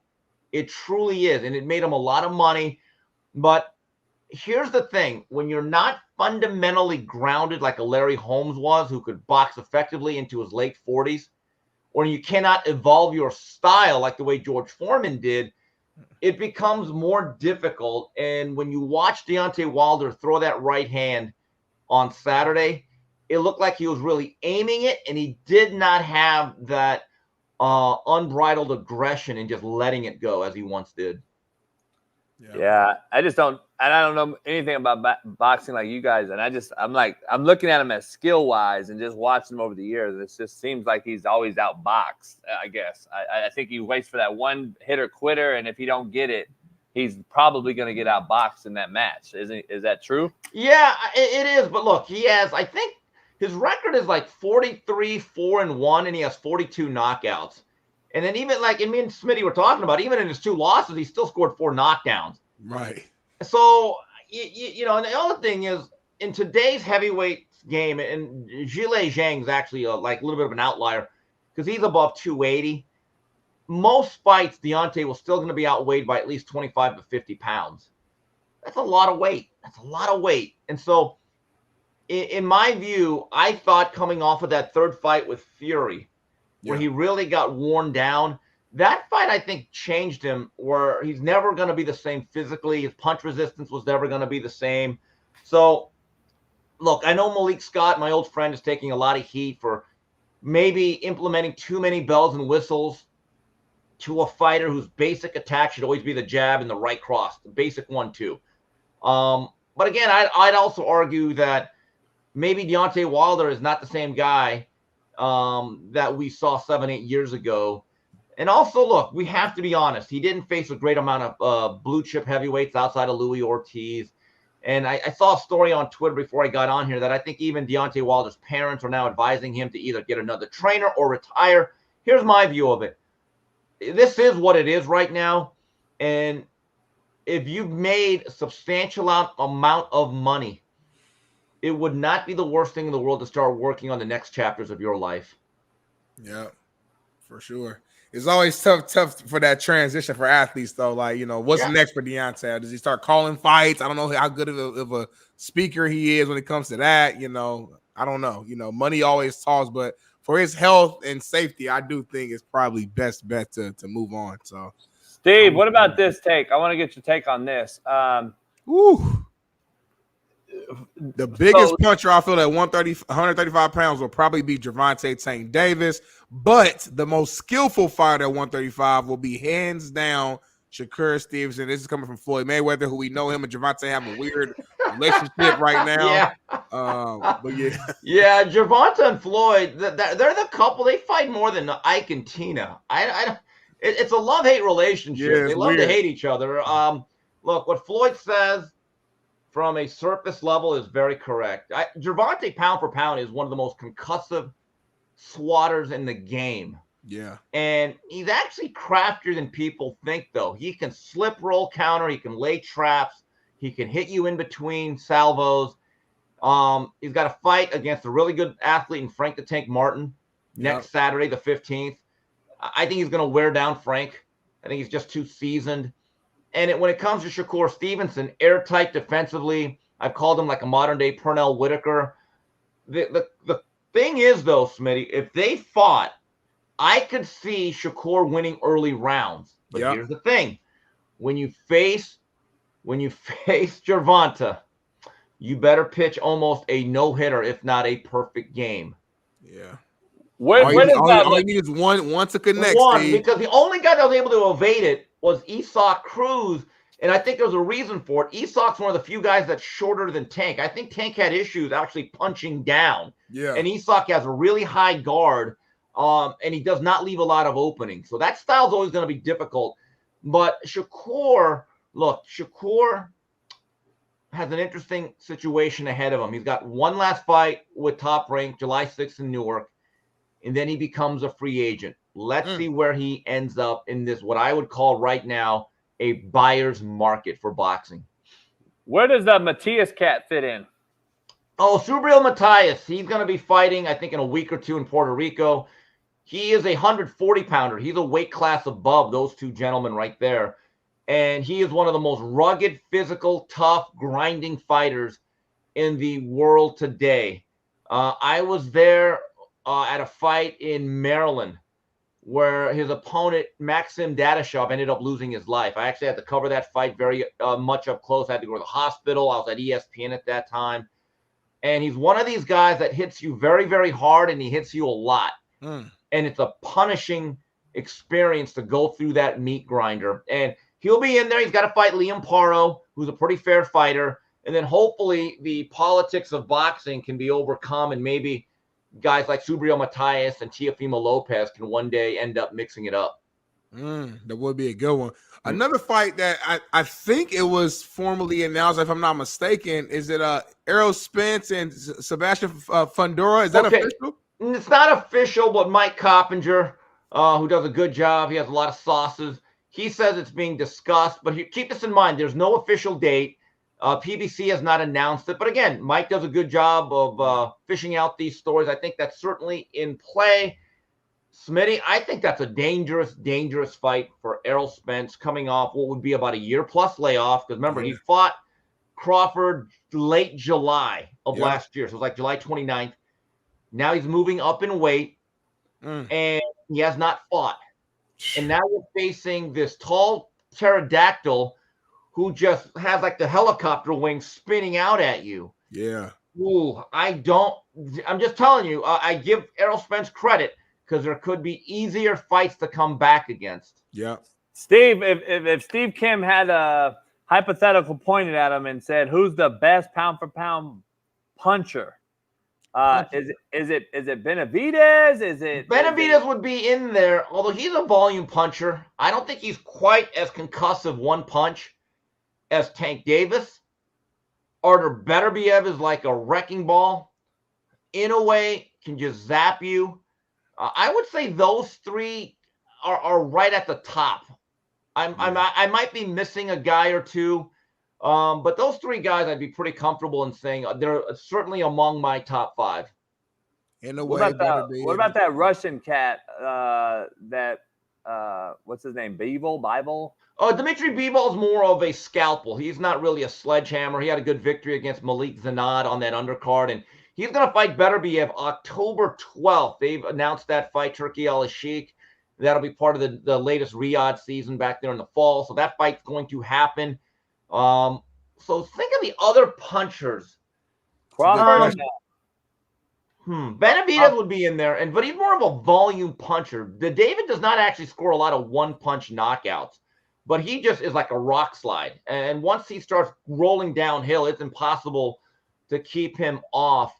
It truly is, and it made him a lot of money. But here's the thing. When you're not fundamentally grounded like a Larry Holmes was, who could box effectively into his late 40s, or you cannot evolve your style like the way George Foreman did, it becomes more difficult. And when you watch Deontay Wilder throw that right hand on Saturday, it looked like he was really aiming it, and he did not have that unbridled aggression and just letting it go as he once did. Yeah, I don't know anything about boxing like you guys, and I'm looking at him as skill wise and just watching him over the years. It just seems like he's always outboxed. I guess I think he waits for that one hitter quitter, and if he don't get it, he's probably going to get outboxed in that match. Is that true? Yeah, it is. But look, he has, I think his record is like 43-4-1, and he has 42 knockouts. And then even like, and me and Smitty were talking about, even in his 2 losses, he still scored 4 knockdowns. Right. So, and the other thing is, in today's heavyweight game, and Zhilei Zhang's actually a little bit of an outlier because he's above 280. Most fights, Deontay was still going to be outweighed by at least 25 to 50 pounds. That's a lot of weight. And so, in my view, I thought coming off of that third fight with Fury, where he really got worn down, that fight, I think, changed him, where he's never going to be the same physically. His punch resistance was never going to be the same. So, look, I know Malik Scott, my old friend, is taking a lot of heat for maybe implementing too many bells and whistles to a fighter whose basic attack should always be the jab and the right cross, the basic 1-2. But again, I'd also argue that maybe Deontay Wilder is not the same guy that we saw 7-8 years ago. And also, look, we have to be honest. He didn't face a great amount of blue chip heavyweights outside of Luis Ortiz. And I saw a story on Twitter before I got on here that I think even Deontay Wilder's parents are now advising him to either get another trainer or retire. Here's my view of it. This is what it is right now. And if you've made a substantial amount of money, it would not be the worst thing in the world to start working on the next chapters of your life. Yeah, for sure. It's always tough for that transition for athletes, though. Like, what's next for Deontay? Does he start calling fights? I don't know how good of a speaker he is when it comes to that. I don't know. Money always talks, but for his health and safety, I do think it's probably best bet to move on. So, Steve, what about this take? I want to get your take on this. The biggest puncher I feel at 135 pounds will probably be Gervonta Tank Davis, but the most skillful fighter at 135 will be hands down Shakur Stevenson. This is coming from Floyd Mayweather, who we know him and Gervonta have a weird relationship right now. But yeah, Gervonta and Floyd, they're the couple. They fight more than Ike and Tina. It's a love-hate relationship. Yeah, they love to hate each other. Look, what Floyd says from a surface level is very correct. Gervonta, pound for pound, is one of the most concussive swatters in the game. Yeah. And he's actually craftier than people think, though. He can slip roll counter. He can lay traps. He can hit you in between salvos. He's got a fight against a really good athlete in Frank the Tank Martin next Saturday, the 15th. I think he's going to wear down Frank. I think he's just too seasoned. And when it comes to Shakur Stevenson, airtight defensively, I've called him like a modern-day Pernell Whitaker. The thing is, though, Smitty, if they fought, I could see Shakur winning early rounds. But here's the thing. When you face Gervonta, you better pitch almost a no-hitter, if not a perfect game. Yeah. All you need is one to connect. Because the only guy that was able to evade it was Isak Cruz, and I think there's a reason for it. Isak's one of the few guys that's shorter than Tank. I think Tank had issues actually punching down. Yeah. And Isak has a really high guard, and he does not leave a lot of openings. So that style's always going to be difficult. But Shakur has an interesting situation ahead of him. He's got one last fight with Top Rank, July 6th in Newark, and then he becomes a free agent. Let's see where he ends up in this, what I would call right now, a buyer's market for boxing. Where does the Matias cat fit in? Oh, Subriel Matias. He's going to be fighting, I think, in a week or two in Puerto Rico. He is a 140-pounder. He's a weight class above those two gentlemen right there. And he is one of the most rugged, physical, tough, grinding fighters in the world today. I was there at a fight in Maryland where his opponent, Maxim Dadashov, ended up losing his life. I actually had to cover that fight very much up close. I had to go to the hospital. I was at ESPN at that time. And he's one of these guys that hits you very, very hard, and he hits you a lot. And it's a punishing experience to go through that meat grinder. And he'll be in there. He's got to fight Liam Paro, who's a pretty fair fighter. And then hopefully the politics of boxing can be overcome, and maybe guys like Subriel Matias and Teofimo Lopez can one day end up mixing it up. That would be a good one. Another fight that I think it was formally announced, if I'm not mistaken, is it Errol Spence and Sebastian Fundora? Is that official? It's not official, but Mike Coppinger, who does a good job, he has a lot of sauces. He says it's being discussed, but keep this in mind. There's no official date. PBC has not announced it. But again, Mike does a good job of fishing out these stories. I think that's certainly in play. Smitty, I think that's a dangerous, dangerous fight for Errol Spence coming off what would be about a year-plus layoff. Because remember, he fought Crawford late July of last year. So it was like July 29th. Now he's moving up in weight, and he has not fought. And now we're facing this tall pterodactyl who just has like the helicopter wings spinning out at you. Yeah. Ooh, I'm just telling you, I give Errol Spence credit because there could be easier fights to come back against. Yeah. Steve, if Steve Kim had a hypothetical pointed at him and said, who's the best pound for pound puncher? Is it Benavidez? Benavidez would be in there, although he's a volume puncher. I don't think he's quite as concussive one punch as Tank Davis. Artur Beterbiev is like a wrecking ball. Inoue can just zap you. I would say those three are right at the top I might be missing a guy or two, but those three guys I'd be pretty comfortable in saying they're certainly among my top 5. In a What way, about that Russian cat? What's his name? Bible? Dmitry Bivol is more of a scalpel. He's not really a sledgehammer. He had a good victory against Malik Zanad on that undercard, and he's going to fight Beterbiev October 12th. They've announced that fight, Turkey Al-Sheikh. That'll be part of the latest Riyadh season back there in the fall. So that fight's going to happen. So think of the other punchers. Crawford. Benavidez would be in there, but he's more of a volume puncher. David does not actually score a lot of one-punch knockouts, but he just is like a rock slide. And once he starts rolling downhill, it's impossible to keep him off.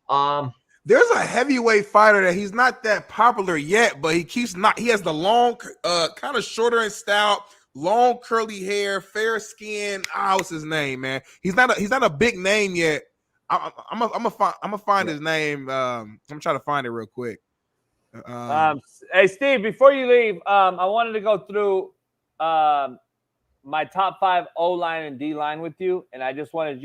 There's a heavyweight fighter that he's not that popular yet, but he has the long, kind of shorter in style, long curly hair, fair skin. What's his name, man? He's not a big name yet. I'm gonna find his name. I'm trying to find it real quick. Hey Steve, before you leave, I wanted to go through my top 5 O-line and D-line with you, and I just wanted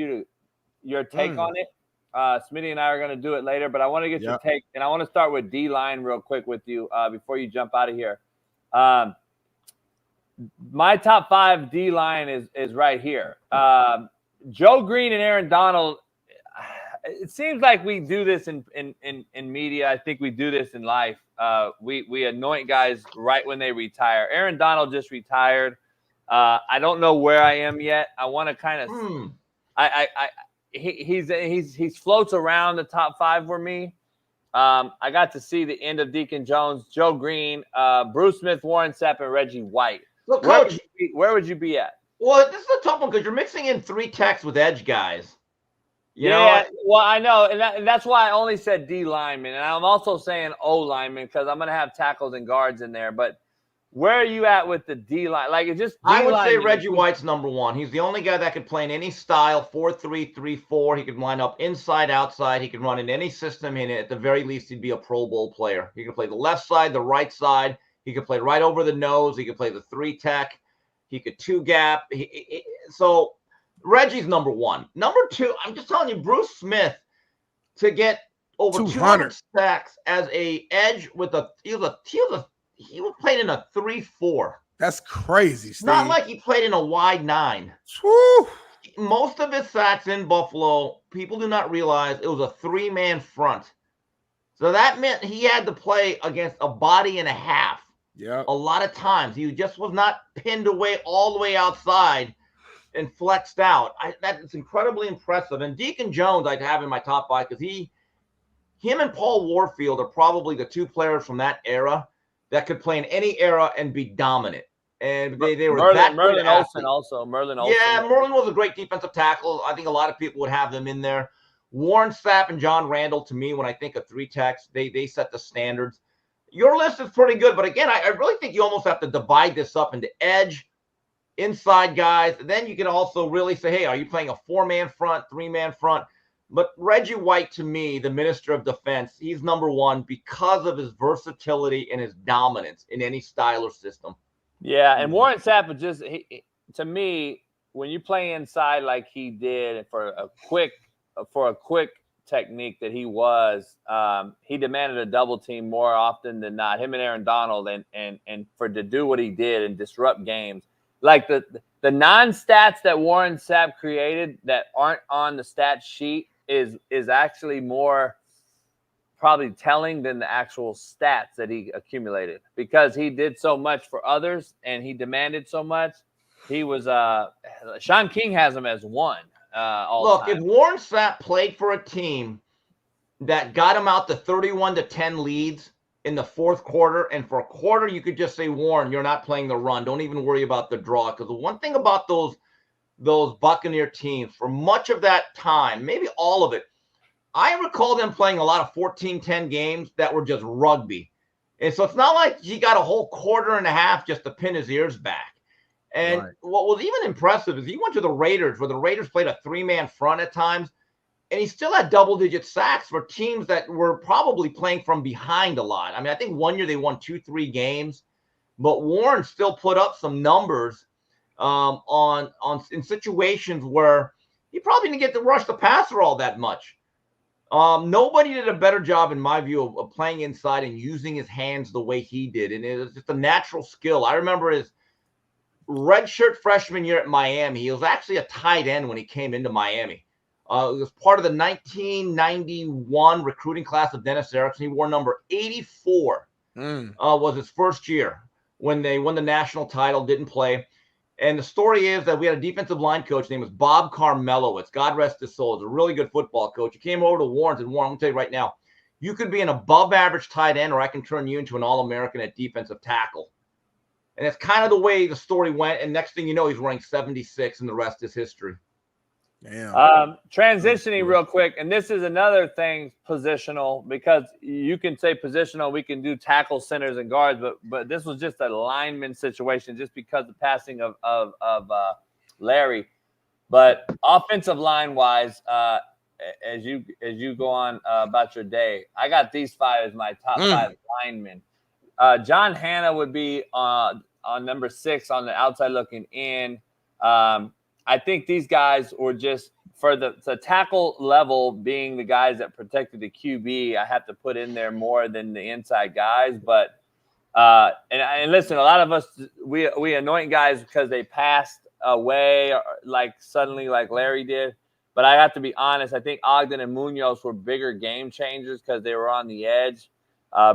your take on it. Smitty and I are going to do it later, but I want to get your take, and I want to start with D-line real quick with you before you jump out of here. My top 5 D-line is right here. Joe Green and Aaron Donald. It seems like we do this in media. I think we do this in life. We anoint guys right when they retire. Aaron Donald just retired. I don't know where I am yet. I want to kind of. He's floats around the top 5 for me. I got to see the end of Deacon Jones, Joe Green, Bruce Smith, Warren Sapp, and Reggie White. Look, Coach, where would you be at? Well, this is a tough one because you're mixing in 3 techs with edge guys. Well, I know, and that's why I only said D lineman, and I'm also saying O lineman because I'm going to have tackles and guards in there. But where are you at with the D line? Like, it's just I would say Reggie White's number 1. He's the only guy that could play in any style, 4-3, 3-4. He could line up inside, outside. He could run in any system. And at the very least, he'd be a Pro Bowl player. He could play the left side, the right side. He could play right over the nose. He could play the 3 tech. He could 2 gap. So Reggie's number 1. Number 2, I'm just telling you, Bruce Smith to get over 200 sacks as a edge with he was playing in a 3-4. That's crazy, Steve. Not like he played in a wide 9. Woo. Most of his sacks in Buffalo, people do not realize it was a 3-man front. So that meant he had to play against a body and a half. Yeah. A lot of times. He just was not pinned away all the way outside and flexed out. That is incredibly impressive. And Deacon Jones I'd have in my top 5 because him and Paul Warfield are probably the 2 players from that era that could play in any era and be dominant. And they were Merlin Olsen also. Merlin Olsen. Yeah, Merlin was a great defensive tackle. I think a lot of people would have them in there. Warren Sapp and John Randall, to me, when I think of 3 techs, they set the standards. Your list is pretty good, but again, I really think you almost have to divide this up into edge, inside guys. And then you can also really say, hey, are you playing a 4-man front, 3-man front? But Reggie White, to me, the Minister of Defense, he's number 1 because of his versatility and his dominance in any style or system. Yeah, and Warren Sapp is to me, when you play inside like he did for a quick technique that he was, he demanded a double team more often than not. Him and Aaron Donald, and to do what he did and disrupt games, like the non-stats that Warren Sapp created that aren't on the stat sheet is actually more probably telling than the actual stats that he accumulated because he did so much for others and he demanded so much. He was Sean King has him as 1. Look, if Warren Sapp played for a team that got him out to 31-10 leads in the 4th quarter, and for a quarter you could just say, Warren, you're not playing the run. Don't even worry about the draw. Because the one thing about those Buccaneer teams, for much of that time, maybe all of it, I recall them playing a lot of 14-10 games that were just rugby. And so it's not like he got a whole quarter and a half just to pin his ears back. And what was even impressive is he went to the Raiders, where the Raiders played a 3-man front at times, and he still had double-digit sacks for teams that were probably playing from behind a lot. I mean, I think one year they won 2-3 games, but Warren still put up some numbers in situations where he probably didn't get to rush the passer all that much. Nobody did a better job, in my view, of playing inside and using his hands the way he did. And it was just a natural skill. I remember his redshirt freshman year at Miami. He was actually a tight end when he came into Miami. It was part of the 1991 recruiting class of Dennis Erickson. He wore number 84. Was his first year when they won the national title, didn't play. And the story is that we had a defensive line coach named was Bob Carmelowitz. God rest his soul. He's a really good football coach. He came over to Warren and Warren, I'm going to tell you right now, you could be an above-average tight end, or I can turn you into an All-American at defensive tackle. And that's kind of the way the story went. And next thing you know, he's ranked 76, and the rest is history. Damn. Transitioning real quick, and this is another thing, positional, because you can say positional, we can do tackle, centers, and guards, but this was just a lineman situation just because the passing of Larry. But offensive line wise, as you go on about your day, I got these 5 as my top 5 linemen. John Hanna would be on number 6 on the outside looking in. I think these guys were just for the tackle level being the guys that protected the QB. I have to put in there more than the inside guys. But and listen, a lot of us we anoint guys because they passed away like suddenly like Larry did. But I have to be honest. I think Ogden and Munoz were bigger game changers because they were on the edge.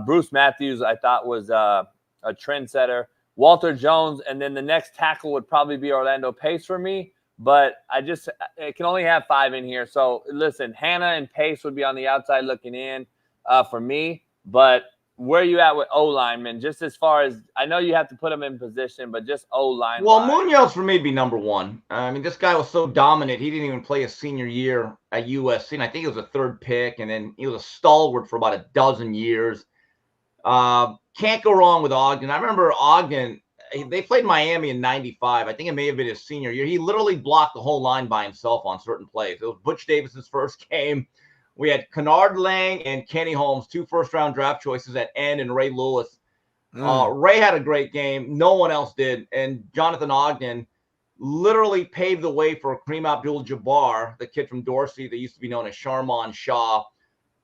Bruce Matthews, I thought, was a trendsetter. Walter Jones, and then the next tackle would probably be Orlando Pace for me. But I can only have 5 in here. So listen, Hanna and Pace would be on the outside looking in for me. But where are you at with O-linemen? Just as far as I know, you have to put them in position, but just O-line. Well, Munoz for me would be number 1. I mean, this guy was so dominant. He didn't even play his senior year at USC. And I think he was a 3rd pick. And then he was a stalwart for about a dozen years. Can't go wrong with Ogden. I remember Ogden. They played Miami in 95. I think it may have been his senior year. He literally blocked the whole line by himself on certain plays. It was Butch Davis's first game. We had Kennard Lang and Kenny Holmes, 2 first-round draft choices at end, and Ray Lewis. Ray had a great game. No one else did. And Jonathan Ogden literally paved the way for Kareem Abdul-Jabbar, the kid from Dorsey that used to be known as Sharman Shaw,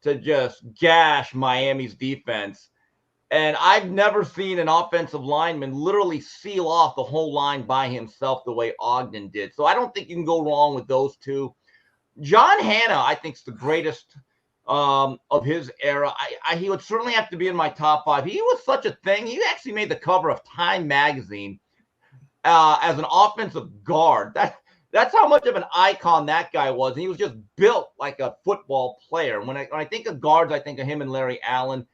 to just gash Miami's defense. And I've never seen an offensive lineman literally seal off the whole line by himself the way Ogden did. So I don't think you can go wrong with those 2. John Hanna, I think, is the greatest of his era. He would certainly have to be in my top 5. He was such a thing. He actually made the cover of Time magazine as an offensive guard. That's how much of an icon that guy was. And he was just built like a football player. When I think of guards, I think of him and Larry Allen.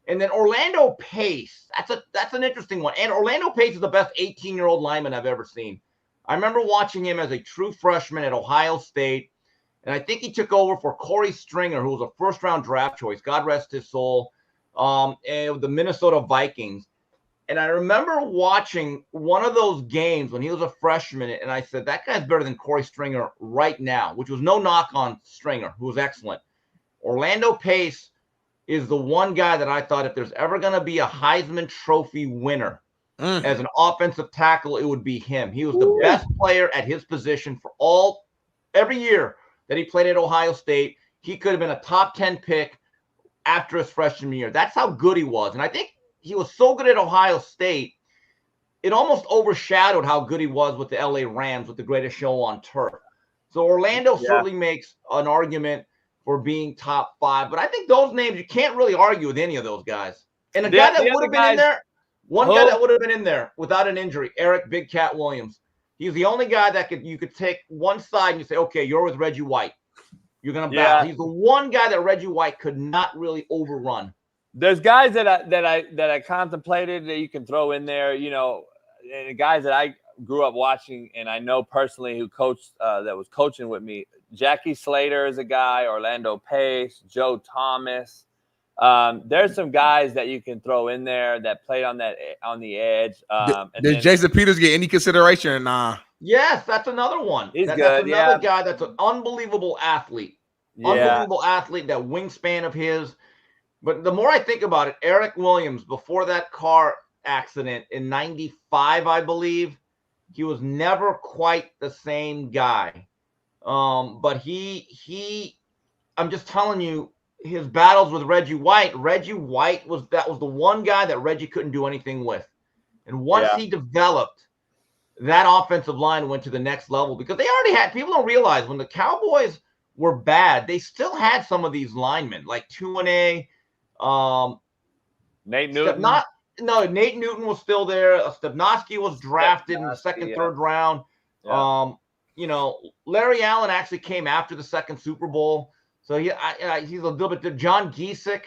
And then Orlando Pace, that's an interesting one. And Orlando Pace is the best 18-year-old lineman I've ever seen. I remember watching him as a true freshman at Ohio State, and I think he took over for Corey Stringer, who was a first-round draft choice, God rest his soul, and the Minnesota Vikings. And I remember watching one of those games when he was a freshman, and I said, that guy's better than Corey Stringer right now, which was no knock on Stringer, who was excellent. Orlando Pace is the one guy that I thought if there's ever going to be a Heisman Trophy winner as an offensive tackle, it would be him. He was the best player at his position for every year that he played at Ohio State. He could have been a top 10 pick after his freshman year. That's how good he was. And I think he was so good at Ohio State, it almost overshadowed how good he was with the LA Rams with the greatest show on turf. So Orlando certainly makes an argument for being top 5. But I think those names, you can't really argue with any of those guys. And guy that would have been in there, guy that would have been in there without an injury, Eric Big Cat Williams. He's the only guy that you could take one side and you say, okay, you're with Reggie White. You're going to battle. He's the one guy that Reggie White could not really overrun. There's guys that I contemplated that you can throw in there, and guys that I grew up watching and I know personally who coached that was coaching with me. Jackie Slater is a guy, Orlando Pace, Joe Thomas. There's some guys that you can throw in there that played on the edge. Did Jason Peters get any consideration or nah? Yes, that's another one. That's another guy that's an unbelievable athlete. Unbelievable athlete, that wingspan of his. But the more I think about it, Eric Williams, before that car accident in 95, I believe, He was never quite the same guy. But I'm just telling you, his battles with Reggie White was the one guy that Reggie couldn't do anything with. And once he developed, that offensive line went to the next level because they already had, people don't realize when the Cowboys were bad, they still had some of these linemen like 2-A, Nate Newton. Nate Newton was still there. Stepnoski was drafted in the second, third round. Yeah. Larry Allen actually came after the second Super Bowl. So he's a little bit. John Giesick,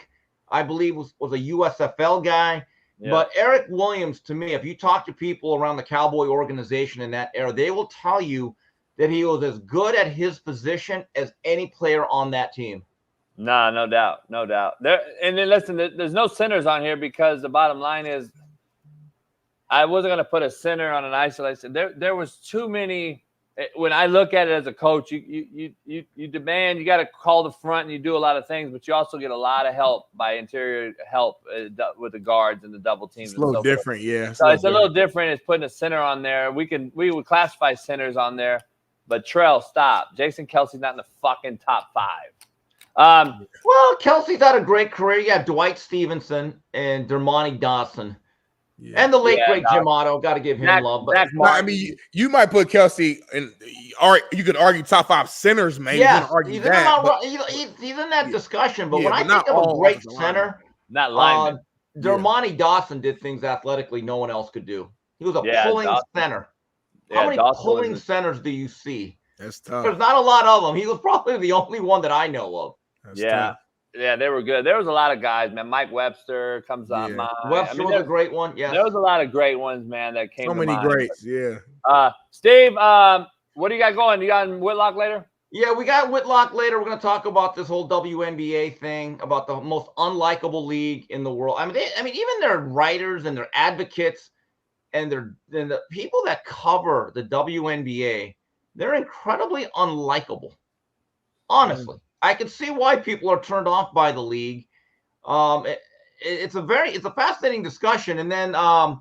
I believe, was a USFL guy. Yeah. But Eric Williams, to me, if you talk to people around the Cowboy organization in that era, they will tell you that he was as good at his position as any player on that team. No doubt. And then listen, there's no centers on here because the bottom line is I wasn't going to put a center on an isolation. There was too many. When I look at it as a coach, you demand, you got to call the front and you do a lot of things, but you also get a lot of help by interior help with the guards and the double teams. It's a little different, yeah. So it's a little different. It's putting a center on there. We would classify centers on there, but Trell, stop. Jason Kelsey's not in the fucking top 5. Well, Kelsey's had a great career. You have Dwight Stevenson and Dermontti Dawson. Yeah. And the late great Jim Otto, got to give him love. But I mean, you might put Kelsey in, or you could argue top 5 centers, man. Yeah, he's in that discussion. But when I think of a great center, not lineman, Dermontti Dawson did things athletically no one else could do. He was a pulling center. How many pulling centers do you see? That's tough. There's not a lot of them. He was probably the only one that I know of. That's tough. Yeah, they were good. There was a lot of guys, man. Mike Webster comes on mind. Webster was a great one. Yeah, there was a lot of great ones, man, that came. So many greats. Yeah. Steve, what do you got going? You got Whitlock later? Yeah, we got Whitlock later. We're going to talk about this whole WNBA thing, about the most unlikable league in the world. I mean, even their writers and their advocates and the people that cover the WNBA, they're incredibly unlikable. Honestly. I can see why people are turned off by the league. It's a fascinating discussion. And then I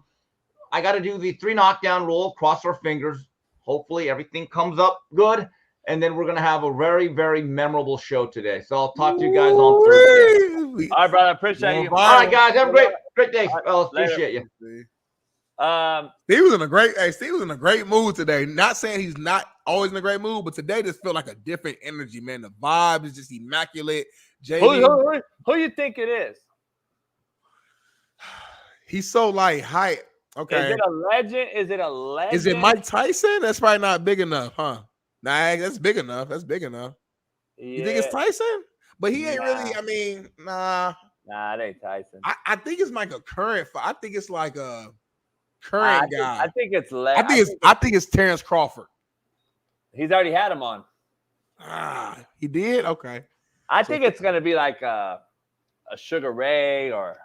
got to do the 3 knockdown rule, cross our fingers. Hopefully everything comes up good. And then we're going to have a very, very memorable show today. So I'll talk to you guys on Thursday. All right, brother. Appreciate you. All right, guys. Have a great day, fellas. Appreciate you. Steve was in a great mood today. Not saying he's not always in a great mood, but today just felt like a different energy, man. The vibe is just immaculate. Who you think it is? He's so like hype. Okay. Is it a legend? Is it Mike Tyson? That's probably not big enough, huh? Nah, that's big enough. Yeah. You think it's Tyson? But he ain't really, I mean, nah. Nah, it ain't Tyson. I think it's like a current. I think it's like a current guy. I think it's I think it's Terrence Crawford. He's already had him on. He did? Okay. I think it's gonna be like a Sugar Ray, or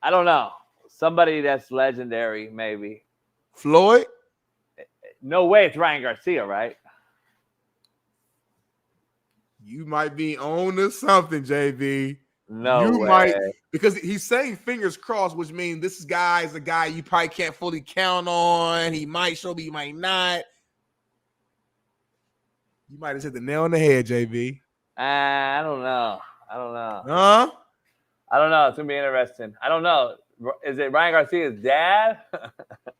I don't know. Somebody that's legendary, maybe. Floyd? No way, it's Ryan Garcia, right? You might be on to something, JB. No way. Might, because he's saying fingers crossed, which means this guy is a guy you probably can't fully count on. He might show, but he might not. You might have hit the nail on the head, JB. I don't know. Huh? I don't know. It's going to be interesting. I don't know. Is it Ryan Garcia's dad?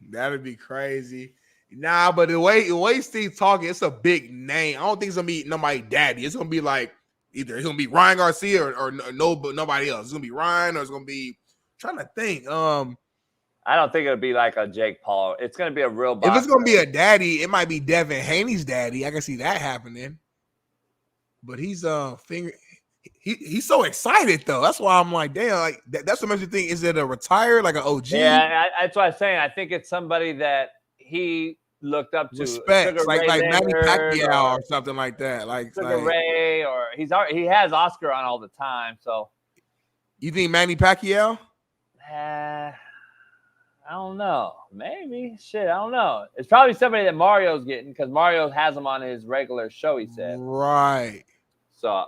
That'd be crazy. Nah, but the way Steve's talking, it's a big name. I don't think it's going to be nobody's daddy. It's going to be like, either it's gonna be Ryan Garcia or nobody else. It's gonna be Ryan, or it's gonna be. I'm trying to think. I don't think it'll be like a Jake Paul. It's gonna be a real boxer. If it's gonna be a daddy, it might be Devin Haney's daddy. I can see that happening. But he's he's so excited though. That's why I'm like, damn. Like that's what makes me think. Is it a retired, like an OG? Yeah, that's what I'm saying. I think it's somebody that he looked up to, respects, like Manny Pacquiao or something like that, like Ray, or he has Oscar on all the time. So, you think Manny Pacquiao? I don't know. Maybe shit. I don't know. It's probably somebody that Mario's getting because Mario has him on his regular show. He said, right. So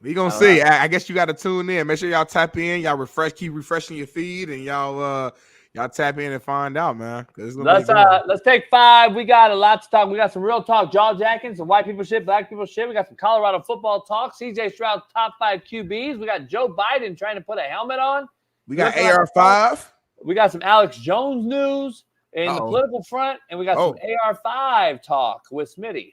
we gonna see. I guess you got to tune in. Make sure y'all tap in. Y'all keep refreshing your feed, and y'all Y'all tap in and find out, man. Let's take 5. We got a lot to talk. We got some real talk, jaw jackings, some white people shit, black people shit. We got some Colorado football talk. CJ Stroud top 5 QBs. We got Joe Biden trying to put a helmet on. We got AR5. We got some Alex Jones news in the political front, and we got some AR5 talk with Smitty.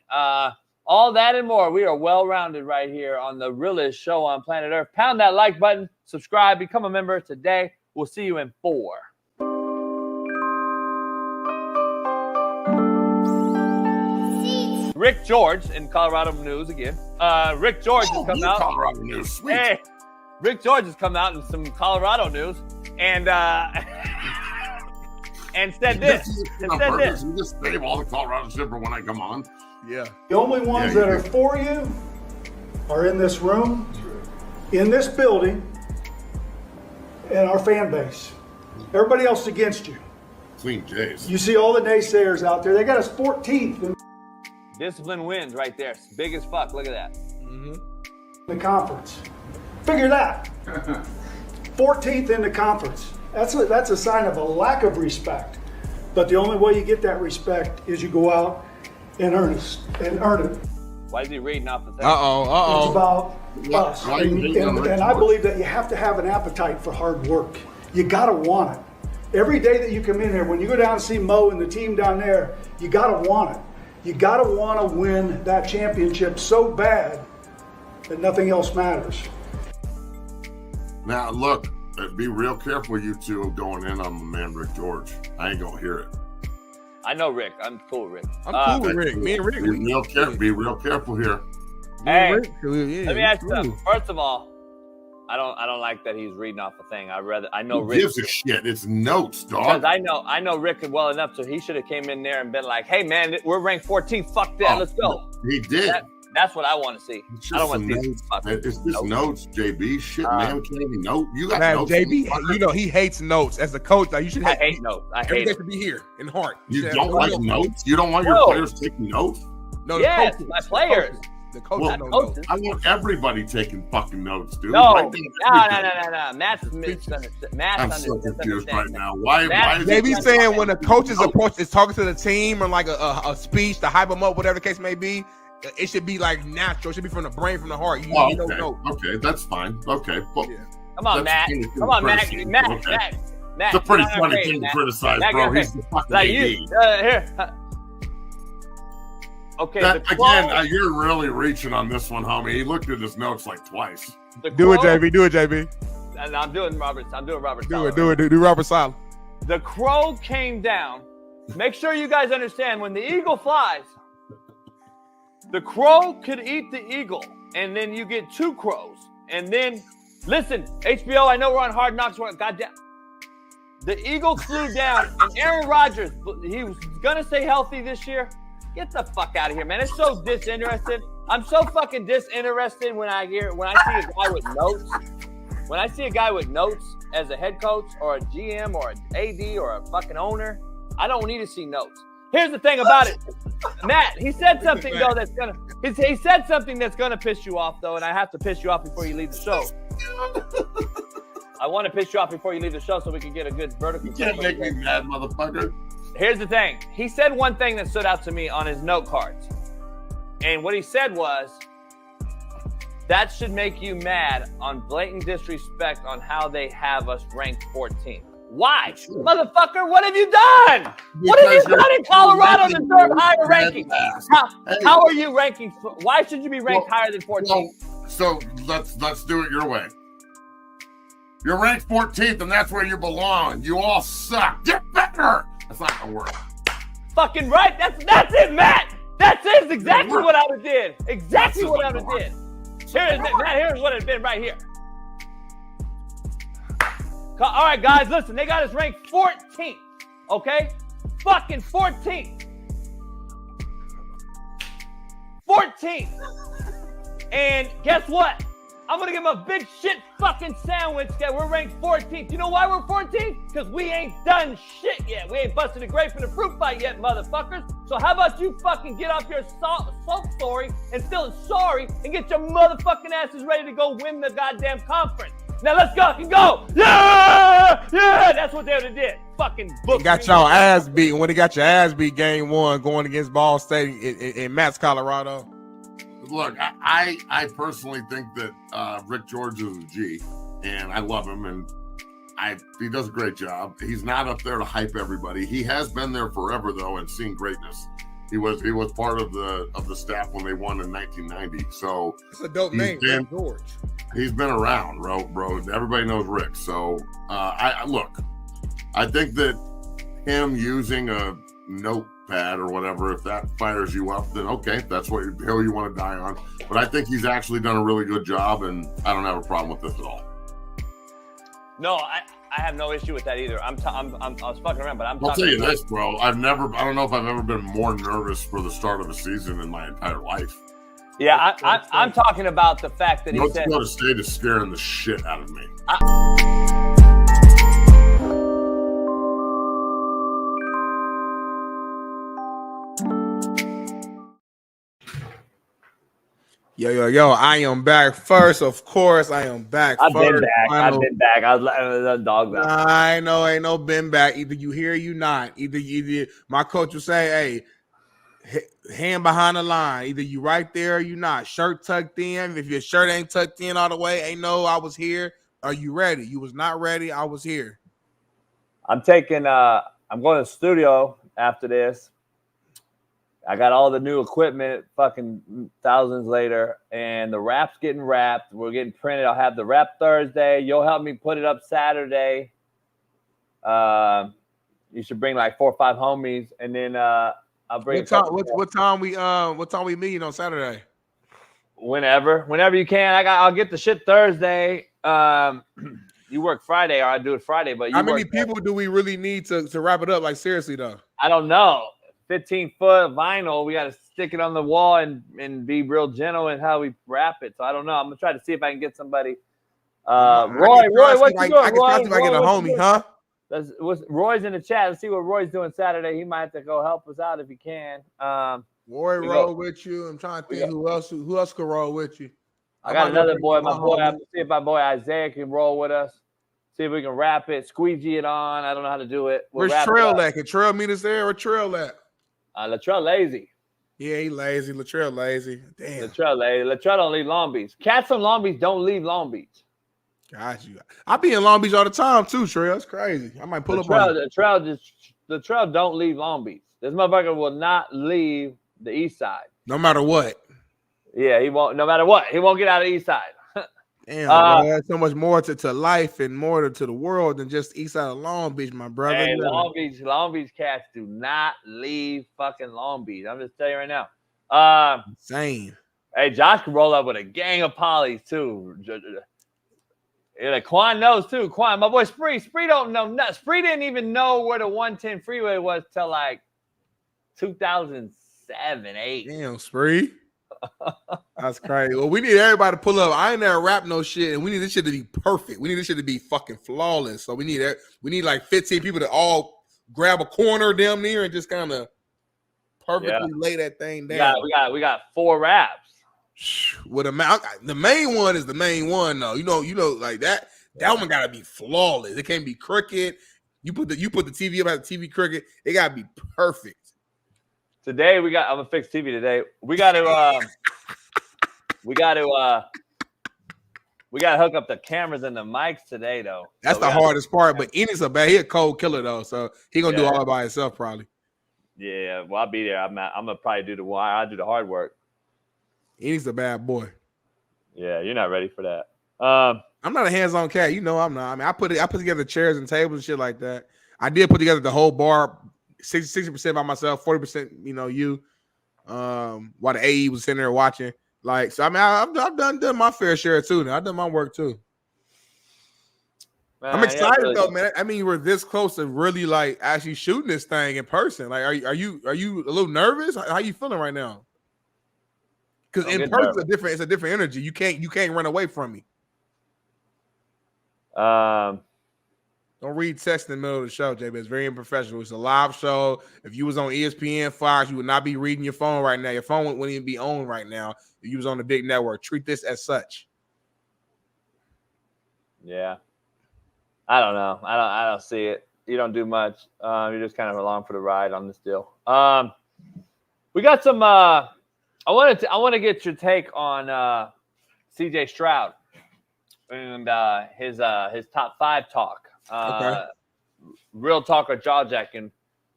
All that and more. We are well-rounded right here on the realest show on planet Earth. Pound that like button, subscribe, become a member today. We'll see you in 4. Rick George in Colorado news again. Rick George has come out. Colorado news, sweet. Hey, Rick George has come out in some Colorado news and said this. You just save all the Colorado shit for when I come on. Yeah. The only ones that are for you are in this room, in this building, and our fan base. Everybody else is against you. Clean Jays. You see all the naysayers out there. They got us 14th. Discipline wins right there. Big as fuck. Look at that. The conference. Figure that. 14th in the conference. That's a sign of a lack of respect. But the only way you get that respect is you go out and earn it. Why is he reading off the thing? It's about us. And I believe that you have to have an appetite for hard work. You gotta want it. Every day that you come in here, when you go down and see Mo and the team down there, you gotta want it. You gotta want to win that championship so bad that nothing else matters. Now, look, be real careful, you two, going in on my man Rick George. I ain't gonna hear it. I know Rick. I'm cool with Rick. I'm cool with Rick. Me and Rick. Be real careful here. Hey, let me ask you something. First of all, I don't like that he's reading off the thing. I know Rick. Who gives a shit? It's notes, dog. Because I know Rick well enough, so he should have came in there and been like, "Hey, man, we're ranked 14th. Fuck that. Let's go." He did. That's what I want to see. I don't want to see. It's just notes, JB. Shit, man, can't even note. You got notes. JB, you know he hates notes. As a coach, like, you should. I hate notes. I hate it. To be here in heart. You don't like notes. You don't want your players taking notes. No, yes, my players. The coach I want everybody taking fucking notes, dude. No. Matt's misunderstood. I'm so confused right now. Why is JB saying when a coach's approach is talking to the team or like a speech to hype them up, whatever the case may be, it should be like natural. It should be from the brain, from the heart. You don't know. Okay, that's fine. Okay. Well, come on, Matt. Come on, Matt. Matt. It's a pretty funny thing to criticize, bro. He's the fucking AD. Okay. Again, you're really reaching on this one, homie. He looked at his notes like twice. Do it, JB. And I'm doing Robert. Do Robert Saleh. The crow came down. Make sure you guys understand when the eagle flies, the crow could eat the eagle, and then you get 2 crows. And then, listen, HBO, I know we're on Hard Knocks. Goddamn. The eagle flew down, and Aaron Rodgers, he was gonna stay healthy this year. Get the fuck out of here, man. It's so disinterested. I'm so fucking disinterested when I see a guy with notes. When I see a guy with notes as a head coach or a GM or an AD or a fucking owner, I don't need to see notes. Here's the thing about it. Matt, he said something though he said something that's gonna piss you off though, and I have to piss you off before you leave the show. I want to piss you off before you leave the show so we can get a good vertical. You can't make me mad, motherfucker. Here's the thing. He said one thing that stood out to me on his note cards. And what he said was, that should make you mad on blatant disrespect on how they have us ranked 14th. Why? Motherfucker, what have you done? What have you done in Colorado to deserve higher rankings? How are you ranking? Why should you be ranked higher than 14? So let's do it your way. You're ranked 14th, and that's where you belong. You all suck. Get better. That's not gonna work. Fucking right. That's it, Matt. That's exactly what I would have did. Exactly what I would have did. Here's what it's been right here. All right, guys, listen. They got us ranked 14th. Okay? Fucking 14th. 14th. And guess what? I'm going to give them a big shit fucking sandwich that we're ranked 14th. You know why we're 14th? Because we ain't done shit yet. We ain't busted a grape in the fruit fight yet, motherfuckers. So how about you fucking get off your soap story and feeling sorry and get your motherfucking asses ready to go win the goddamn conference. Now let's fucking go. Yeah, yeah. That's what they would have did. Fucking book. Got y'all ass beat when they got your ass beat game 1 going against Ball State in Matts, Colorado. Look, I personally think that Rick George is a G, and I love him, and he does a great job. He's not up there to hype everybody. He has been there forever though, and seen greatness. He was part of the staff when they won in 1990. So it's a dope name, Rick George. He's been around, bro. Everybody knows Rick. So I think that him using a notepad or whatever, if that fires you up, then okay, that's what hill you want to die on. But I think he's actually done a really good job, and I don't have a problem with this at all. No, I have no issue with that either. I was fucking around, but I'll tell you this, bro. I don't know if I've ever been more nervous for the start of a season in my entire life. Yeah, I'm talking about the fact that he said North Dakota State is scaring the shit out of me. Yo, I am back first. Of course, I am back I've first. been back. I've been back. I was dog out. I know, ain't no been back. Either you here or you not. Either my coach will say, hey, hand behind the line. Either you right there or you not. Shirt tucked in. If your shirt ain't tucked in all the way, ain't no I was here. Are you ready? You was not ready. I was here. I'm going to the studio after this. I got all the new equipment fucking thousands later, and the wrap's getting wrapped. We're getting printed. I'll have the wrap Thursday. You'll help me put it up Saturday. You should bring like 4 or 5 homies, and then I'll bring what time we meeting on Saturday? Whenever you can. I'll get the shit Thursday. You work Friday, or I do it Friday. But how many people do we really need to wrap it up? Like seriously though, I don't know. 15-foot vinyl. We got to stick it on the wall and be real gentle in how we wrap it. So I don't know. I'm gonna try to see if I can get somebody. Roy, what you doing? I can try to see if I get a homie, huh? Roy's in the chat. Let's see what Roy's doing Saturday. He might have to go help us out if he can. Roy roll with you. I'm trying to think who else could roll with you. I got another boy. My boy. I have to see if my boy Isaiah can roll with us. See if we can wrap it, squeegee it on. I don't know how to do it. Where's Trail at? Can Trail meet us there? Where Trail at? Latrell lazy. Yeah, he lazy. Latrell lazy. Damn. Latrell lazy. Latrell don't leave Long Beach. Cats from Long Beach don't leave Long Beach. Got you. I be in Long Beach all the time too, Trail. That's crazy. I might pull up on you. Latrell don't leave Long Beach. This motherfucker will not leave the east side. No matter what. Yeah, he won't. No matter what. He won't get out of the east side. Damn, there's so much more to life and more to the world than just east side of Long Beach, my brother. Hey, Long Beach cats do not leave fucking Long Beach. I'm just telling you right now. Insane. Hey, Josh can roll up with a gang of polys too. Yeah, Quan knows too. Quan, my boy Spree. Spree don't know nothing. Spree didn't even know where the 110 freeway was till like 2007, 8. Damn, Spree. That's crazy. Well, we need everybody to pull up. I ain't never rap no shit, and we need this shit to be perfect. We need this shit to be fucking flawless. So we need like 15 people to all grab a corner damn near and just kind of perfectly lay that thing down. We got 4 raps. With the main one is the main one though. You know, like that one gotta be flawless. It can't be crooked. You put the TV up at the TV crooked. It gotta be perfect. Today I'm gonna fix TV today. We got to hook up the cameras and the mics today though. That's the hardest part. But Enid's he a cold killer though, so he gonna do all by himself probably. Yeah, well I'll be there. I'm gonna probably do the wire. I'll do the hard work. Enid's a bad boy. Yeah, you're not ready for that. I'm not a hands-on cat. You know I'm not. I mean, I put together chairs and tables and shit like that. I did put together the whole bar. 60% by myself, 40%, you. While the AE was sitting there watching, like, so I mean, I've done my fair share too. Now I've done my work too. Man, I'm excited though, man. I mean, you were this close to really like actually shooting this thing in person. Like, are you a little nervous? How you feeling right now? Because in person, it's a different energy. You can't run away from me. Don't read text in the middle of the show, JB. It's very unprofessional. It's a live show. If you was on ESPN, Fox, you would not be reading your phone right now. Your phone wouldn't even be on right now if you was on the big network. Treat this as such. Yeah. I don't know. I don't see it. You don't do much. You're just kind of along for the ride on this deal. We got some. I want to get your take on CJ Stroud and his top 5 talk. Okay. Real talk or jaw jacking,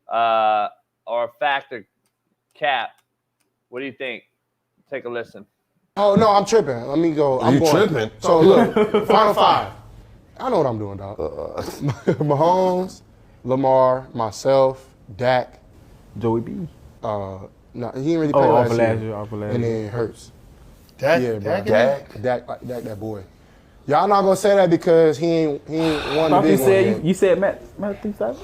or fact or cap. What do you think? Take a listen. Oh no, I'm tripping. Let me go. I'm going. Tripping? So look, final 5. I know what I'm doing, dog. Mahomes, Lamar, myself, Dak, Joey B. No, he didn't really play last year. Off of last And year. then Hurts. Dak, Yeah, bro. Dak, Dak, that boy. Y'all not gonna say that because he ain't won the big one yet. You said Matthew Stafford?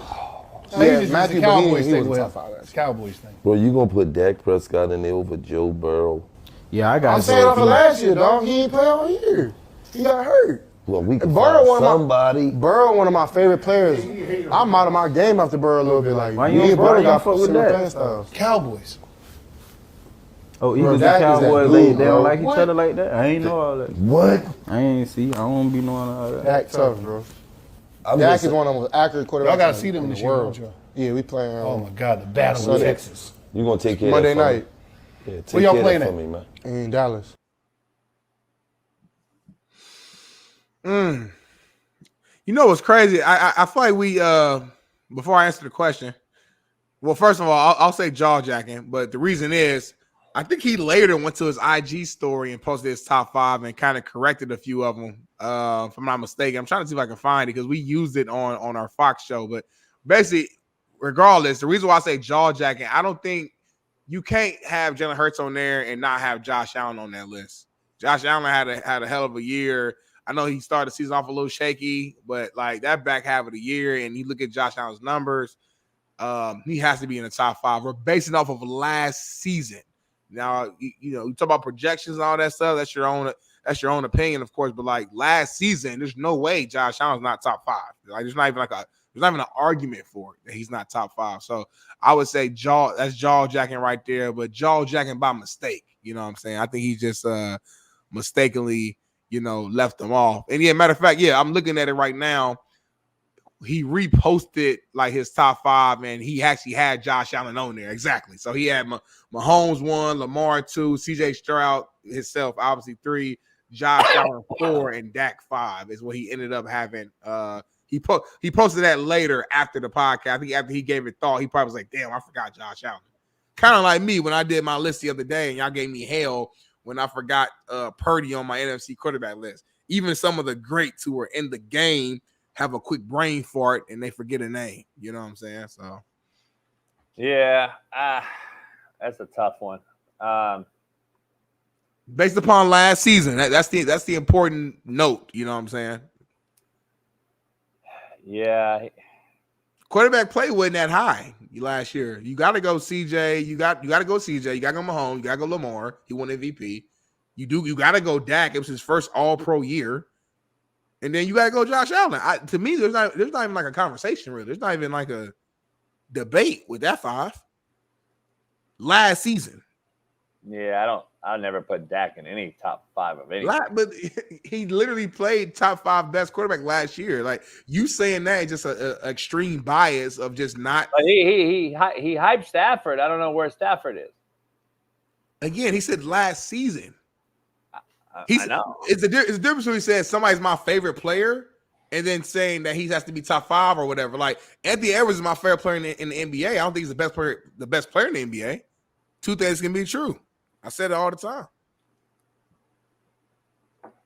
Yeah, Matthew, but he was thing. top 5 last year. Cowboys thing. Bro, you gonna put Dak Prescott in there over Joe Burrow? Yeah, I got. I'm saying off of last year, dog. He ain't play all year. He got hurt. Well, we can Burrow, find somebody. Burrow, one of my favorite players. I'm out of my game after Burrow a little bit. Like, Why me you and don't Burrow got fuck with similar that? playing styles. Cowboys. Oh, Bro, Eagles and Dak is that Cowboys, dude, they bro. don't like What? each other like that? I ain't know all that. What? I ain't see. I don't be knowing all that. Dak tough, bro. I'm Dak just- is one of the most accurate quarterbacks Y'all gotta in see them the this year, world. don't y'all? Yeah, we playing. Oh my God, the battle Sunday. of Texas. You gonna take care Monday of that for night me? Yeah, take Where y'all care of playing that for at? me, man. in Dallas. You know what's crazy? I feel like we before I answer the question. Well, first of all, I'll say jaw jacking, but the reason is I think he later went to his IG story and posted his top 5 and kind of corrected a few of them. If I'm not mistaken, I'm trying to see if I can find it because we used it on our Fox show. But basically, regardless, the reason why I say jaw jacking, I don't think you can't have Jalen Hurts on there and not have Josh Allen on that list. Josh Allen had a hell of a year. I know he started the season off a little shaky, but like that back half of the year, and you look at Josh Allen's numbers, he has to be in the top 5. We're basing off of last season. Now, you talk about projections and all that stuff. That's your own opinion, of course. But like last season, there's no way Josh Allen's not top 5. Like there's not even an argument for it that he's not top 5. So I would say that's jaw jacking right there, but jaw jacking by mistake. You know what I'm saying? I think he just mistakenly, left them off. And yeah, matter of fact, yeah, I'm looking at it right now. He reposted like his top 5, and he actually had Josh Allen on there. Exactly. So he had Mahomes 1, Lamar 2, CJ Stroud himself, obviously 3, Josh Allen 4, and Dak 5 is what he ended up having. He posted that later after the podcast. I think after he gave it thought, he probably was like, damn, I forgot Josh Allen. Kind of like me when I did my list the other day, and y'all gave me hell when I forgot Purdy on my NFC quarterback list. Even some of the greats who were in the game have a quick brain fart and they forget a name. You know what I'm saying? So, yeah, that's a tough one. Based upon last season, that's the important note. You know what I'm saying? Yeah. Quarterback play wasn't that high last year. You got to go CJ. You got to go CJ. You got to go Mahomes. You got to go Lamar. He won MVP. You got to go Dak. It was his first All-Pro year. And then you got to go Josh Allen. To me, there's not even like a conversation really. There's not even like a debate with that 5. Last season. Yeah, I'll never put Dak in any top 5 of any. But he literally played top 5 best quarterback last year. Like you saying that is just an extreme bias of just not. But he hyped Stafford. I don't know where Stafford is. Again, he said last season. I know. It's a difference between he says somebody's my favorite player and then saying that he has to be top 5 or whatever. Like Anthony Edwards is my favorite player in the NBA. I don't think he's the best player in the NBA. Two things can be true. I said it all the time.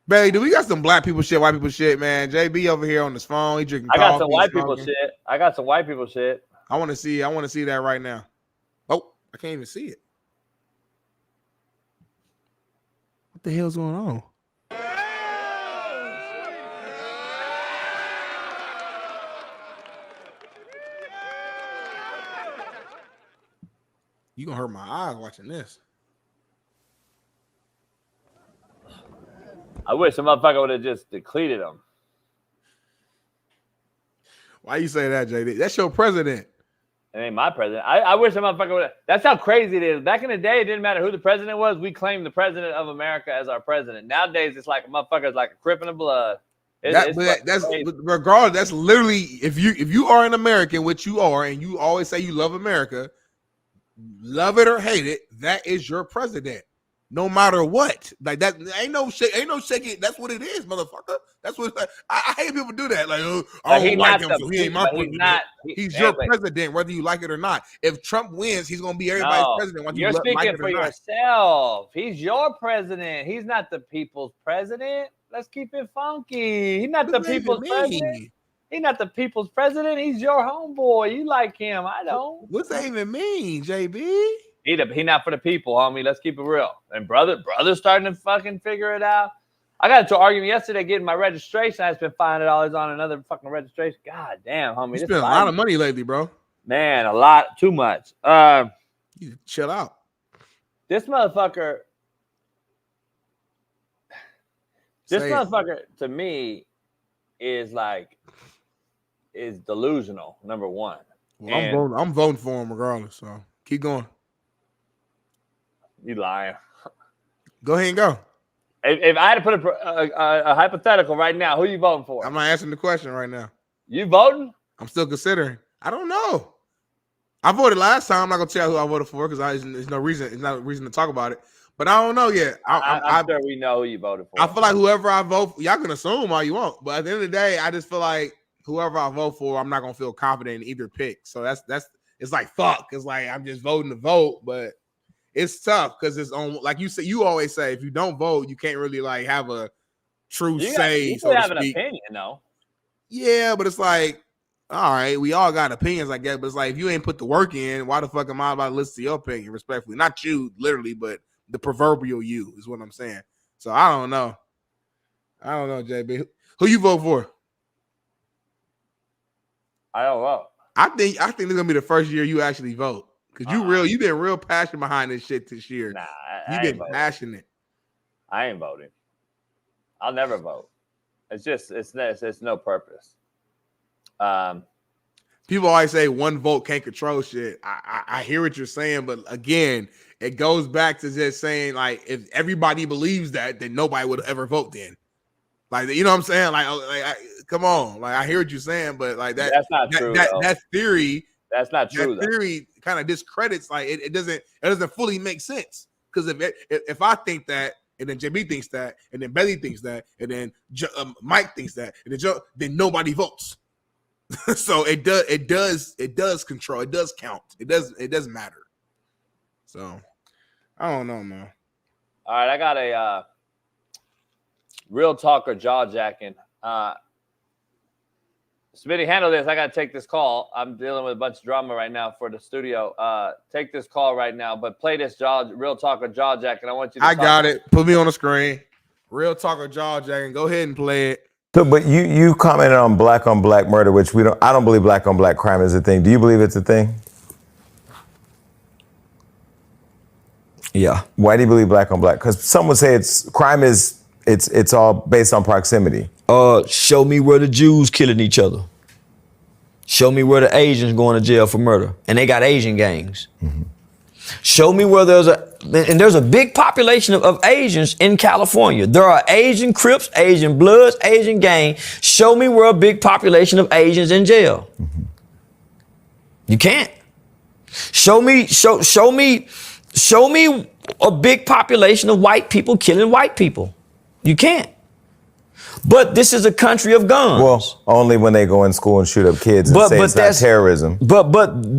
Baby, do we got some black people shit, white people shit, man? JB over here on his phone. He drinking coffee. I got some white people shit. I want to see that right now. Oh, I can't even see it. What the hell's going on? You gonna hurt my eyes watching this. I wish some motherfucker would have just depleted him. Why you say that, JD? That's your president. It ain't my president. I wish some motherfucker would have. That's how crazy it is. Back in the day, it didn't matter who the president was. We claimed the president of America as our president. Nowadays, it's like a motherfucker's like a crip in the blood. That's regardless. That's literally if you are an American, which you are, and you always say you love America, love it or hate it, that is your president, no matter what. Like that ain't no shaking. That's what it is, motherfucker. That's what I hate people do that. Like, oh, I don't like him, so he ain't my president. He's your president, whether you like it or not. If Trump wins, he's gonna be everybody's president. Whether You're you speaking like it for or not. yourself. He's your president. He's not the people's president. Let's keep it funky. He's not the people's president. He's not the people's president. He's your homeboy. You like him. I don't. What's that even mean, JB? He not for the people, homie. Let's keep it real. And brother's starting to fucking figure it out. I got into an argument yesterday getting my registration. I spent $500 on another fucking registration. God damn, homie. You spent a lot of money lately, bro. Man, a lot. Too much. You chill out. This motherfucker to me is delusional, number one. Well, I'm voting for him regardless, so keep going. You lying. Go ahead and go. If I had to put a hypothetical right now, who you voting for? I'm not answering the question right now. You voting? I'm still considering. I don't know. I voted last time. I'm not gonna tell you who I voted for because there's no reason. It's not a reason to talk about it. But I don't know yet. I'm sure we know who you voted for. I feel like whoever I vote for, y'all can assume all you want. But at the end of the day, I just feel like whoever I vote for, I'm not gonna feel confident in either pick. So that's it's like fuck. It's like I'm just voting to vote, but it's tough because it's on. Like you say, you always say, if you don't vote, you can't really like have a true say. You so to have an speak. opinion, though. Yeah, but it's like, all right, we all got opinions, I guess. But it's like if you ain't put the work in, why the fuck am I about to listen to your opinion? Respectfully, not you, literally, but the proverbial you is what I'm saying. So I don't know. JB. Who you vote for? I don't vote. I think it's gonna be the first year you actually vote because you've been real passionate behind this shit this year. Nah, you've been passionate. I ain't voting. I'll never vote. It's just it's no purpose. People always say one vote can't control shit. I hear what you're saying, but again, it goes back to just saying like if everybody believes that, then nobody would ever vote then. Like, you know what I'm saying? Like come on. Like, I hear what you're saying, but like that's not true. That theory. That's not true. That theory kind of discredits. Like, it doesn't fully make sense. Because if I think that, and then JB thinks that, and then Belly thinks that, and then Mike thinks that, and then nobody votes. So it does control. It does count. It does matter. So I don't know, man. All right, I got a real talker jaw jacking. Smitty, handle this. I got to take this call. I'm dealing with a bunch of drama right now for the studio. Take this call right now, but play this real talker jaw jacking. I want you to got it. Put me on the screen. Real talker jaw jacking. Go ahead and play it. So, but you commented on black murder, which I don't believe black on black crime is a thing. Do you believe it's a thing? Yeah. Why do you believe black on black? Because some would say it's all based on proximity. Show me where the Jews killing each other. Show me where the Asians going to jail for murder. And they got Asian gangs. Mm-hmm. Show me where there's a big population of Asians in California. There are Asian Crips, Asian Bloods, Asian gang. Show me where a big population of Asians in jail. Mm-hmm. You can't. Show me a big population of white people killing white people. You can't. But this is a country of guns. Well, only when they go in school and shoot up kids and say it's not terrorism. But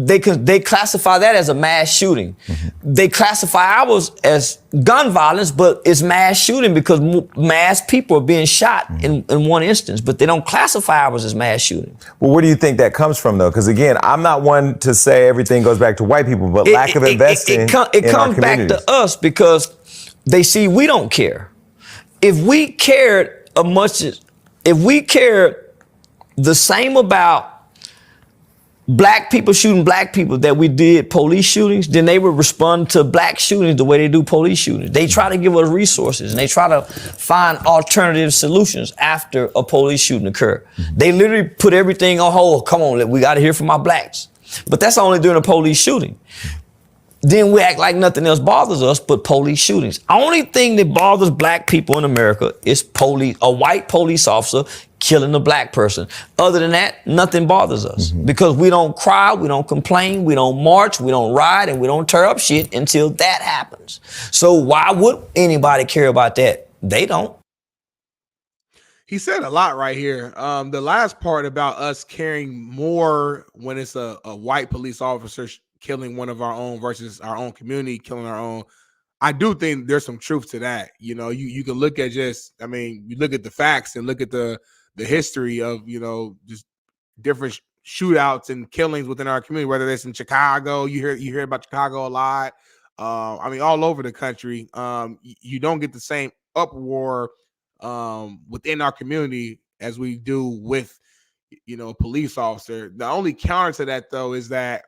they classify that as a mass shooting. Mm-hmm. They classify ours as gun violence, but it's mass shooting because mass people are being shot in one instance. But they don't classify ours as mass shooting. Well, where do you think that comes from, though? Because again, I'm not one to say everything goes back to white people, but lack of investing it comes back to us because they see we don't care. If we cared if we cared the same about black people shooting black people that we did police shootings, then they would respond to black shootings the way they do police shootings. They try to give us resources and they try to find alternative solutions after a police shooting occurred. They literally put everything on hold. Come on, we got to hear from our blacks. But that's only during a police shooting. Then we act like nothing else bothers us but police shootings. Only thing that bothers black people in America is a white police officer killing a black person. Other than that, nothing bothers us because we don't cry, we don't complain, we don't march, we don't riot, and we don't tear up shit until that happens. So why would anybody care about that? They don't. He said a lot right here. The last part about us caring more when it's a white police officer killing one of our own versus our own community killing our own. I do think there's some truth to that. You know, you can look at you look at the facts and look at the history of, just different shootouts and killings within our community, whether it's in Chicago, you hear about Chicago a lot. All over the country. You don't get the same uproar within our community as we do with, a police officer. The only counter to that, though, is that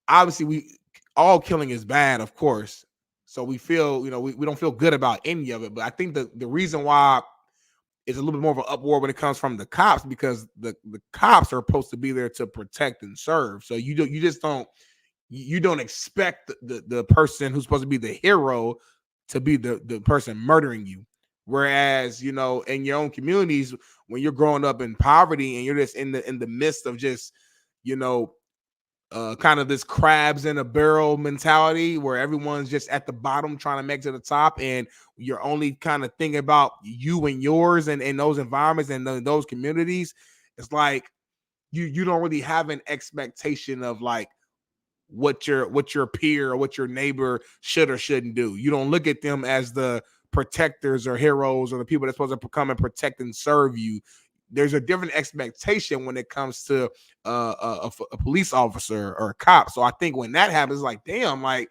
obviously all killing is bad, of course. So we feel, we don't feel good about any of it. But I think the reason why it's a little bit more of an uproar when it comes from the cops, because the cops are supposed to be there to protect and serve. So you don't expect the person who's supposed to be the hero to be the person murdering you. Whereas, in your own communities, when you're growing up in poverty and you're just in the midst of just, kind of this crabs in a barrel mentality where everyone's just at the bottom trying to make to the top, and you're only kind of thinking about you and yours and in those environments and those communities, it's like you don't really have an expectation of like what your peer or what your neighbor should or shouldn't do. You don't look at them as the protectors or heroes or the people that's supposed to come and protect and serve you. There's a different expectation when it comes to a police officer or a cop. So I think when that happens, like, damn, like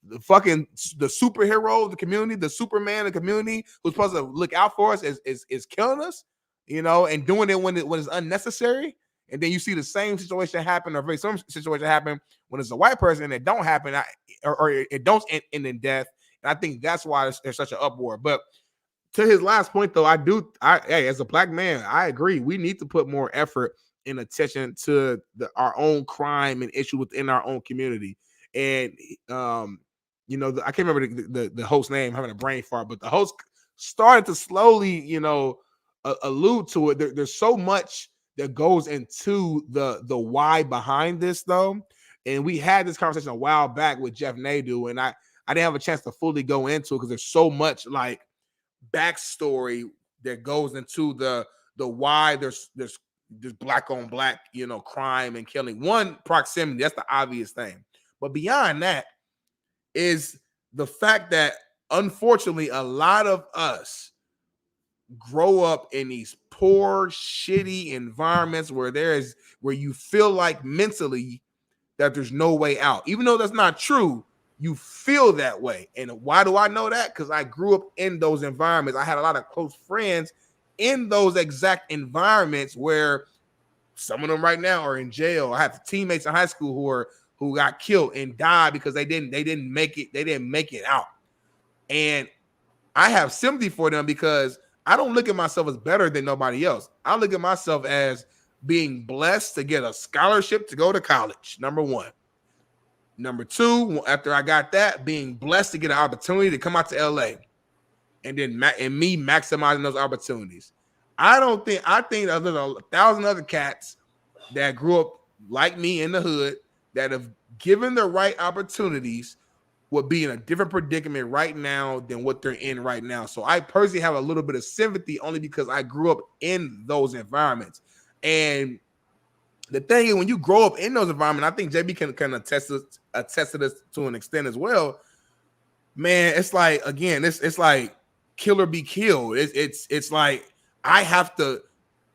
the superhero of the community, the Superman of the community who's supposed to look out for us is killing us, and doing it when it's unnecessary. And then you see the same situation happen, or very similar situation happen when it's a white person, and it don't happen, or it don't end in death. And I think that's why there's such an uproar. But to his last point, though, as a black man, I agree. We need to put more effort and attention to our own crime and issue within our own community. And I can't remember the host's name. I'm having a brain fart, but the host started to slowly, allude to it. There's so much that goes into the why behind this, though. And we had this conversation a while back with Jeff Nadu, and I didn't have a chance to fully go into it because there's so much like backstory that goes into the why there's black on black, crime and killing. One, proximity, that's the obvious thing. But beyond that is the fact that unfortunately a lot of us grow up in these poor, shitty environments where you feel like mentally that there's no way out. Even though that's not true, you feel that way. And why do I know that? Because I grew up in those environments. I had a lot of close friends in those exact environments where some of them right now are in jail. I have teammates in high school who got killed and died because they didn't make it. They didn't make it out. And I have sympathy for them because I don't look at myself as better than nobody else. I look at myself as being blessed to get a scholarship to go to college, number one. Number two, after I got that, being blessed to get an opportunity to come out to LA, and then me maximizing those opportunities. I think there's 1,000 other cats that grew up like me in the hood that have given the right opportunities would be in a different predicament right now than what they're in right now. So I personally have a little bit of sympathy only because I grew up in those environments. And the thing is, when you grow up in those environments, I think JB can attest to this to an extent as well. Man, it's like, again, it's like kill or be killed. It's like I have to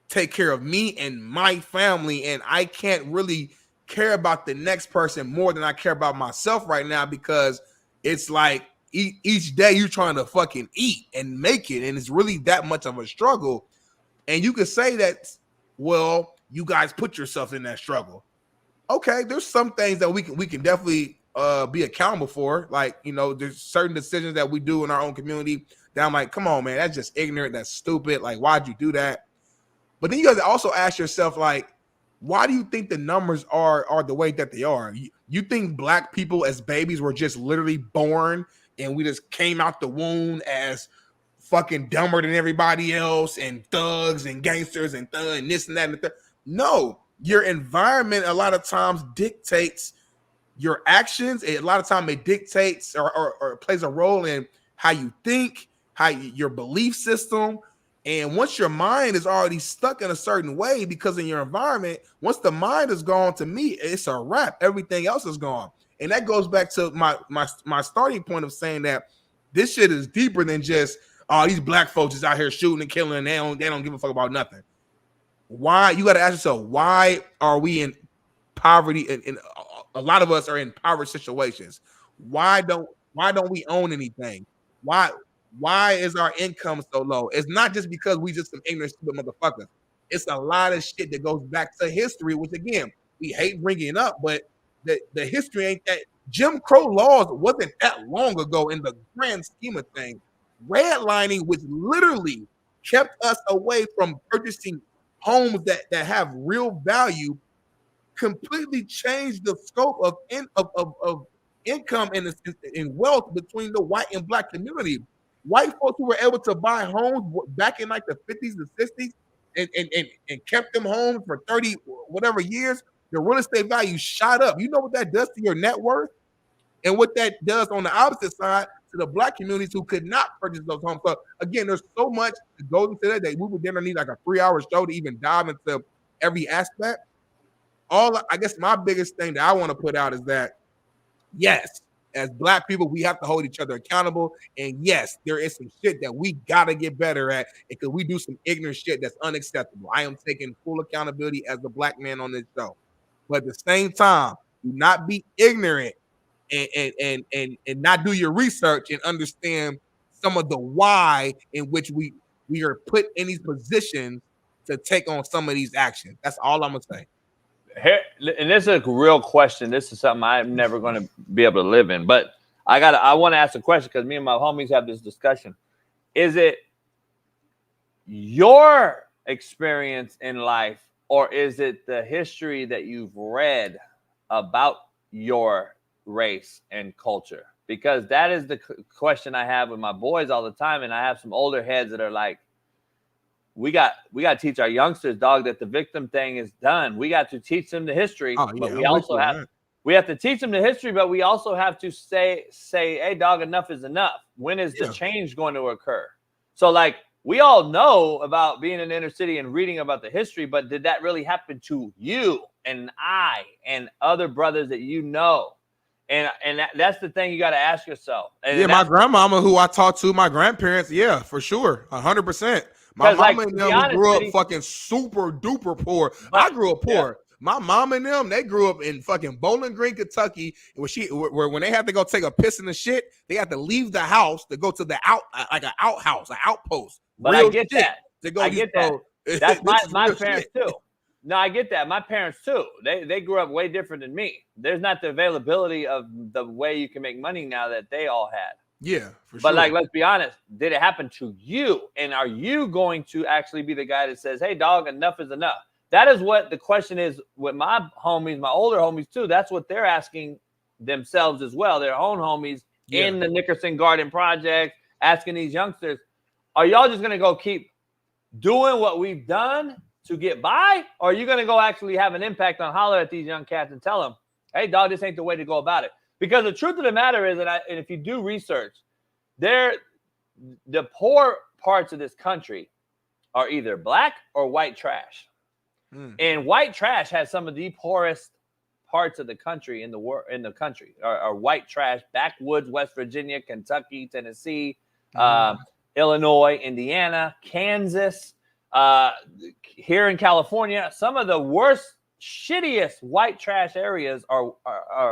take care of me and my family, and I can't really care about the next person more than I care about myself right now, because it's like each day you're trying to fucking eat and make it, and it's really that much of a struggle. And you could say that, well, you guys put yourself in that struggle. Okay, there's some things that we can definitely be accountable for. Like, there's certain decisions that we do in our own community that I'm like, come on, man, that's just ignorant, that's stupid. Like, why'd you do that? But then you guys also ask yourself, like, why do you think the numbers are the way that they are? You think black people as babies were just literally born and we just came out the womb as fucking dumber than everybody else and thugs and gangsters and this and that and that? No, your environment a lot of times dictates your actions. A lot of time it dictates or plays a role in how you think, your belief system. And once your mind is already stuck in a certain way because of your environment, once the mind is gone, to me, it's a wrap. Everything else is gone. And that goes back to my starting point of saying that this shit is deeper than just, oh, these black folks is out here shooting and killing and they don't give a fuck about nothing. Why? You got to ask yourself, why are we in poverty? And a lot of us are in impoverished situations. Why don't we own anything? Why is our income so low? It's not just because we just some ignorant stupid motherfuckers. It's a lot of shit that goes back to history, which again, we hate bringing it up, but the history ain't that. Jim Crow laws wasn't that long ago in the grand scheme of things. Redlining, which literally kept us away from purchasing homes that have real value, completely changed the scope of income and wealth between the white and black community. White folks who were able to buy homes back in like the 50s and 60s and kept them homes for 30 whatever years, the real estate value shot up. You know what that does to your net worth? And what that does on the opposite side to the black communities who could not purchase those homes. So again, there's so much that goes into that we would then need like a 3-hour show to even dive into every aspect. I guess my biggest thing that I want to put out is that, yes, as black people, we have to hold each other accountable. And yes, there is some shit that we got to get better at because we do some ignorant shit that's unacceptable. I am taking full accountability as a black man on this show. But at the same time, do not be ignorant and not do your research and understand some of the why in which we are put in these positions to take on some of these actions. That's all I'm going to say. Here, and this is a real question. This is something I'm never going to be able to live in. But I want to ask a question because me and my homies have this discussion. Is it your experience in life, or is it the history that you've read about your race and culture? Because that is the question I have with my boys all the time. And I have some older heads that are like, we got to teach our youngsters, dog, that the victim thing is done. We got to teach them the history, but we also have to teach them the history, but we also have to say, hey, dog, enough is enough. When is the change going to occur? So like, we all know about being in the inner city and reading about the history, but did that really happen to you and I and other brothers that you know? And that's the thing you got to ask yourself. And my grandmama, who I talked to, my grandparents, for sure, 100%. My mama and them grew up fucking super duper poor. I grew up poor. My mom and them, they grew up in fucking Bowling Green, Kentucky. When they had to go take a piss in the shit, they had to leave the house to go to the outhouse, an outpost. But I get that. I get that. That's my parents too. No, I get that. My parents too. They grew up way different than me. There's not the availability of the way you can make money now that they all had. Yeah, for sure. But like, let's be honest. Did it happen to you? And are you going to actually be the guy that says, hey, dog, enough is enough? That is what the question is with my homies, my older homies too. That's what they're asking themselves as well. Their own homies in the Nickerson Garden Project, asking these youngsters, are y'all just going to go keep doing what we've done to get by? Or are you going to go actually have an impact on holler at these young cats and tell them, hey, dog, this ain't the way to go about it? Because the truth of the matter is that and if you do research, the poor parts of this country are either black or white trash. And white trash has some of the poorest parts of the country in the country are white trash, backwoods, West Virginia, Kentucky, Tennessee, Illinois, Indiana, Kansas, here in California. Some of the worst, shittiest white trash areas are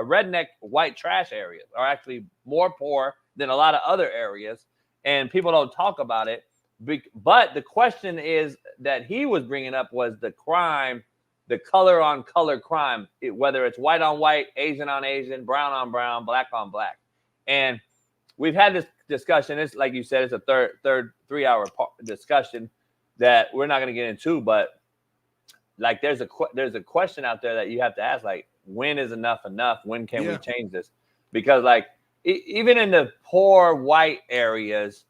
redneck white trash areas, are actually more poor than a lot of other areas, and people don't talk about it. But the question is that he was bringing up was the crime, the color on color crime, whether it's white on white, Asian on Asian, brown on brown, black on black. And we've had this discussion. It's like you said, it's a third 3-hour discussion that we're not going to get into, but like there's a question out there that you have to ask, like, when is enough enough? When can we change this? Because like even in the poor white areas,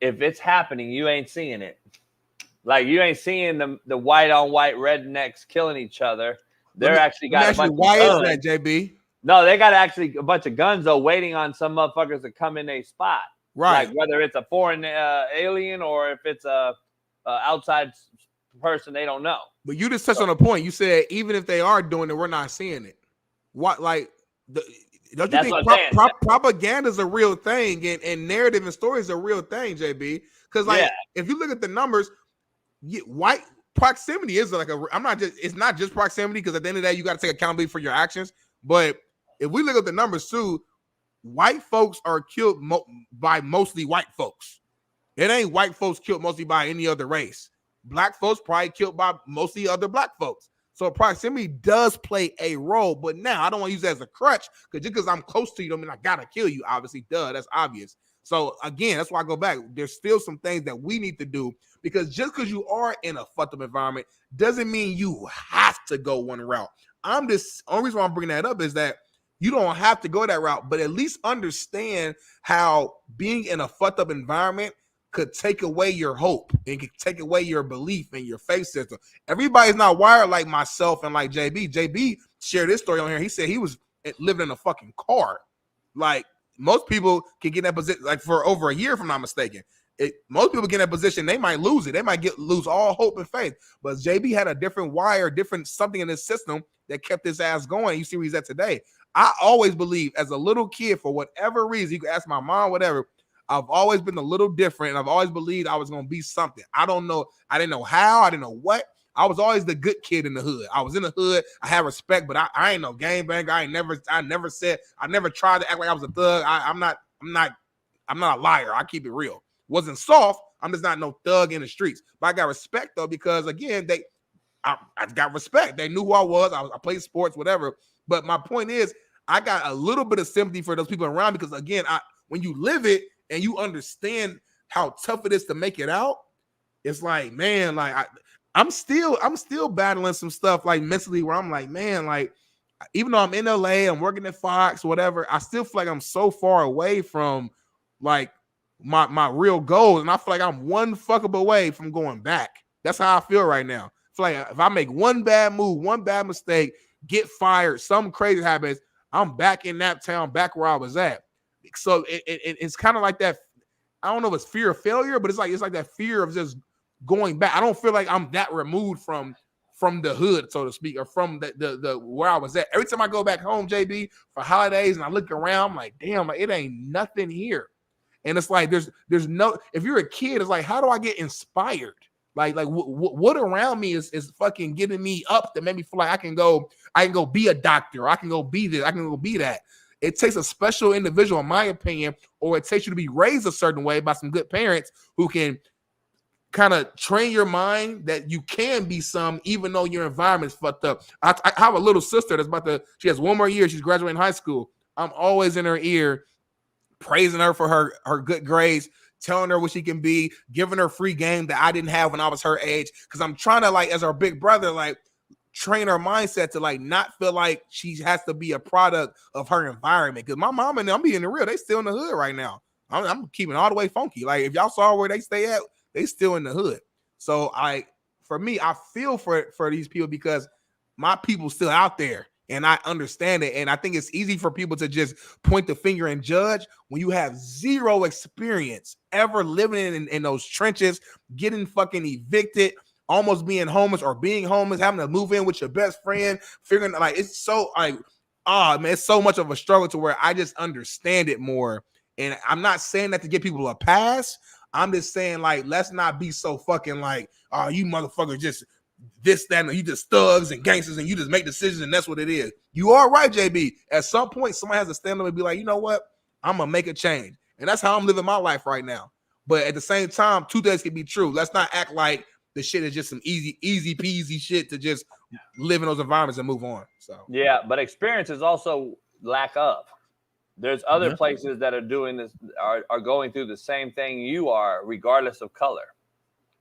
if it's happening, you ain't seeing it. Like you ain't seeing the white on white rednecks killing each other. They're actually got a bunch of why guns. is that, JB? No, they got actually a bunch of guns though, waiting on some motherfuckers to come in a spot. Right. Like whether it's a foreign alien or if it's a outside person, they don't know. But you just touched on a point. You said even if they are doing it, we're not seeing it. What like don't you think propaganda is a real thing and narrative and story is a real thing, JB? Because like if you look at the numbers, white proximity is like it's not just proximity, because at the end of the day you got to take accountability for your actions. But if we look at the numbers too, white folks are killed by mostly white folks. It ain't white folks killed mostly by any other race. Black folks probably killed by mostly other black folks. So proximity does play a role. But now I don't want to use that as a crutch, because just because I'm close to you don't mean I gotta kill you. Obviously, that's obvious. So again, that's why I go back. There's still some things that we need to do, because just because you are in a fucked up environment doesn't mean you have to go one route. Only reason why I'm bringing that up is that you don't have to go that route, but at least understand how being in a fucked up environment could take away your hope and could take away your belief in your faith system. Everybody's not wired like myself and like JB. JB shared his story on here. He said he was living in a fucking car. Like most people can get in that position like for over a year, if I'm not mistaken. Most people get in that position, they might lose it. They might lose all hope and faith. But JB had a different wire, different something in his system that kept his ass going. You see where he's at today. I always believe as a little kid, for whatever reason, you can ask my mom, whatever, I've always been a little different, and I've always believed I was going to be something. I don't know. I didn't know how. I didn't know what. I was always the good kid in the hood. I was in the hood. I had respect, but I ain't no gangbanger. I never tried to act like I was a thug. I'm not a liar. I keep it real. Wasn't soft. I'm just not no thug in the streets. But I got respect though, because again, I got respect. They knew who I was. I played sports, whatever. But my point is, I got a little bit of sympathy for those people around, because again, when you live it and you understand how tough it is to make it out, it's like, man, like I'm still battling some stuff like mentally where I'm like, man, like even though I'm in LA, I'm working at Fox, whatever, I still feel like I'm so far away from like my real goals, and I feel like I'm one fuck up away from going back. That's how I feel right now. I feel like if I make one bad move, one bad mistake, get fired, something crazy happens, I'm back in that town, back where I was at. So it's kind of like that. I don't know if it's fear of failure, but it's like that fear of just going back. I don't feel like I'm that removed from the hood, so to speak, or from the where I was at. Every time I go back home, JB, for holidays, and I look around, I'm like, damn, like, it ain't nothing here. And it's like there's no. If you're a kid, it's like, how do I get inspired? Like what around me is fucking getting me up that made me feel like I can go be a doctor, I can go be this, I can go be that. It takes a special individual, in my opinion, or it takes you to be raised a certain way by some good parents who can kind of train your mind that you can be some, even though your environment's fucked up. I have a little sister that's she has one more year. She's graduating high school. I'm always in her ear, praising her for her good grades, telling her what she can be, giving her free game that I didn't have when I was her age. Because I'm trying to, like, as her big brother, like, train her mindset to like not feel like she has to be a product of her environment. Because my mom and them, I'm being real, they still in the hood right now. I'm keeping all the way funky. Like if y'all saw where they stay at, they still in the hood. So for me, I feel for these people, because my people still out there and I understand it. And I think it's easy for people to just point the finger and judge when you have zero experience ever living in those trenches, getting fucking evicted, almost being homeless or being homeless, having to move in with your best friend, figuring like it's so like, man, it's so much of a struggle to where I just understand it more. And I'm not saying that to give people a pass. I'm just saying, like, let's not be so fucking like, oh, you motherfuckers just this, that, and you just thugs and gangsters and you just make decisions and that's what it is. You are right, JB. At some point, somebody has to stand up and be like, you know what? I'm going to make a change. And that's how I'm living my life right now. But at the same time, two things can be true. Let's not act like the shit is just some easy peasy shit to just live in those environments and move on. So yeah, but experience is also lack of. There's other places that are doing this, are going through the same thing you are, regardless of color.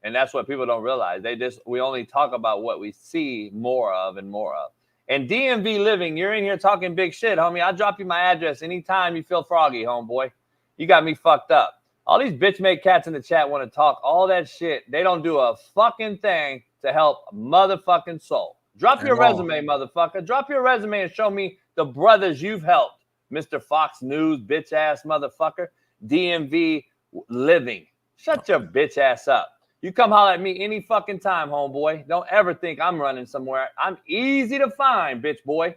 And that's what people don't realize. We only talk about what we see more of and more of. And DMV Living, you're in here talking big shit, homie. I'll drop you my address anytime you feel froggy, homeboy. You got me fucked up. All these bitch-made cats in the chat want to talk all that shit. They don't do a fucking thing to help motherfucking soul. Drop your resume, motherfucker. Drop your resume and show me the brothers you've helped. Mr. Fox News, bitch-ass motherfucker. DMV Living. Shut your bitch ass up. You come holler at me any fucking time, homeboy. Don't ever think I'm running somewhere. I'm easy to find, bitch boy.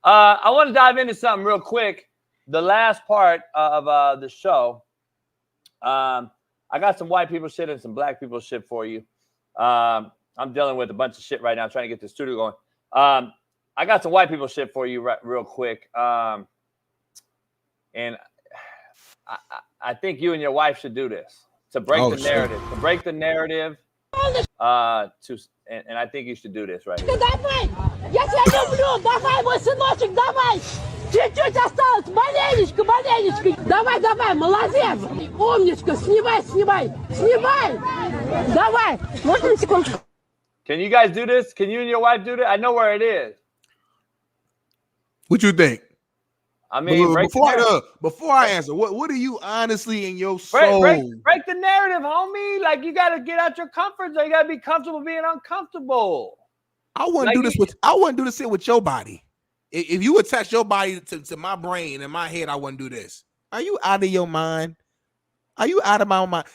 I want to dive into something real quick. The last part of the show. I got some white people shit and some black people shit for you. I'm dealing with a bunch of shit right now, trying to get the studio going. I got some white people shit for you real quick. And I think you and your wife should do this. To break the narrative, and I think you should do this right here. Давай! Я тебя люблю! Давай, мой сыночек, давай! Чуть-чуть осталось! Маленечко, маленечко! Давай, давай, молодец! Умничка, снимай! Давай! Можно на секундочку? Can you guys do this? Can you and your wife do that? I know where it is. What you think? I mean, before I answer, what do you honestly in your soul? Break the narrative, homie. Like, you got to get out your comfort zone. You got to be comfortable being uncomfortable. I wouldn't do this with your body. If you attach your body to my brain and my head, I wouldn't do this. Are you out of your mind? Are you out of my mind?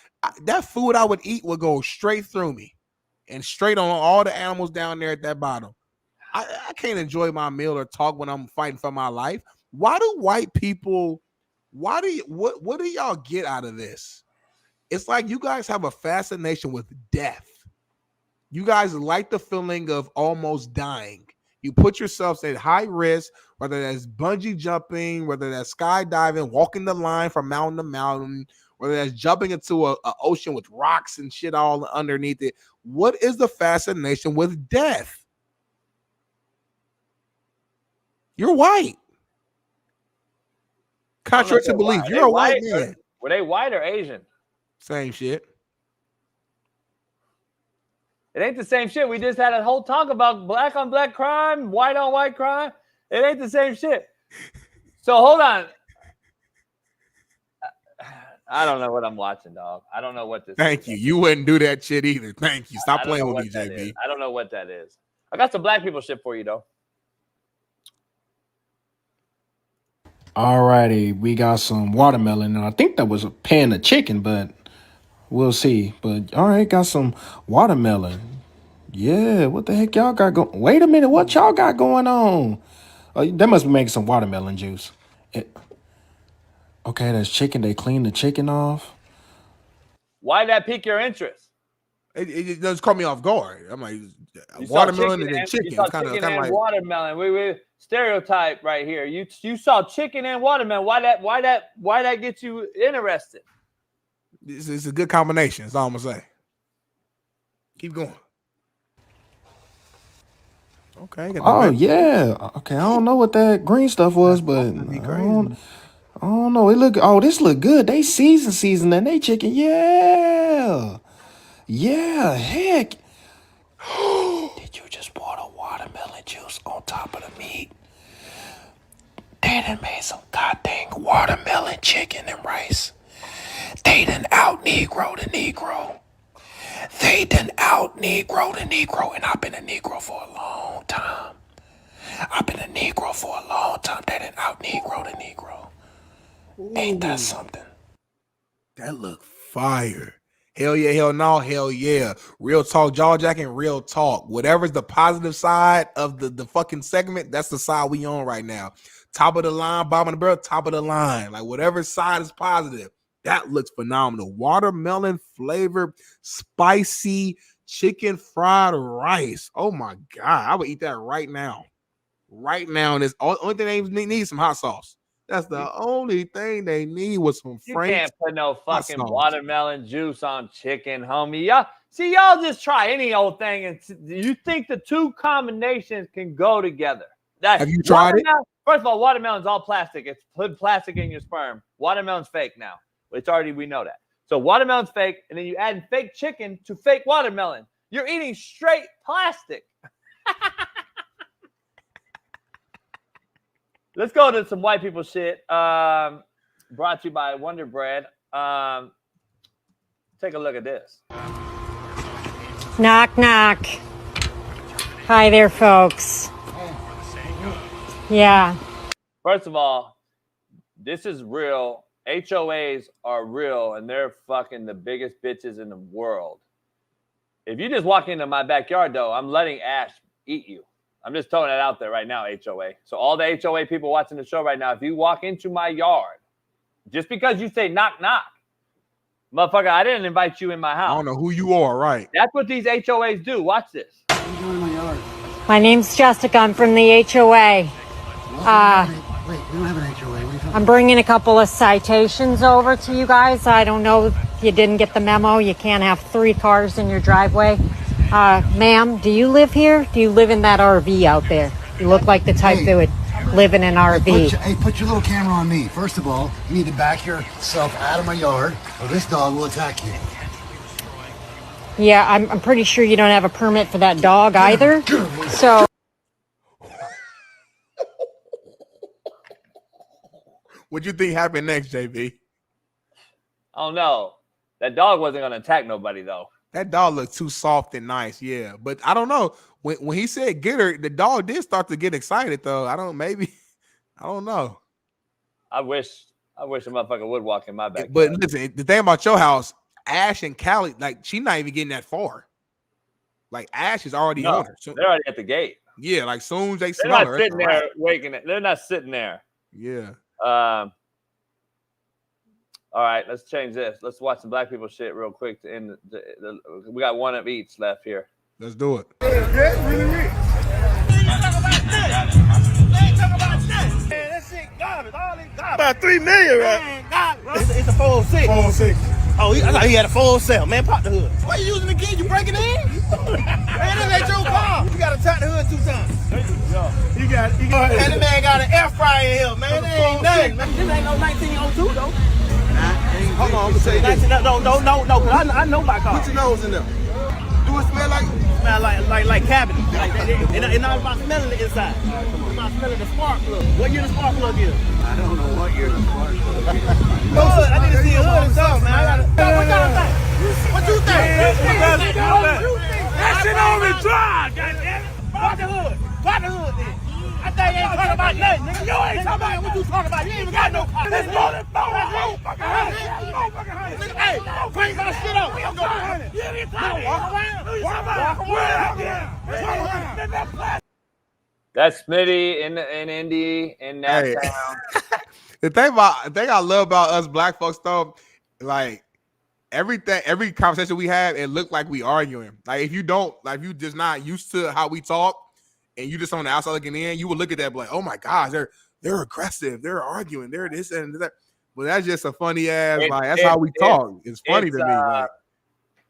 That food I would eat would go straight through me and straight on all the animals down there at that bottom. I can't enjoy my meal or talk when I'm fighting for my life. Why do white people, what do y'all get out of this? It's like you guys have a fascination with death. You guys like the feeling of almost dying. You put yourselves at high risk, whether that's bungee jumping, whether that's skydiving, walking the line from mountain to mountain, whether that's jumping into an ocean with rocks and shit all underneath it. What is the fascination with death? You're white. Contrary to belief, you're a white man. Were they white or Asian? Same shit. It ain't the same shit. We just had a whole talk about black on black crime, white on white crime. It ain't the same shit. So hold on. I don't know what I'm watching, dog. I don't know what this Thank you. You wouldn't do that shit either. Thank you. Stop playing with me, JB. I don't know what that is. I got some black people shit for you, though. Alrighty, we got some watermelon, and I think that was a pan of chicken, but we'll see. But all right, got some watermelon. Yeah, what the heck y'all got going? Wait a minute, what y'all got going on? They must be making some watermelon juice. Okay, that's chicken. They clean the chicken off. Why that pique your interest? It does caught me off guard. I'm like, watermelon and then chicken. You saw chicken and watermelon. We stereotype right here. You saw chicken and watermelon. Why that gets you interested? It's a good combination. That's all I'm gonna say. Keep going. Okay. Oh yeah. Okay. I don't know what that green stuff was, but I don't know. This look good. They seasoning they chicken. Yeah. Yeah. Heck. Did you just pour the watermelon juice on top of the meat? They done made some goddamn watermelon chicken and rice. They done out-Negro the Negro. They done out-Negro the Negro. And I've been a Negro for a long time. They done out-Negro the Negro. Ain't that something? That look fire. Hell yeah, hell no, hell yeah. Real talk, jaw jacking, real talk. Whatever's the positive side of the fucking segment, that's the side we on right now. Top of the line, bottom of the barrel, top of the line. Like whatever side is positive, that looks phenomenal. Watermelon flavored, spicy chicken fried rice. Oh my God, I would eat that right now. Right now, and it's only thing they need some hot sauce. That's the only thing they need was some Frank's. You can't put no fucking watermelon juice on chicken, homie. Y'all just try any old thing, and you think the two combinations can go together. Have you tried it? First of all, watermelon's all plastic. It's put plastic in your sperm. Watermelon's fake now. We know that. So watermelon's fake, and then you add fake chicken to fake watermelon. You're eating straight plastic. Let's go to some white people shit. Brought to you by Wonder Bread. Take a look at this. Knock, knock. Hi there, folks. Yeah. First of all, this is real. HOAs are real, and they're fucking the biggest bitches in the world. If you just walk into my backyard, though, I'm letting Ash eat you. I'm just throwing that out there right now, HOA. So all the HOA people watching the show right now, if you walk into my yard, just because you say knock, knock, motherfucker, I didn't invite you in my house. I don't know who you are, right? That's what these HOAs do. Watch this. My name's Jessica. I'm from the HOA. Wait, we don't have an HOA. What are you talking I'm bringing a couple of citations over to you guys. I don't know if you didn't get the memo. You can't have 3 cars in your driveway. Ma'am, do you live here? Do you live in that RV out there? You look like the type that would live in an RV. Put your little camera on me. First of all, you need to back yourself out of my yard, or this dog will attack you. Yeah, I'm pretty sure you don't have a permit for that dog either. So. What you think happened next, JB? I don't know. That dog wasn't going to attack nobody, though. That dog looked too soft and nice, yeah. But I don't know. When he said get her, the dog did start to get excited, though. I don't know. I wish a motherfucker would walk in my backyard. But listen, the thing about your house, Ash and Callie, like, she's not even getting that far. Like, Ash is already on her. So, they're already at the gate. Yeah, like, soon as they They're smell not her. sitting there waking it. They're not sitting there. Yeah. All right, let's change this. Let's watch some black people shit real quick to end we got one of each left here. Let's do it. About 3 million, right? It's a 406. 406. Oh, I thought he had a 407. Man, pop the hood. Why you using the key? You breaking in? Man, this ain't your car. You gotta tap the hood 2 times. You got it. And the man got an air fryer in here, man. That ain't nothing, man. This ain't no 1902, though. Hold on, I'm gonna tell you this. No, because I know my car. Put your nose in there. Do it smell like? Smell like cabinet. It's not about smelling the inside. It's about smelling the spark plug. What year the spark plug is? I don't know what year the spark plug is. I need to see a hood and stuff, man. What you think? That shit on me dry, goddamn it. Pop the hood. Pop the hood, then. I think you ain't talking about nothing, nigga. You ain't talking about what you talking about. You ain't even got no car. Let's go to hey, don't crank my shit up. We don't go behind it. You ain't talking. Walk around. That's Smitty in Indy in that town. The thing I love about us black folks, though, like every conversation we have, it looked like we arguing. Like if you you just not used to how we talk, and you just on the outside looking in, you would look at that like, oh my gosh, they're aggressive, they're arguing, they're this and that. But that's just a funny ass, that's how we talk. It's funny to me. Like,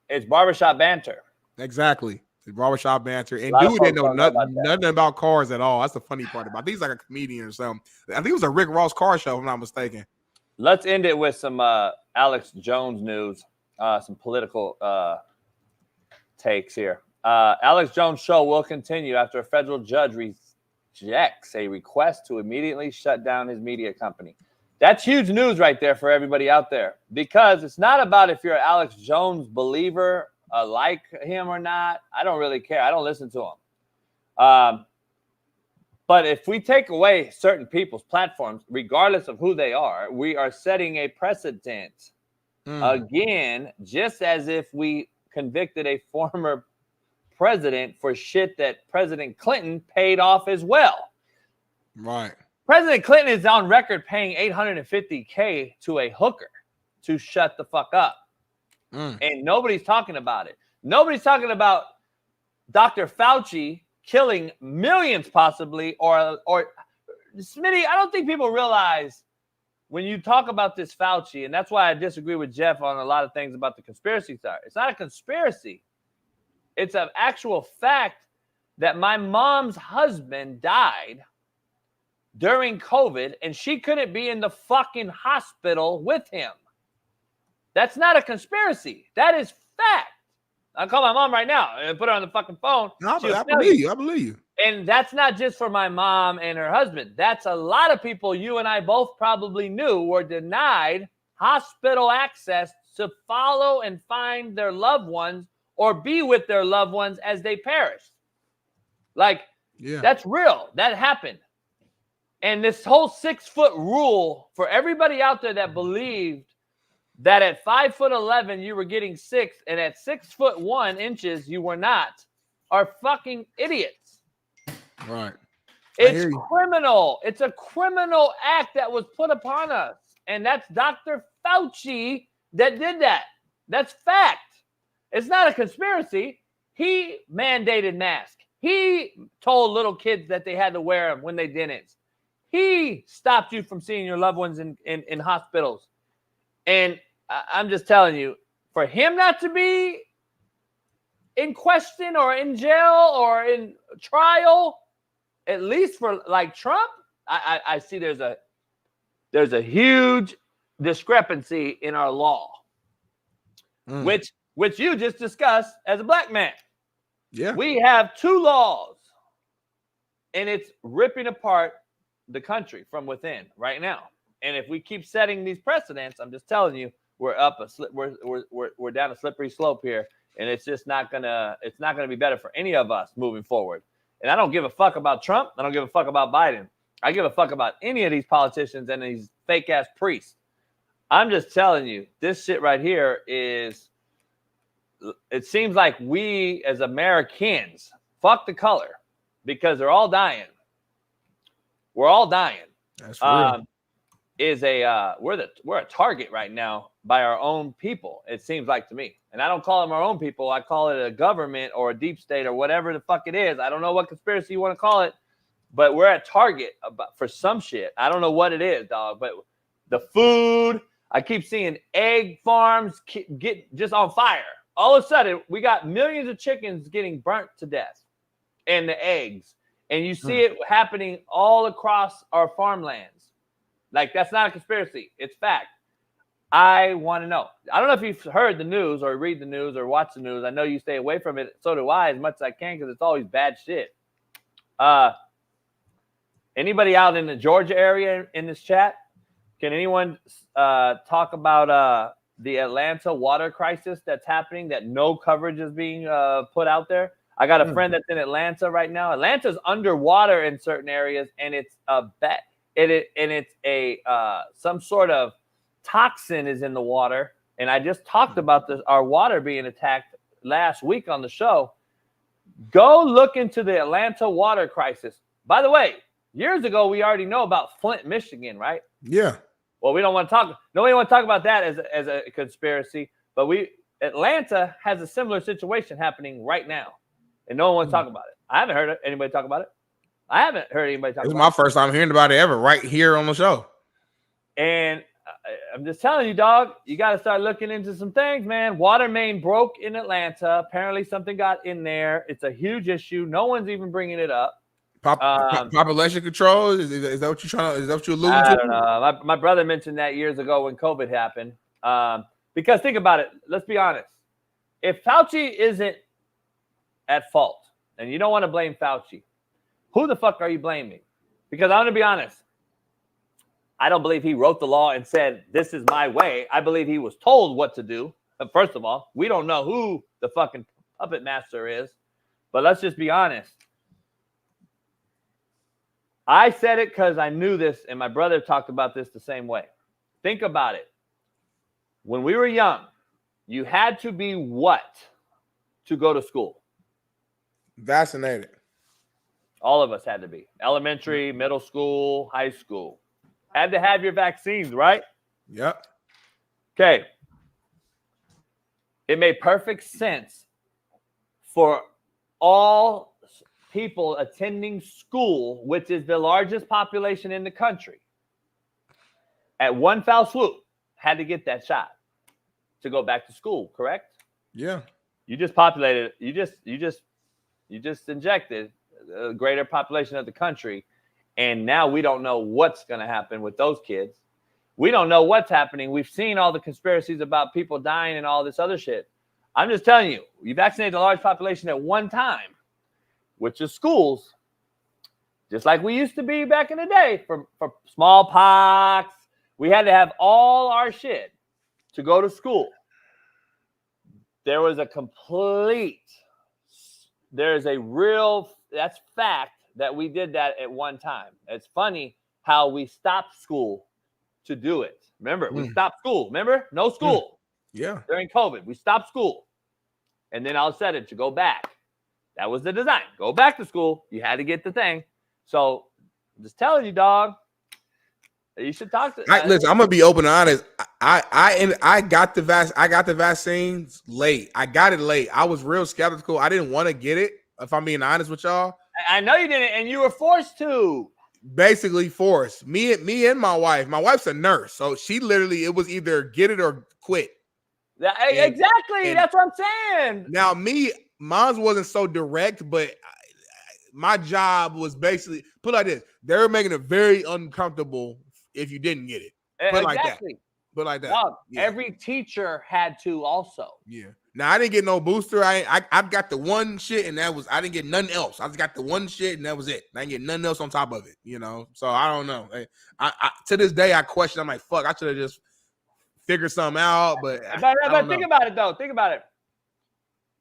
it's barbershop banter. Exactly. It's barbershop banter. And dude didn't know nothing about cars at all. That's the funny part about it. I think he's like a comedian or something. I think it was a Rick Ross car show, if I'm not mistaken. Let's end it with some Alex Jones news, some political takes here. Alex Jones' show will continue after a federal judge rejects a request to immediately shut down his media company. That's huge news right there for everybody out there, because it's not about if you're an Alex Jones believer, like him or not. I don't really care. I don't listen to him. But if we take away certain people's platforms, regardless of who they are, we are setting a precedent again, just as if we convicted a former president for shit that President Clinton paid off as well. Right. President Clinton is on record paying $850K to a hooker to shut the fuck up. And nobody's talking about it. Nobody's talking about Dr. Fauci killing millions possibly, or Smitty, I don't think people realize when you talk about this Fauci, and that's why I disagree with Jeff on a lot of things about the conspiracy theory. It's not a conspiracy. It's an actual fact that my mom's husband died during COVID, and she couldn't be in the fucking hospital with him. That's not a conspiracy. That is fact. I'll call my mom right now and put her on the fucking phone. No, I believe you. I believe you. And that's not just for my mom and her husband. That's a lot of people you and I both probably knew were denied hospital access to follow and find their loved ones or be with their loved ones as they perished. Like, that's real. That happened. And this whole 6-foot rule for everybody out there that believed that at 5'11" you were getting 6 and at 6'1" you were not are fucking idiots. Right. It's criminal. It's a criminal act that was put upon us. And that's Dr. Fauci that did that. That's fact. It's not a conspiracy. He mandated masks. He told little kids that they had to wear them when they didn't. He stopped you from seeing your loved ones in hospitals. And I'm just telling you, for him not to be in question or in jail or in trial, at least for like Trump, I see there's a huge discrepancy in our law, which you just discussed as a black man. Yeah. We have 2 laws, and it's ripping apart the country from within right now. And if we keep setting these precedents, I'm just telling you, we're down a slippery slope here, and it's just not gonna be better for any of us moving forward. And I don't give a fuck about Trump. I don't give a fuck about Biden. I give a fuck about any of these politicians and these fake ass priests. I'm just telling you, this shit right here is. It seems like we as Americans, fuck the color, because they're all dying. We're all dying. That's real. We're a target right now by our own people. It seems like to me, and I don't call them our own people. I call it a government or a deep state or whatever the fuck it is. I don't know what conspiracy you want to call it, but we're at target for some shit. I don't know what it is, dog. But the food, I keep seeing egg farms get just on fire. All of a sudden, we got millions of chickens getting burnt to death, and the eggs, and you see it happening all across our farmlands. Like, that's not a conspiracy. It's fact. I want to know. I don't know if you've heard the news or read the news or watch the news. I know you stay away from it. So do I, as much as I can, because it's always bad shit. Anybody out in the Georgia area in this chat? Can anyone talk about the Atlanta water crisis that's happening, that no coverage is being put out there? I got a friend that's in Atlanta right now. Atlanta's underwater in certain areas, and it's some sort of toxin is in the water. And I just talked about our water being attacked last week on the show. Go look into the Atlanta water crisis. By the way, years ago, we already know about Flint, Michigan, right? Yeah. Well, we don't want to talk. Nobody want to talk about that as a conspiracy. But Atlanta has a similar situation happening right now, and no one wants to talk about it. I haven't heard anybody talk about it. I haven't heard anybody talk about it. It's my first time hearing about it ever, right here on the show. And I'm just telling you, dog, you got to start looking into some things, man. Water main broke in Atlanta. Apparently, something got in there. It's a huge issue. No one's even bringing it up. Population control? Is that what you're trying to? Is that what you're alluding to? I don't know. My brother mentioned that years ago when COVID happened. Because think about it. Let's be honest. If Fauci isn't at fault, and you don't want to blame Fauci, who the fuck are you blaming? Because I'm going to be honest. I don't believe he wrote the law and said, this is my way. I believe he was told what to do. But first of all, we don't know who the fucking puppet master is. But let's just be honest. I said it because I knew this, and my brother talked about this the same way. Think about it. When we were young, you had to be what to go to school? Vaccinated. All of us had to be. Elementary, middle school, high school. Had to have your vaccines, right? Yep. Okay. It made perfect sense for all people attending school, which is the largest population in the country, at one foul swoop, had to get that shot to go back to school, correct? Yeah. You just populated, you just injected a greater population of the country, and now we don't know what's going to happen with those kids. We don't know what's happening. We've seen all the conspiracies about people dying and all this other shit. I'm just telling you, you vaccinate a large population at one time, which is schools, just like we used to be back in the day for smallpox. We had to have all our shit to go to school. There was a that's fact that we did that at one time. It's funny how we stopped school to do it. Remember, we stopped school. Remember? No school. Yeah. During COVID, we stopped school. And then all of a sudden to go back. That was the design. Go back to school. You had to get the thing. So I'm just telling you, dog. You should talk to. Listen, I'm gonna be open and honest. I got the vaccines late. I got it late. I was real skeptical. I didn't want to get it. If I'm being honest with y'all, I know you didn't, and you were forced to. Basically forced. Me and my wife. My wife's a nurse, so she literally it was either get it or quit. Exactly. That's what I'm saying. Now mine wasn't so direct, but my job was basically put like this. They were making it very uncomfortable if you didn't get it. Put like that. Put like that. Dog, every teacher had to also. Yeah. Now I didn't get no booster. I got the one shit, and that was I didn't get nothing else. I just got the one shit, and that was it. I didn't get nothing else on top of it. You know. So I don't know. I to this day I question. I'm like, fuck. I should have just figured something out. But think about it though. Think about it.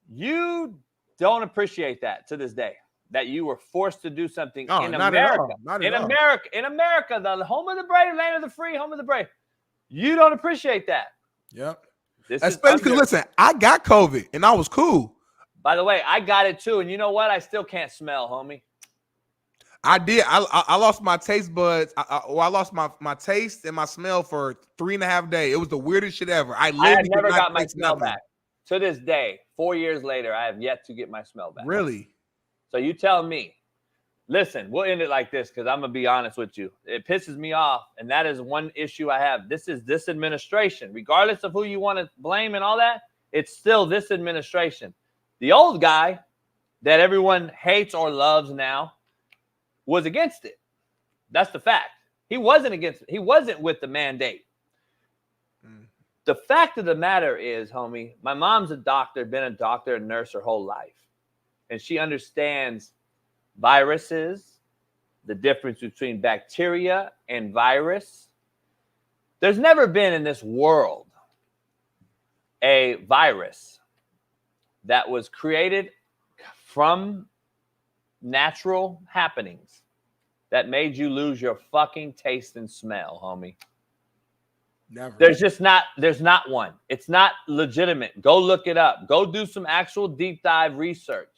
You don't appreciate that to this day. That you were forced to do something in America. In America, the home of the brave, land of the free, home of the brave. You don't appreciate that. Yep. Especially because listen, I got COVID and I was cool. By the way, I got it too, and you know what? I still can't smell, homie. I did. I lost my taste buds. I lost my taste and my smell for 3.5 days. It was the weirdest shit ever. I have never got my smell back. To this day, 4 years later, I have yet to get my smell back. Really? So you tell me. Listen, we'll end it like this because I'm going to be honest with you. It pisses me off, and that is one issue I have. This is this administration. Regardless of who you want to blame and all that, it's still this administration. The old guy that everyone hates or loves now was against it. That's the fact. He wasn't against it. He wasn't with the mandate. The fact of the matter is, homie, my mom's a doctor, been a doctor and nurse her whole life. And she understands viruses, the difference between bacteria and virus. There's never been in this world a virus that was created from natural happenings that made you lose your fucking taste and smell, homie. Never. There's not one. It's not legitimate. Go look it up. Go do some actual deep dive research.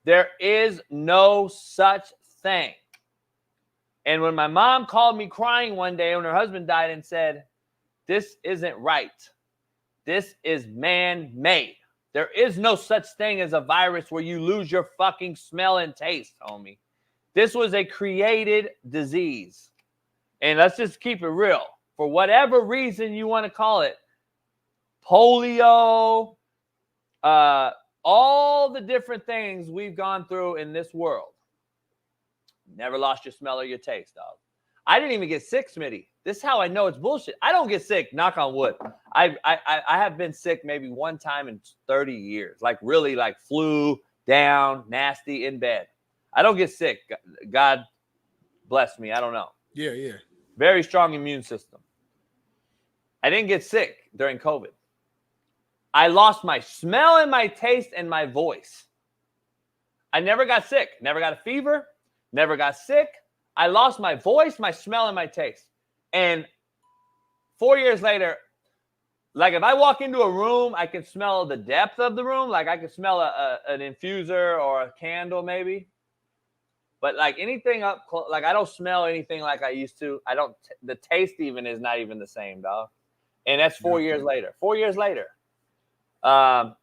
There is no such thing. And when my mom called me crying one day when her husband died and said, this isn't right. This is man-made. There is no such thing as a virus where you lose your fucking smell and taste, homie. This was a created disease. And let's just keep it real. For whatever reason you want to call it, polio, all the different things we've gone through in this world. Never lost your smell or your taste, dog. I didn't even get sick, Smitty. This is how I know it's bullshit. I don't get sick, knock on wood. I have been sick maybe one time in 30 years. Like really like flu, down, nasty, in bed. I don't get sick. God bless me. I don't know. Yeah. Very strong immune system. I didn't get sick during COVID. I lost my smell and my taste and my voice. I never got sick. Never got a fever. Never got sick. I lost my voice, my smell, and my taste. And 4 years later, like if I walk into a room, I can smell the depth of the room. Like I can smell an infuser or a candle maybe. But like anything up, like I don't smell anything like I used to. I don't, the taste even is not even the same, dog. And that's 4 years later. 4 years later. And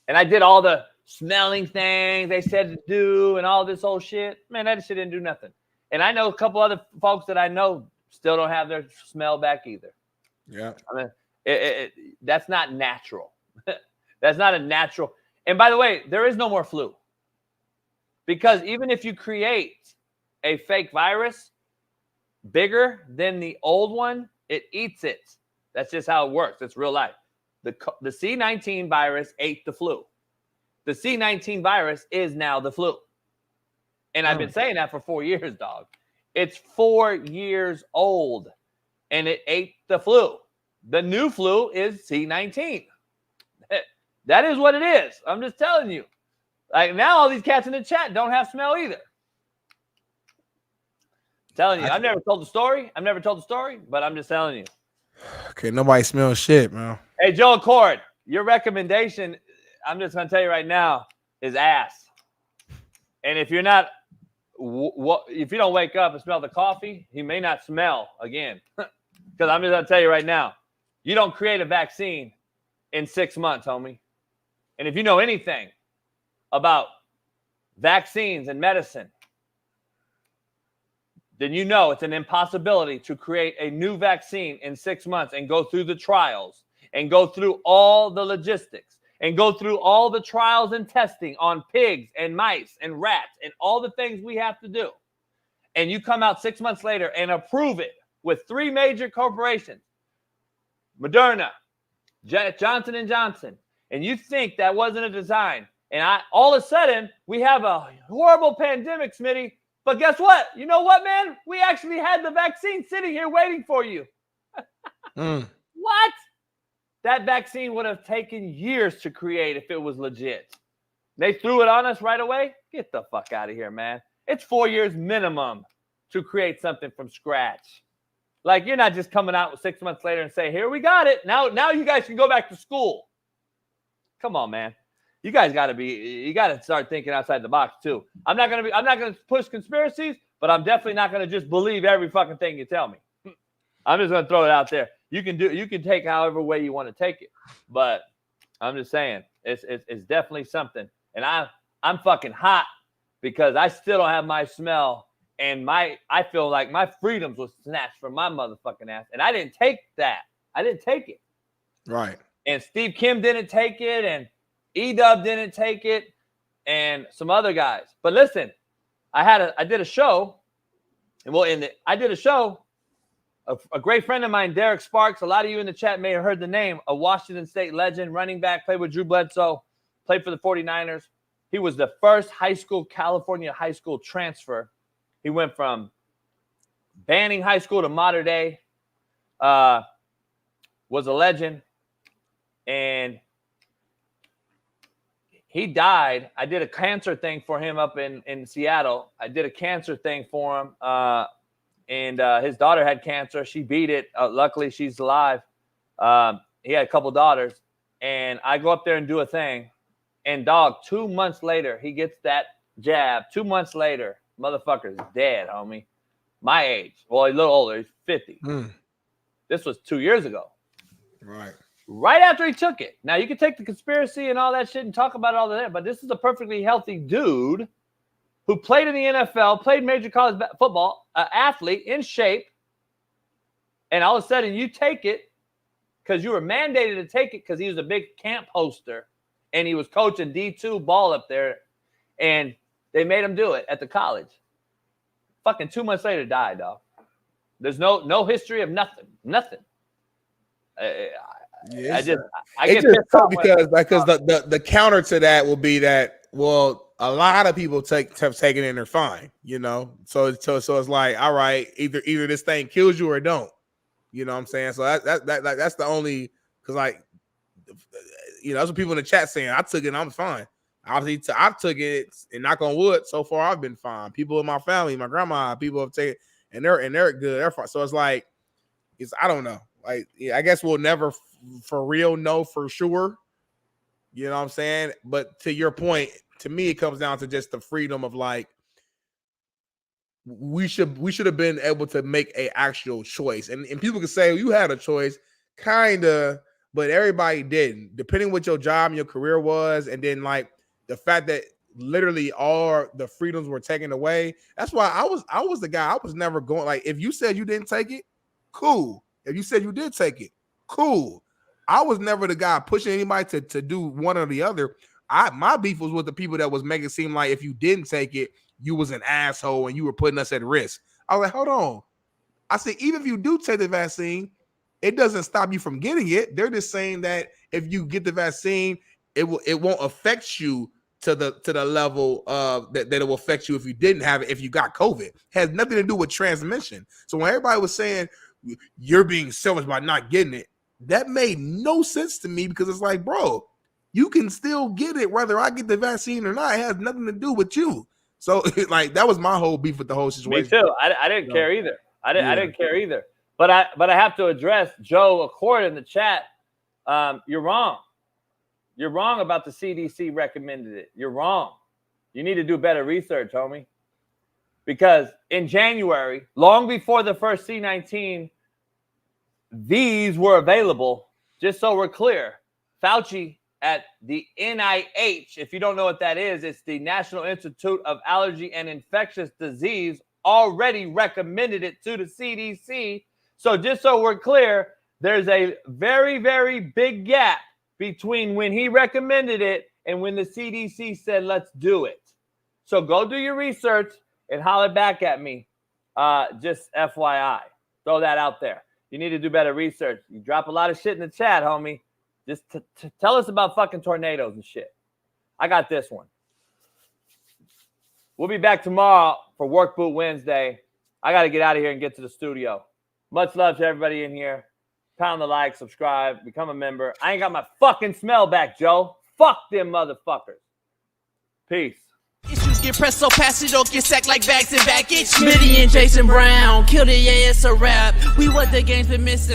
I did all the smelling things they said to do and all this old shit. Man, that shit didn't do nothing. And I know a couple other folks that I know still don't have their smell back either. Yeah. I mean, that's not natural. That's not a natural. And by the way, there is no more flu. Because even if you create a fake virus bigger than the old one, It eats it. That's just how it works. It's real life. The C-19 virus ate the flu. The C-19 virus is now the flu. And I've been saying that for 4 years, dog. It's 4 years old, and it ate the flu. The new flu is C-19. That is what it is. I'm just telling you. Like, now all these cats in the chat don't have smell either. I'm telling you. I've never told the story. But I'm just telling you. Okay, nobody smells shit, man. Hey, Joe Accord, your recommendation, I'm just going to tell you right now, is ass. And if you're not, if you don't wake up and smell the coffee, he may not smell again. Because I'm just going to tell you right now, you don't create a vaccine in 6 months, homie. And if you know anything about vaccines and medicine, then you know it's an impossibility to create a new vaccine in 6 months and go through the trials and go through all the logistics and go through all the trials and testing on pigs and mice and rats and all the things we have to do. And you come out 6 months later and approve it with 3 major corporations, Moderna, Johnson & Johnson, and you think that wasn't a design. And all of a sudden, we have a horrible pandemic, Smitty. But guess what? You know what, man? We actually had the vaccine sitting here waiting for you. What? That vaccine would have taken years to create if it was legit. They threw it on us right away. Get the fuck out of here, man. It's 4 years minimum to create something from scratch. Like, you're not just coming out 6 months later and say, here, we got it. Now you guys can go back to school. Come on, man. You guys got to start thinking outside the box too. I'm not going to push conspiracies, but I'm definitely not going to just believe every fucking thing you tell me. I'm just going to throw it out there. You can take however way you want to take it, but I'm just saying it's definitely something. And I'm fucking hot because I still don't have my smell, and I feel like my freedoms was snatched from my motherfucking ass, and I didn't take that. I didn't take it. Right. And Steve Kim didn't take it, and E-Dub didn't take it, and some other guys. But listen, I did a show, and I did a show. A great friend of mine, Derek Sparks. A lot of you in the chat may have heard the name. A Washington State legend, running back, played with Drew Bledsoe, played for the 49ers. He was the first California high school transfer. He went from Banning High School to Mater Dei. Was a legend, and he died. I did a cancer thing for him up in Seattle. I did a cancer thing for him. And his daughter had cancer. She beat it. Luckily, she's alive. He had a couple daughters. And I go up there and do a thing. And, dog, 2 months later, he gets that jab. 2 months later, motherfucker's dead, homie. My age. Well, he's a little older. He's 50. This was 2 years ago. Right. Right after he took it. Now, you can take the conspiracy and all that shit and talk about all that, but this is a perfectly healthy dude who played in the NFL, played major college football, athlete, in shape, and all of a sudden you take it because you were mandated to take it because he was a big camp hoster and he was coaching D2 ball up there, and they made him do it at the college. Fucking 2 months later, died, dog. There's no history of nothing. I get pissed off because the counter to that will be that, well, a lot of people have taken it and they're fine, you know. So it's like, all right, either this thing kills you or it don't. You know what I'm saying? So that's the only, because, like, you know, that's what people in the chat saying. I took it and I'm fine. Obviously, I took it, and knock on wood, so far I've been fine. People in my family, my grandma, people have taken, and they're good. They're fine. So it's like, I don't know. Like, yeah, I guess we'll never for real know for sure. You know what I'm saying? But to your point, to me, it comes down to just the freedom of, like, we should have been able to make an actual choice. And people can say, well, you had a choice, kind of, but everybody didn't, depending what your job and your career was. And then, like, the fact that literally all the freedoms were taken away. That's why I was the guy. I was never going, like, if you said you didn't take it, cool. If you said you did take it, cool. I was never the guy pushing anybody to do one or the other. My beef was with the people that was making it seem like if you didn't take it, you was an asshole and you were putting us at risk. I was like, hold on. I said, even if you do take the vaccine, it doesn't stop you from getting it. They're just saying that if you get the vaccine, it won't affect you to the level that it will affect you if you didn't have it, if you got COVID. It has nothing to do with transmission. So when everybody was saying you're being selfish by not getting it, that made no sense to me, because it's like, bro, you can still get it whether I get the vaccine or not. It has nothing to do with you. So like that was my whole beef with the whole situation. Me too. I didn't care either. I didn't care either. But I have to address Joe Accord in the chat. You're wrong. You're wrong about the CDC recommended it. You're wrong. You need to do better research, homie. Because in January, long before the first C-19, these were available. Just so we're clear, Fauci at the NIH, if you don't know what that is, it's the National Institute of Allergy and Infectious Disease, already recommended it to the CDC. So just so we're clear, there's a very, very big gap between when he recommended it and when the CDC said, let's do it. So go do your research and holler back at me. Just FYI. Throw that out there. You need to do better research. You drop a lot of shit in the chat, homie. Just tell us about fucking tornadoes and shit. I got this one. We'll be back tomorrow for Work Boot Wednesday. I got to get out of here and get to the studio. Much love to everybody in here. Pound the like, subscribe, become a member. I ain't got my fucking smell back, Joe. Fuck them motherfuckers. Peace. Issues get pressed so fast it don't get sacked like bags and baggage. Smitty and Jason Brown killed the ass a rap. We what the game's been missing.